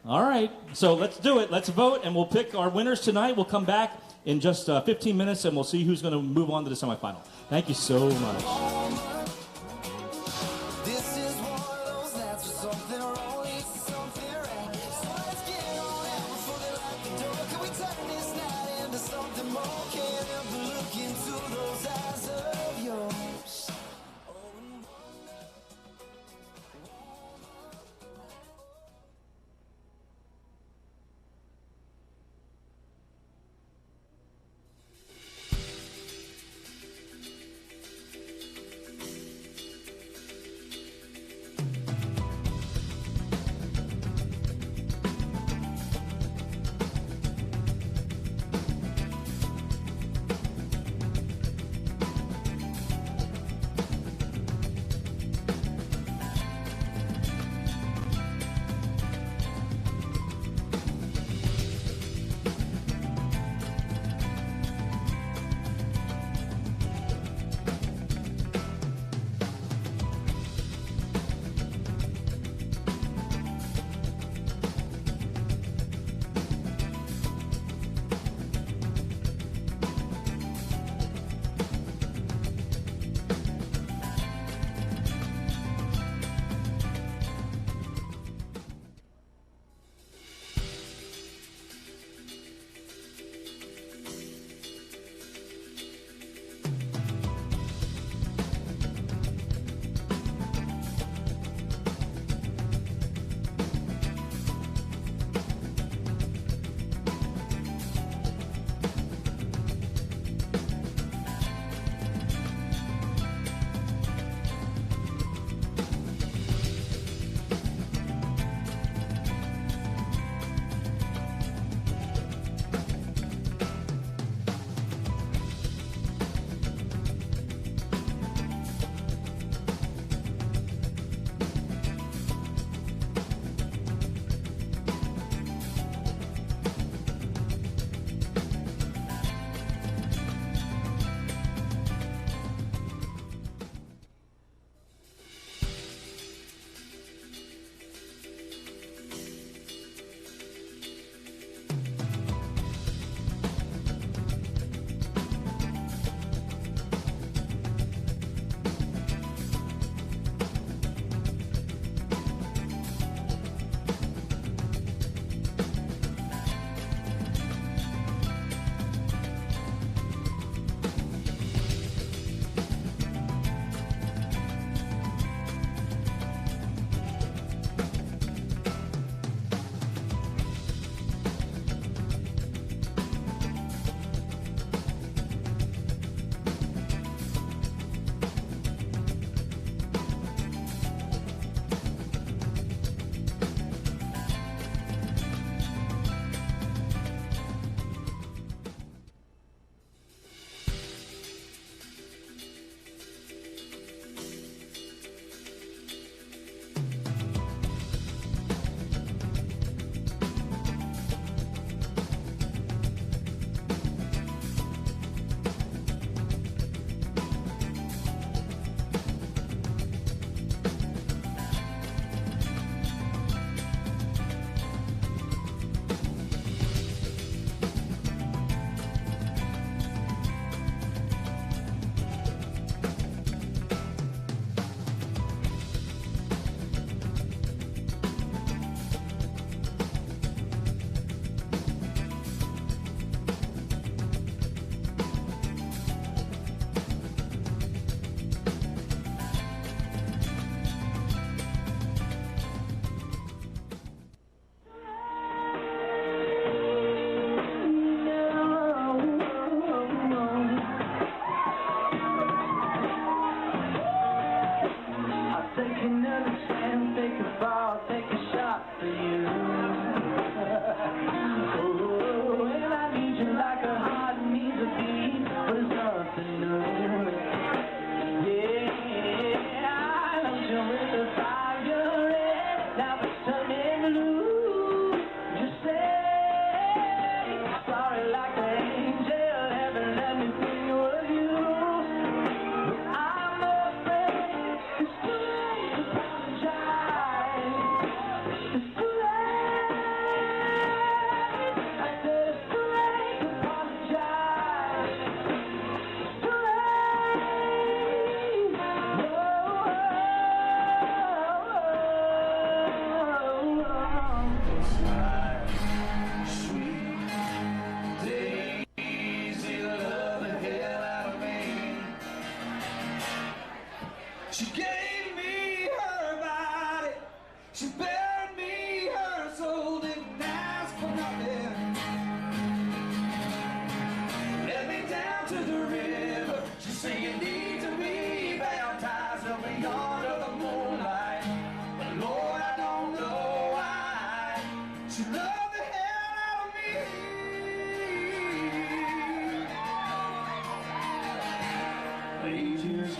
All right, so let's do it. Let's vote, and we'll pick our winners tonight. We'll come back in just 15 minutes, and we'll see who's going to move on to the semifinal. Thank you so much.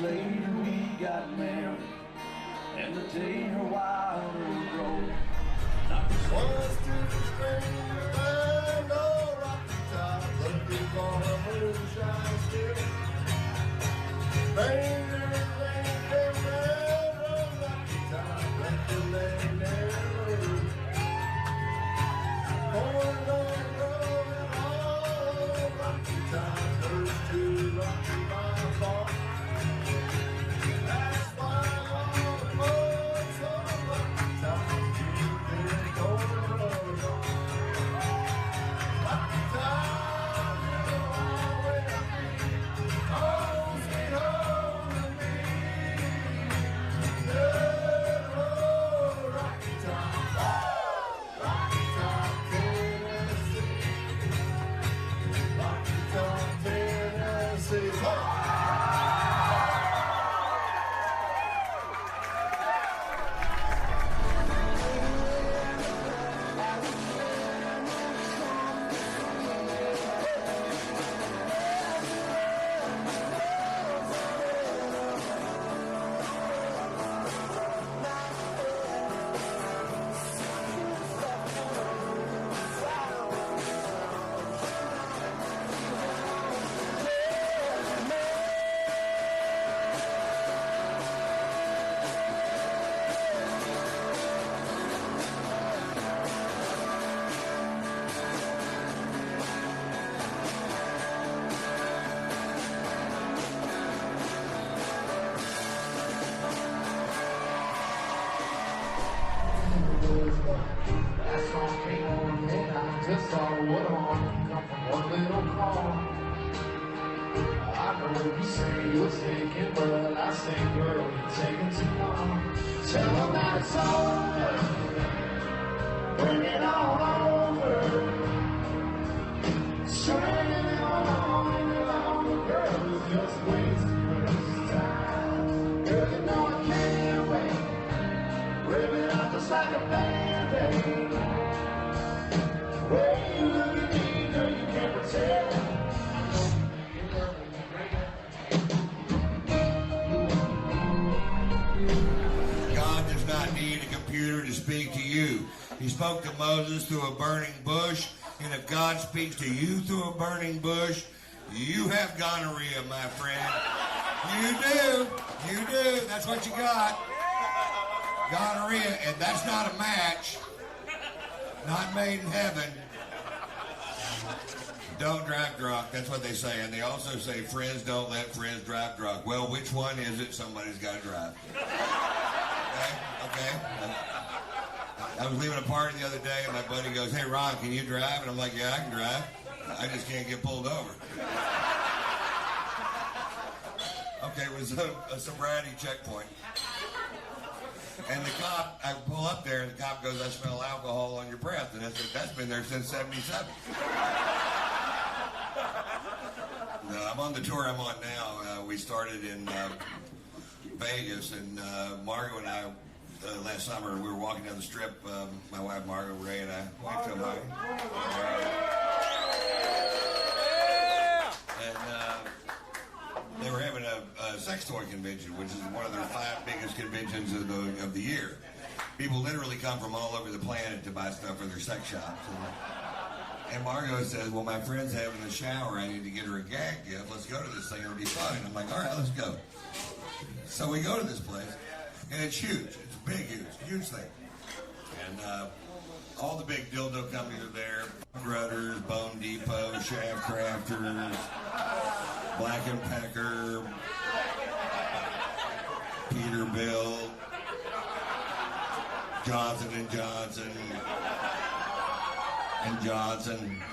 later we got married, and the day her wilder rolled. Was to the stranger and no rocky top, looking for a moonshine still. Stranger and no rocky top, looking there. Corn on the road and all rocky top, those two rocky miles apart. That's why all the boys on rocky top. That song came on and I just saw what on come from one little call. I know you say you're taking, but I say, girl, you're taking too long. Tell them that it's over. Bring it on over. String it on, girl, it's just wasting time. Girl, you know I can't wait. Rip it up just like a band-aid. Way you look at me, girl, you can't pretend. God does not need a computer to speak to you. He spoke to Moses through a burning bush, and if God speaks to you through a burning bush, you have gonorrhea, my friend. You do. That's what you got. Gonorrhea, and that's not a match. Not made in heaven. Don't drive drunk. That's what they say. And they also say friends don't let friends drive drunk. Well, which one is it? Somebody's got to drive. Okay. I was leaving a party the other day, and my buddy goes, "Hey, Ron, can you drive?" And I'm like, "Yeah, I can drive. I just can't get pulled over." Okay, it was a sobriety checkpoint. And the cop, I pull up there, and the cop goes, "I smell alcohol on your breath." And I said, "That's been there since '77. No, I'm on the tour I'm on now. We started in Vegas, and Margo and I, last summer, we were walking down the strip, my wife Margo, Ray, and I went to Margo. And they were having a sex toy convention, which is one of their 5 biggest conventions of the year. People literally come from all over the planet to buy stuff for their sex shops. And Margo says, "Well, my friend's having a shower. I need to get her a gag gift. Let's go to this thing. It'll be fun." And I'm like, "All right, let's go." So we go to this place, and it's huge. It's a big, huge thing. And all the big dildo companies are there. Grutters, Bone Depot, Shaft Crafters, Black & Pecker, Peterbilt, Johnson & Johnson, and Johnson.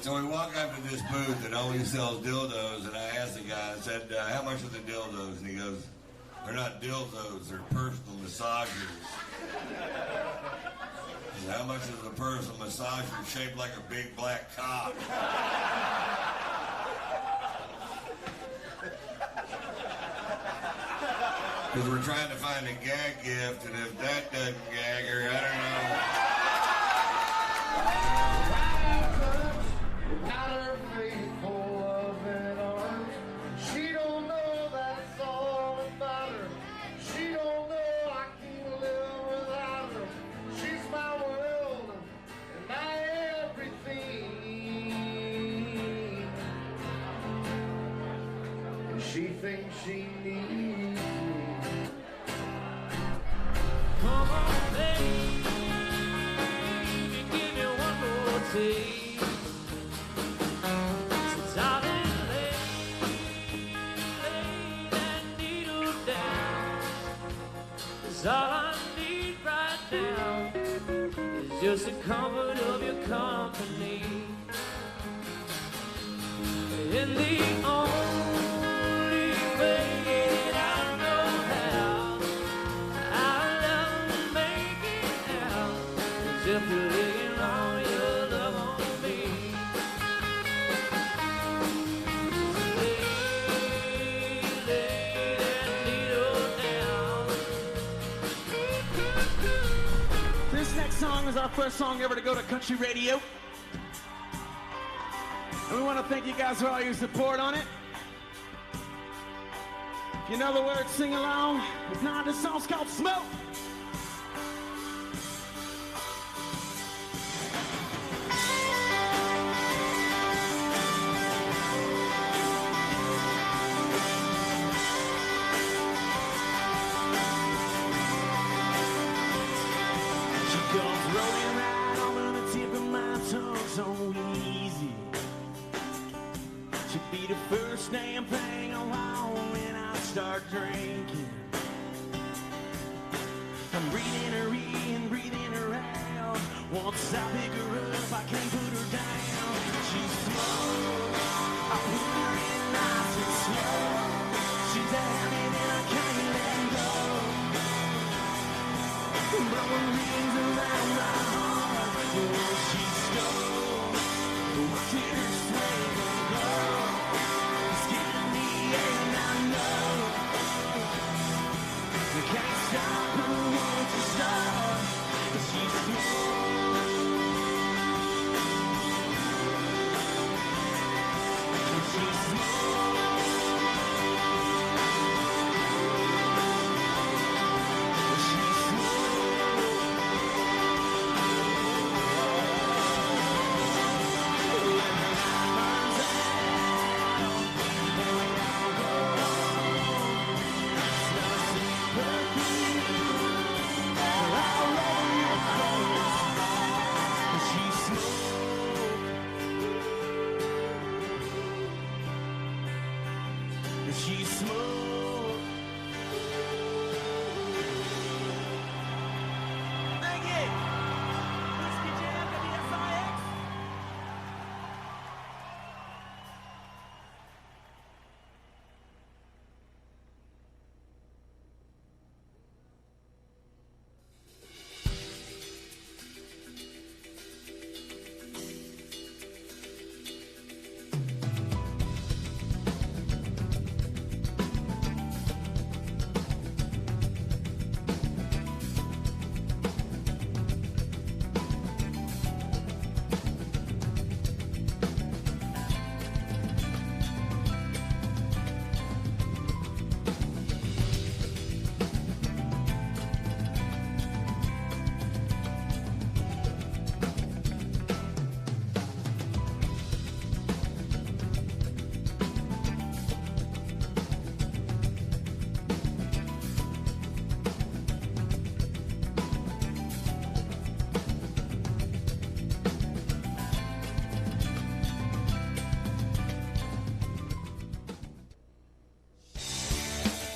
So we walk up to this booth that only sells dildos, and I asked the guy, I said, "How much are the dildos?" And he goes, "They're not dildos, they're personal massagers." I said, "How much is a personal massager shaped like a big black cock?" Because we're trying to find a gag gift, and if that doesn't gag her, I don't know. Got her faithful love and arms. She don't she thinks she needs me. Come on, baby, give me one more taste. So darling, lay that needle down. 'Cause all I need right now is just the comfort of your company. In the only way I know how, I love to make it out, is if you're laying all your love on me. Lay that needle down. This next song is our first song ever to go to country radio. And we want to thank you guys for all your support on it. If you know the words, sing along. If not, this song's called Smoke. She comes rolling right over the tip of my tongue so easy. Should be the first damn thing I want when I start drinking. I'm breathing her in, breathing her out. Once I pick her up, I can't put her down. She's slow, I put her in nice and slow. She's a habit and I can't let go. Blowing rings around my heart. Oh, she's slow, watching her swing and go. Can't stop her once you start. She's slow. She's slow. She's slow. When the night burns out and we all go home, smell of sweet perfume all over your clothes. She's smoke. She's smoke. Thank you. Whiskey Jam, WSIX.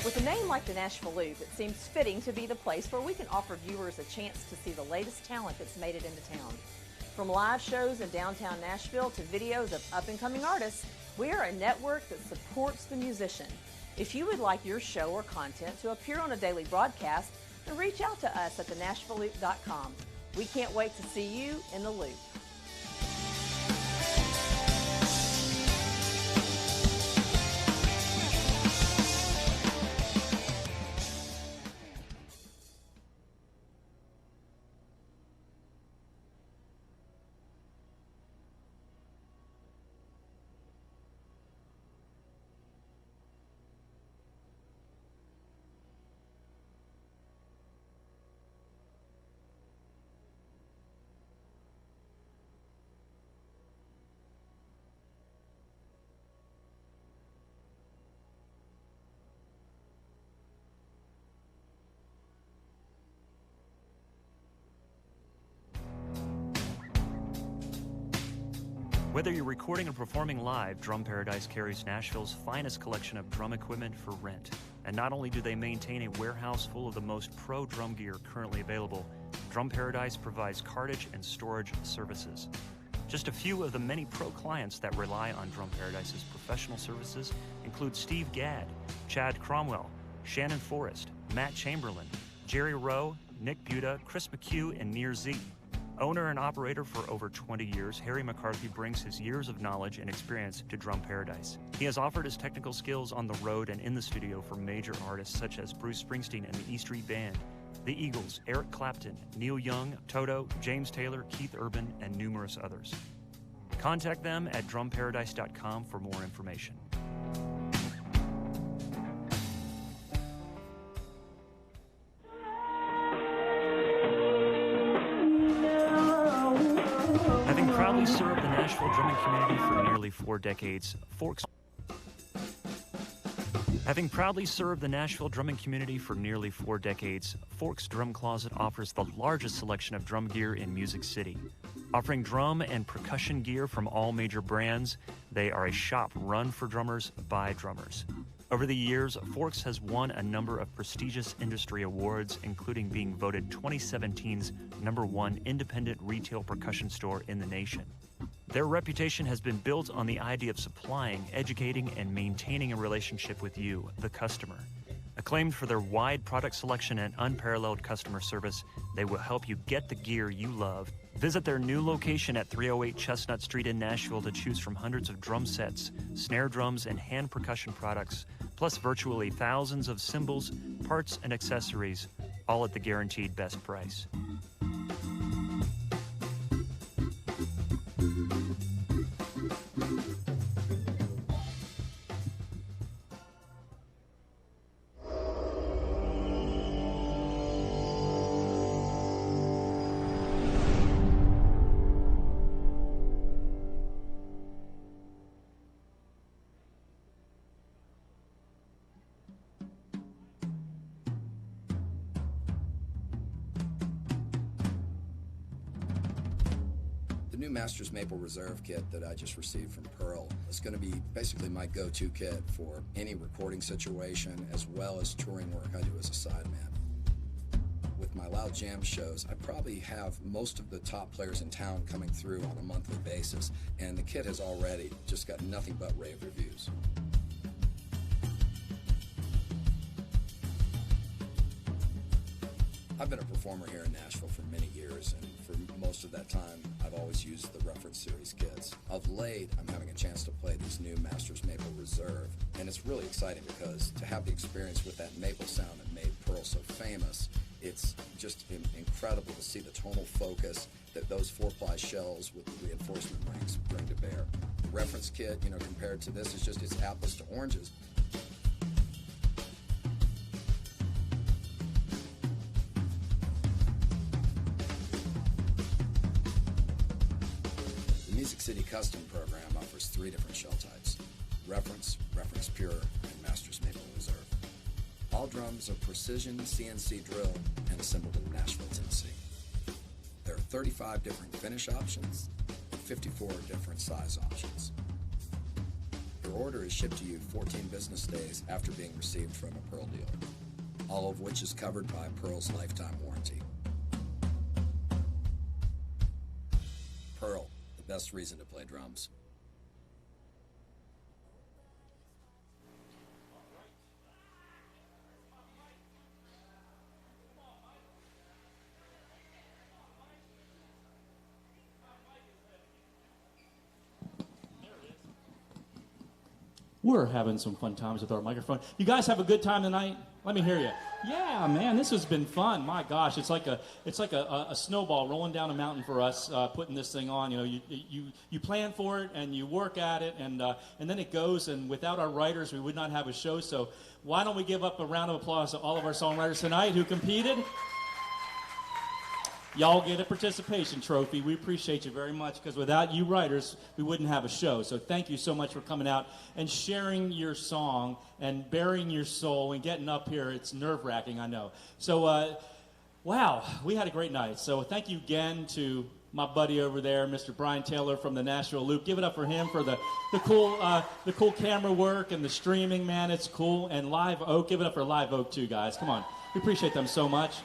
With a name like the Nashville Loop, it seems fitting to be the place where we can offer viewers a chance to see the latest talent that's made it into town. From live shows in downtown Nashville to videos of up-and-coming artists, we are a network that supports the musician. If you would like your show or content to appear on a daily broadcast, then reach out to us at thenashvilleloop.com. We can't wait to see you in the loop. Whether you're recording or performing live, Drum Paradise carries Nashville's finest collection of drum equipment for rent. And not only do they maintain a warehouse full of the most pro drum gear currently available, Drum Paradise provides cartage and storage services. Just a few of the many pro clients that rely on Drum Paradise's professional services include Steve Gadd, Chad Cromwell, Shannon Forrest, Matt Chamberlain, Jerry Rowe, Nick Buda, Chris McHugh, and Nir Z. Owner and operator for over 20 years, Harry McCarthy brings his years of knowledge and experience to Drum Paradise. He has offered his technical skills on the road and in the studio for major artists such as Bruce Springsteen and the E Street Band, the Eagles, Eric Clapton, Neil Young, Toto, James Taylor, Keith Urban, and numerous others. Contact them at drumparadise.com for more information. Having proudly served the Nashville drumming community for nearly 4 decades, Forks Drum Closet offers the largest selection of drum gear in Music City. Offering drum and percussion gear from all major brands, they are a shop run for drummers by drummers. Over the years, Forks has won a number of prestigious industry awards, including being voted 2017's #1 independent retail percussion store in the nation. Their reputation has been built on the idea of supplying, educating, and maintaining a relationship with you, the customer. Acclaimed for their wide product selection and unparalleled customer service, they will help you get the gear you love. Visit their new location at 308 Chestnut Street in Nashville to choose from hundreds of drum sets, snare drums, and hand percussion products, plus virtually thousands of cymbals, parts, and accessories, all at the guaranteed best price. The new Masters Maple Reserve kit that I just received from Pearl is going to be basically my go-to kit for any recording situation as well as touring work I do as a sideman. With my Loud Jam shows, I probably have most of the top players in town coming through on a monthly basis, and the kit has already just got nothing but rave reviews. I've been a performer here in Nashville for many years, and for most of that time, I've always used the Reference Series kits. Of late, I'm having a chance to play these new Masters Maple Reserve, and it's really exciting because to have the experience with that maple sound that made Pearl so famous, it's just incredible to see the tonal focus that those 4-ply shells with the reinforcement rings bring to bear. The Reference kit, compared to this, it's apples to oranges. Music City Custom program offers 3 different shell types: Reference, Reference Pure, and Masters Maple Reserve. All drums are precision CNC drilled and assembled in Nashville, Tennessee. There are 35 different finish options and 54 different size options. Your order is shipped to you 14 business days after being received from a Pearl dealer, all of which is covered by Pearl's lifetime warranty. Pearl, the best reason to play drums. We're having some fun times with our microphone. You guys have a good time tonight? Let me hear you. Yeah, man, this has been fun. My gosh, it's like a snowball rolling down a mountain for us, putting this thing on. You plan for it and you work at it, and then it goes. And without our writers, we would not have a show. So why don't we give up a round of applause to all of our songwriters tonight who competed? Y'all get a participation trophy. We appreciate you very much, because without you writers, we wouldn't have a show. So thank you so much for coming out and sharing your song and bearing your soul and getting up here. It's nerve-wracking, I know. So, wow, we had a great night. So thank you again to my buddy over there, Mr. Brian Taylor from the Nashville Loop. Give it up for him for the cool camera work and the streaming, man. It's cool. And Live Oak. Give it up for Live Oak, too, guys. Come on. We appreciate them so much.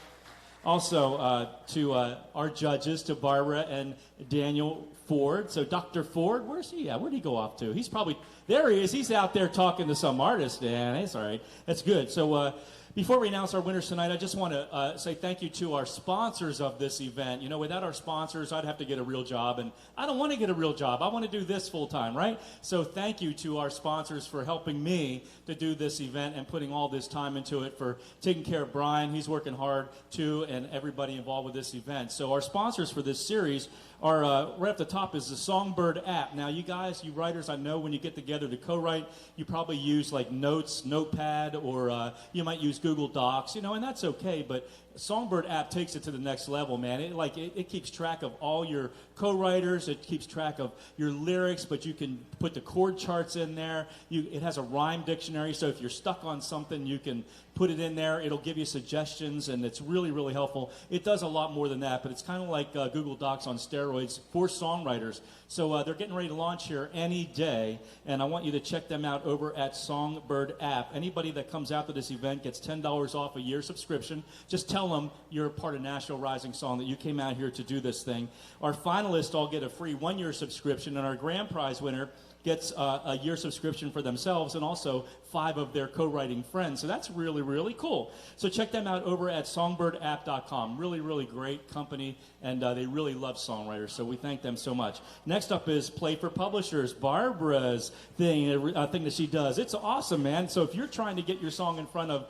Also, to our judges, to Barbara and Daniel Ford. So Dr. Ford, where's he at? Where'd he go off to? He's probably, there he is. He's out there talking to some artist. Yeah, that's all right. That's good. So before we announce our winners tonight, I just want to say thank you to our sponsors of this event. You know, without our sponsors, I'd have to get a real job, and I don't want to get a real job. I want to do this full time, right? So thank you to our sponsors for helping me to do this event and putting all this time into it, for taking care of Brian. He's working hard, too, and everybody involved with this event. So our sponsors for this series are, right at the top is the Songbird app. Now, you guys, you writers, I know when you get together to co-write, you probably use like Notes, Notepad, or you might use Google Docs, you know, and that's okay, but Songbird app takes it to the next level, man. It keeps track of all your co-writers. It keeps track of your lyrics, but you can put the chord charts in there. It has a rhyme dictionary, so if you're stuck on something, you can put it in there. It'll give you suggestions, and it's really, really helpful. It does a lot more than that, but it's kind of like Google Docs on steroids for songwriters. So they're getting ready to launch here any day, and I want you to check them out over at Songbird app. Anybody that comes out to this event gets $10 off a year subscription. Just tell them you're a part of Nashville Rising Song, that you came out here to do this thing. Our finalists all get a free 1-year subscription, and our grand prize winner gets a year subscription for themselves and also 5 of their co-writing friends. So that's really, really cool. So check them out over at songbirdApp.com. Really, really great company, and they really love songwriters, so we thank them so much. Next up is Play for Publishers, Barbara's thing that she does. It's awesome, man. So if you're trying to get your song in front of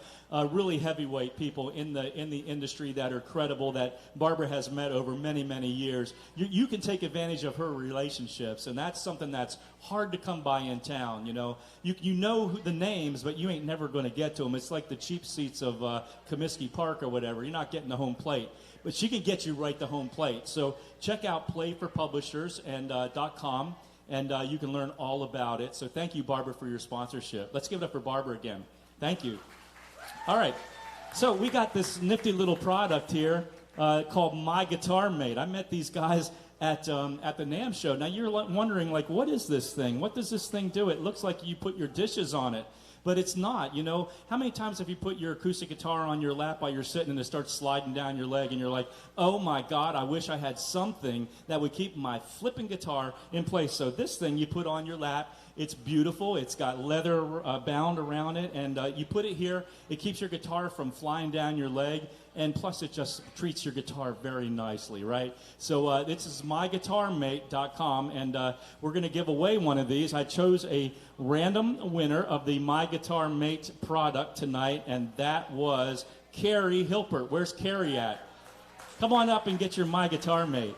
really heavyweight people in the industry that are credible, that Barbara has met over many, many years, you can take advantage of her relationships, and that's something that's hard to come by in town. You know, you know the names, but you ain't never going to get to them. It's like the cheap seats of Comiskey Park or whatever. You're not getting the home plate, but she can get you right to home plate. So check out playforpublishers and .com, and you can learn all about it. So thank you, Barbara, for your sponsorship. Let's give it up for Barbara again. Thank you. All right, so we got this nifty little product here called My Guitar Mate. I met these guys at the NAMM show. Now you're wondering, like, what is this thing? What does this thing do? It looks like you put your dishes on it, but it's not. You know, how many times have you put your acoustic guitar on your lap while you're sitting and it starts sliding down your leg and you're like, oh my God, I wish I had something that would keep my flipping guitar in place. So this thing you put on your lap, it's beautiful. It's got leather bound around it, and you put it here. It keeps your guitar from flying down your leg, and plus it just treats your guitar very nicely, right? So this is myguitarmate.com, and we're going to give away one of these. I chose a random winner of the My Guitar Mate product tonight, and that was Carrie Hilpert. Where's Carrie at? Come on up and get your My Guitar Mate.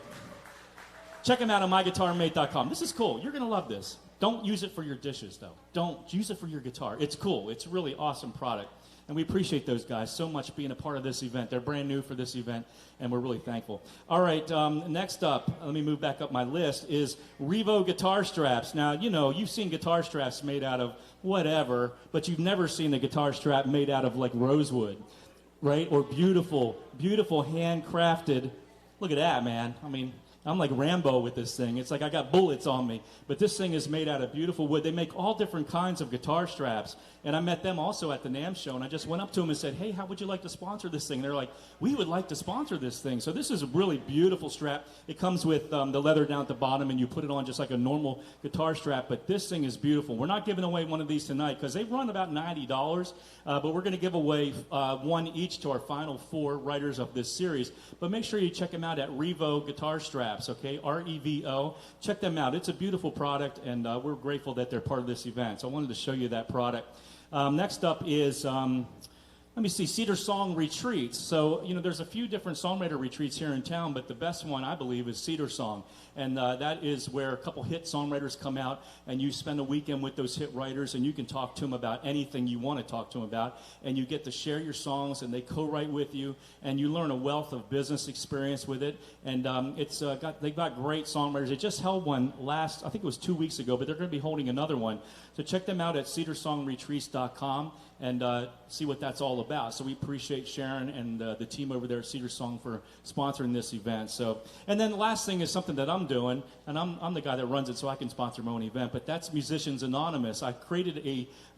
Check them out on myguitarmate.com. This is cool. You're going to love this. Don't use it for your dishes, though. Don't use it for your guitar. It's cool. It's a really awesome product. And we appreciate those guys so much being a part of this event. They're brand new for this event, and we're really thankful. All right, next up, let me move back up my list, is Revo guitar straps. Now, you know, you've seen guitar straps made out of whatever, but you've never seen a guitar strap made out of, like, rosewood, right? Or beautiful, beautiful handcrafted. Look at that, man. I mean, I'm like Rambo with this thing. It's like I got bullets on me. But this thing is made out of beautiful wood. They make all different kinds of guitar straps. And I met them also at the NAMM show, and I just went up to them and said, hey, how would you like to sponsor this thing? They're like, we would like to sponsor this thing. So this is a really beautiful strap. It comes with the leather down at the bottom, and you put it on just like a normal guitar strap. But this thing is beautiful. We're not giving away one of these tonight because they run about $90, but we're going to give away one each to our final 4 writers of this series. But make sure you check them out at Revo Guitar Straps, okay? R-E-V-O. Check them out. It's a beautiful product, and we're grateful that they're part of this event. So I wanted to show you that product. Next up is, let me see, Cedar Song Retreats. So, you know, there's a few different songwriter retreats here in town, but the best one, I believe, is Cedar Song. And that is where a couple hit songwriters come out, and you spend a weekend with those hit writers, and you can talk to them about anything you want to talk to them about, and you get to share your songs, and they co-write with you, and you learn a wealth of business experience with it. And they've got great songwriters. They just held one last, I think it was 2 weeks ago, but they're going to be holding another one. So check them out at cedarsongretreats.com and see what that's all about. So we appreciate Sharon and the team over there at Cedar Song for sponsoring this event. So, and then the last thing is something that I'm doing, and I'm the guy that runs it, so I can sponsor my own event. But that's Musicians Anonymous. I created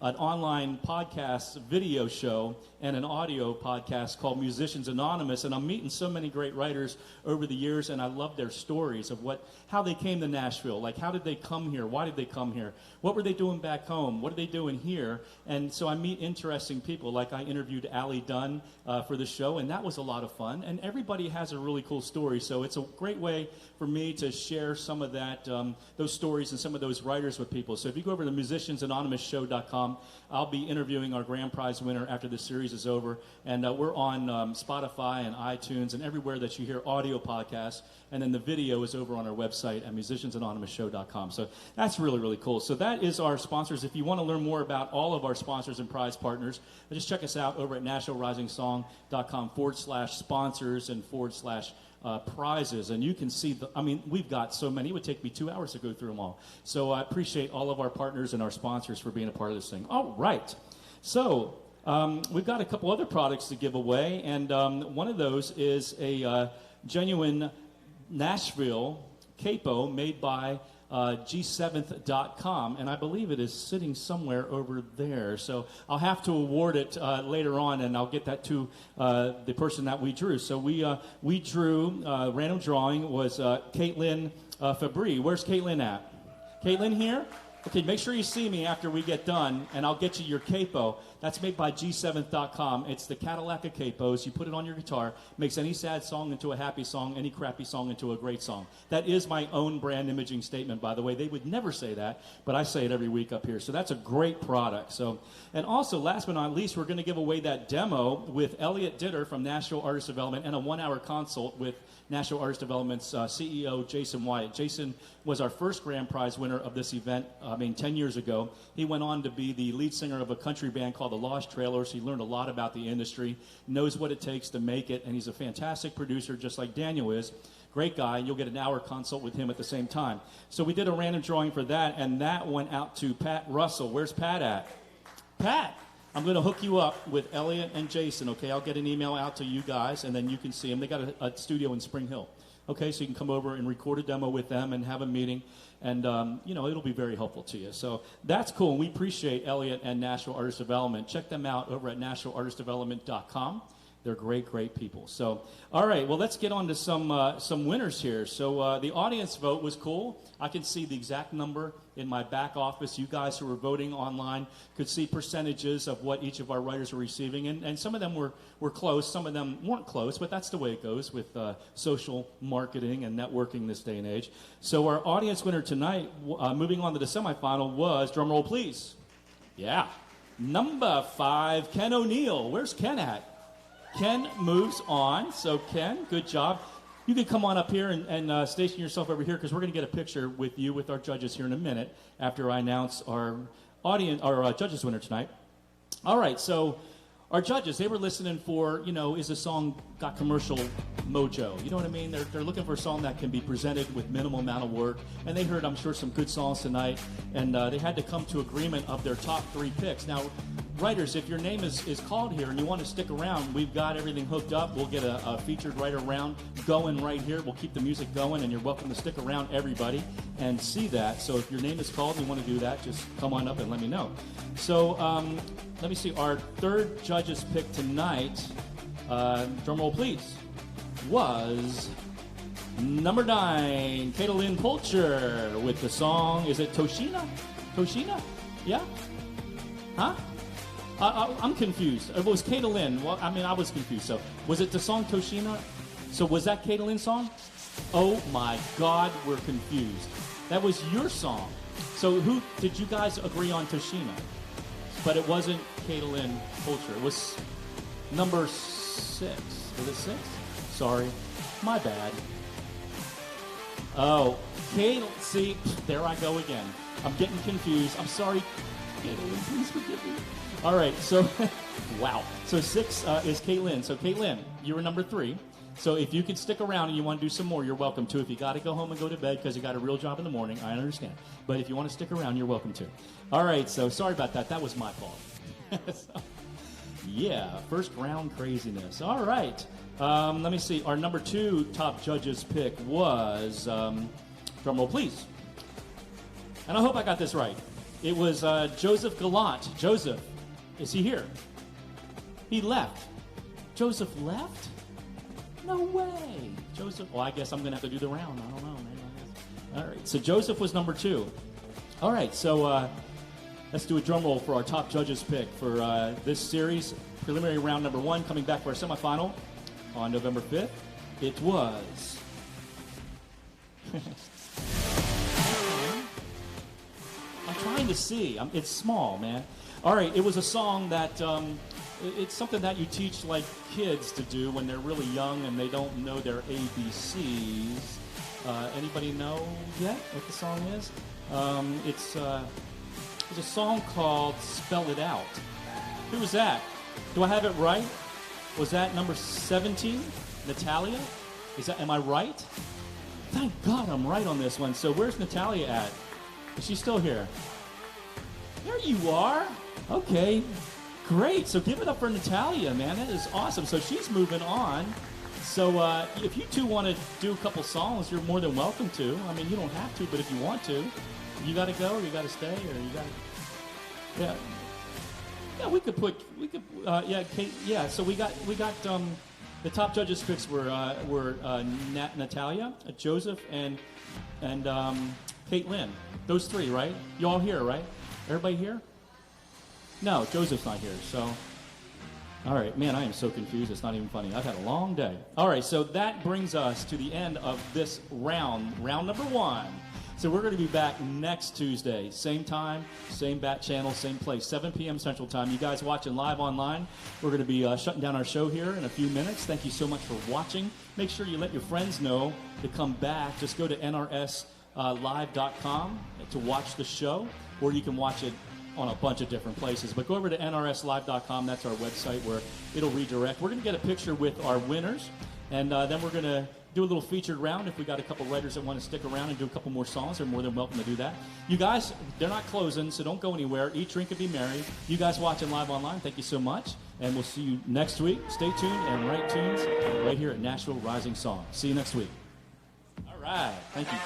an online podcast video show and an audio podcast called Musicians Anonymous, and I'm meeting so many great writers over the years, and I love their stories of how they came to Nashville. Like, how did they come here? Why did they come here? What were they doing back home? What are they doing here? And so I meet interesting people. Like, I interviewed Allie Dunn for the show, and that was a lot of fun. And everybody has a really cool story, so it's a great way for me to share some of that, those stories and some of those writers with people. So if you go over to musiciansanonymousshow.com, I'll be interviewing our grand prize winner after the series is over. And we're on Spotify and iTunes and everywhere that you hear audio podcasts. And then the video is over on our website at musiciansanonymousshow.com. So that's really, really cool. So that is our sponsors. If you want to learn more about all of our sponsors and prize partners, just check us out over at nationalrisingsong.com/sponsors and /prizes. And you can see, we've got so many. It would take me 2 hours to go through them all. So I appreciate all of our partners and our sponsors for being a part of this thing. All right. So we've got a couple other products to give away. And one of those is a genuine Nashville capo made by G7th.com, and I believe it is sitting somewhere over there. So I'll have to award it later on, and I'll get that to the person that we drew. So we drew, random drawing was Caitlin Fabry. Where's Caitlin at? Caitlin here? Okay, make sure you see me after we get done, and I'll get you your capo. That's made by G7th.com. It's the Cadillac of capos. You put it on your guitar, makes any sad song into a happy song, any crappy song into a great song. That is my own brand imaging statement, by the way. They would never say that, but I say it every week up here. So that's a great product. So, and also, last but not least, we're going to give away that demo with Elliot Ditter from Nashville Artist Development and a 1-hour consult with Nashville Artist Development's CEO, Jason Wyatt. Jason was our first grand prize winner of this event, 10 years ago. He went on to be the lead singer of a country band called the Lost Trailers. He learned a lot about the industry, knows what it takes to make it, and he's a fantastic producer, just like Daniel is. Great guy, and you'll get an hour consult with him at the same time. So we did a random drawing for that, and that went out to Pat Russell. Where's Pat at? Pat! I'm going to hook you up with Elliot and Jason, okay? I'll get an email out to you guys, and then you can see them. They got a studio in Spring Hill, okay? So you can come over and record a demo with them and have a meeting, and, it'll be very helpful to you. So that's cool, and we appreciate Elliot and Nashville Artist Development. Check them out over at nationalartistdevelopment.com. They're great, great people. So, all right, well, let's get on to some winners here. So the audience vote was cool. I can see the exact number in my back office. You guys who were voting online could see percentages of what each of our writers were receiving. And some of them were close. Some of them weren't close, but that's the way it goes with social marketing and networking this day and age. So our audience winner tonight, moving on to the semifinal, was, drum roll please. Yeah. Number 5, Ken O'Neill. Where's Ken at? Ken moves on. So, Ken, good job. You can come on up here and station yourself over here because we're going to get a picture with you, with our judges here in a minute after I announce our judges winner tonight. All right, so our judges, they were listening for, is the song got commercial mojo? You know what I mean? They're looking for a song that can be presented with minimal amount of work. And they heard, I'm sure, some good songs tonight. And they had to come to agreement of their top 3 picks. Now, writers, if your name is called here and you want to stick around, we've got everything hooked up. We'll get a featured writer round going right here. We'll keep the music going, and you're welcome to stick around, everybody, and see that. So if your name is called and you want to do that, just come on up and let me know. So let me see. Our third judge's pick tonight, drum roll please, was number 9, Caitlin Pulcher, with the song, is it Toshina? Toshina? Yeah? Huh? I'm confused. It was Caitlin. Well, I was confused. So, was it the song Toshina? So, was that Caitlin's song? Oh my God, we're confused. That was your song. So, who did you guys agree on Toshina? But it wasn't Caitlin Pulcher. It was number 6. Was it 6? Sorry, my bad. Oh, Caitlin. See, there I go again. I'm getting confused. I'm sorry, Caitlin. Please forgive me. All right, so, wow. So 6 is Caitlin. So, Caitlin, you were number 3. So if you can stick around and you want to do some more, you're welcome to. If you got to go home and go to bed because you got a real job in the morning, I understand. But if you want to stick around, you're welcome to. All right, so sorry about that. That was my fault. Yeah, first round craziness. All right. Let me see. Our number 2 top judges pick was, drum roll please. And I hope I got this right. It was Joseph Gallant. Joseph, is he here? He left. Joseph left? No way. Joseph, well, I guess I'm going to have to do the round. I don't know, man. All right, so Joseph was number 2. All right, so let's do a drum roll for our top judges pick for this series. Preliminary round number 1, coming back for our semifinal on November 5th. It was... I'm trying to see. It's small, man. All right, it was a song that... it's something that you teach like kids to do when they're really young and they don't know their ABCs. Anybody know yet what the song is? It's a song called Spell It Out. Who was that? Do I have it right? Was that number 17, Natalia? Am I right? Thank God I'm right on this one. So where's Natalia at? Is she still here? There you are. Okay, great. So give it up for Natalia, man. That is awesome. So she's moving on. So if you two want to do a couple songs, you're more than welcome to. I mean, you don't have to, but if you want to, you got to go or you got to stay or you got to... Yeah. Yeah, Kate, yeah, so we got the top judges picks were Natalia, Joseph, and Kate Lynn. Those 3, right? You all here, right? Everybody here? No, Joseph's not here, so... All right, man, I am so confused. It's not even funny. I've had a long day. All right, so that brings us to the end of this round number 1. So we're going to be back next Tuesday, same time, same bat channel, same place, 7 p.m. Central Time. You guys watching live online, we're going to be shutting down our show here in a few minutes. Thank you so much for watching. Make sure you let your friends know to come back. Just go to nrslive.com to watch the show, or you can watch it on a bunch of different places. But go over to nrslive.com. That's our website where it'll redirect. We're going to get a picture with our winners, and then we're going to do a little featured round. If we got a couple writers that want to stick around and do a couple more songs, they're more than welcome to do that. You guys, they're not closing, so don't go anywhere. Eat, drink, and be merry. You guys watching live online, thank you so much, and we'll see you next week. Stay tuned and write tunes right here at Nashville Rising Song. See you next week. All right. Thank you.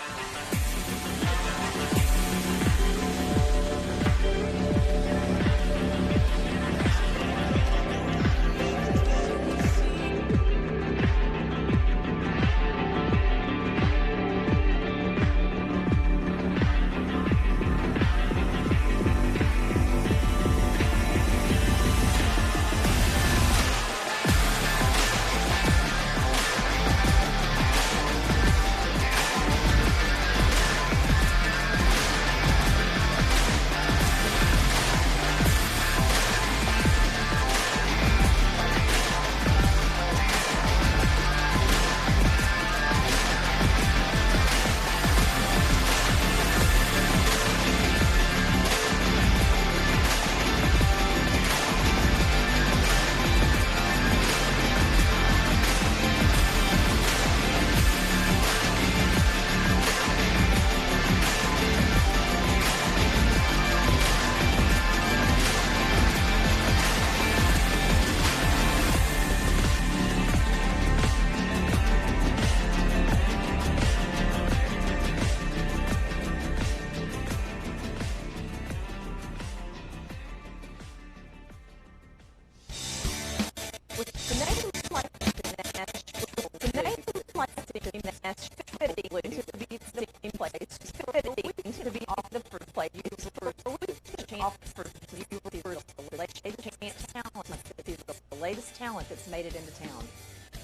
Talent that's made it into town.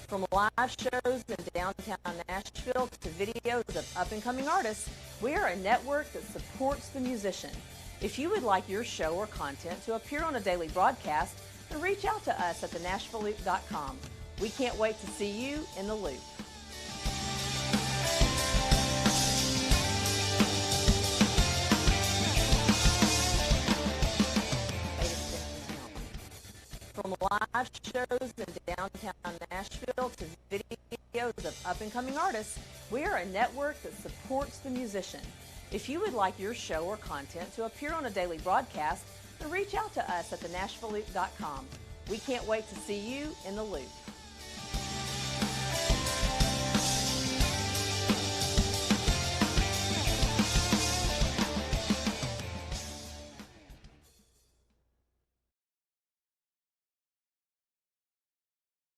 From live shows in downtown Nashville to videos of up-and-coming artists, we are a network that supports the musician. If you would like your show or content to appear on a daily broadcast, then reach out to us at thenashvilleloop.com. We can't wait to see you in the loop. From live shows in downtown Nashville to videos of up-and-coming artists, we are a network that supports the musician. If you would like your show or content to appear on a daily broadcast, then reach out to us at thenashvilleloop.com. We can't wait to see you in the loop.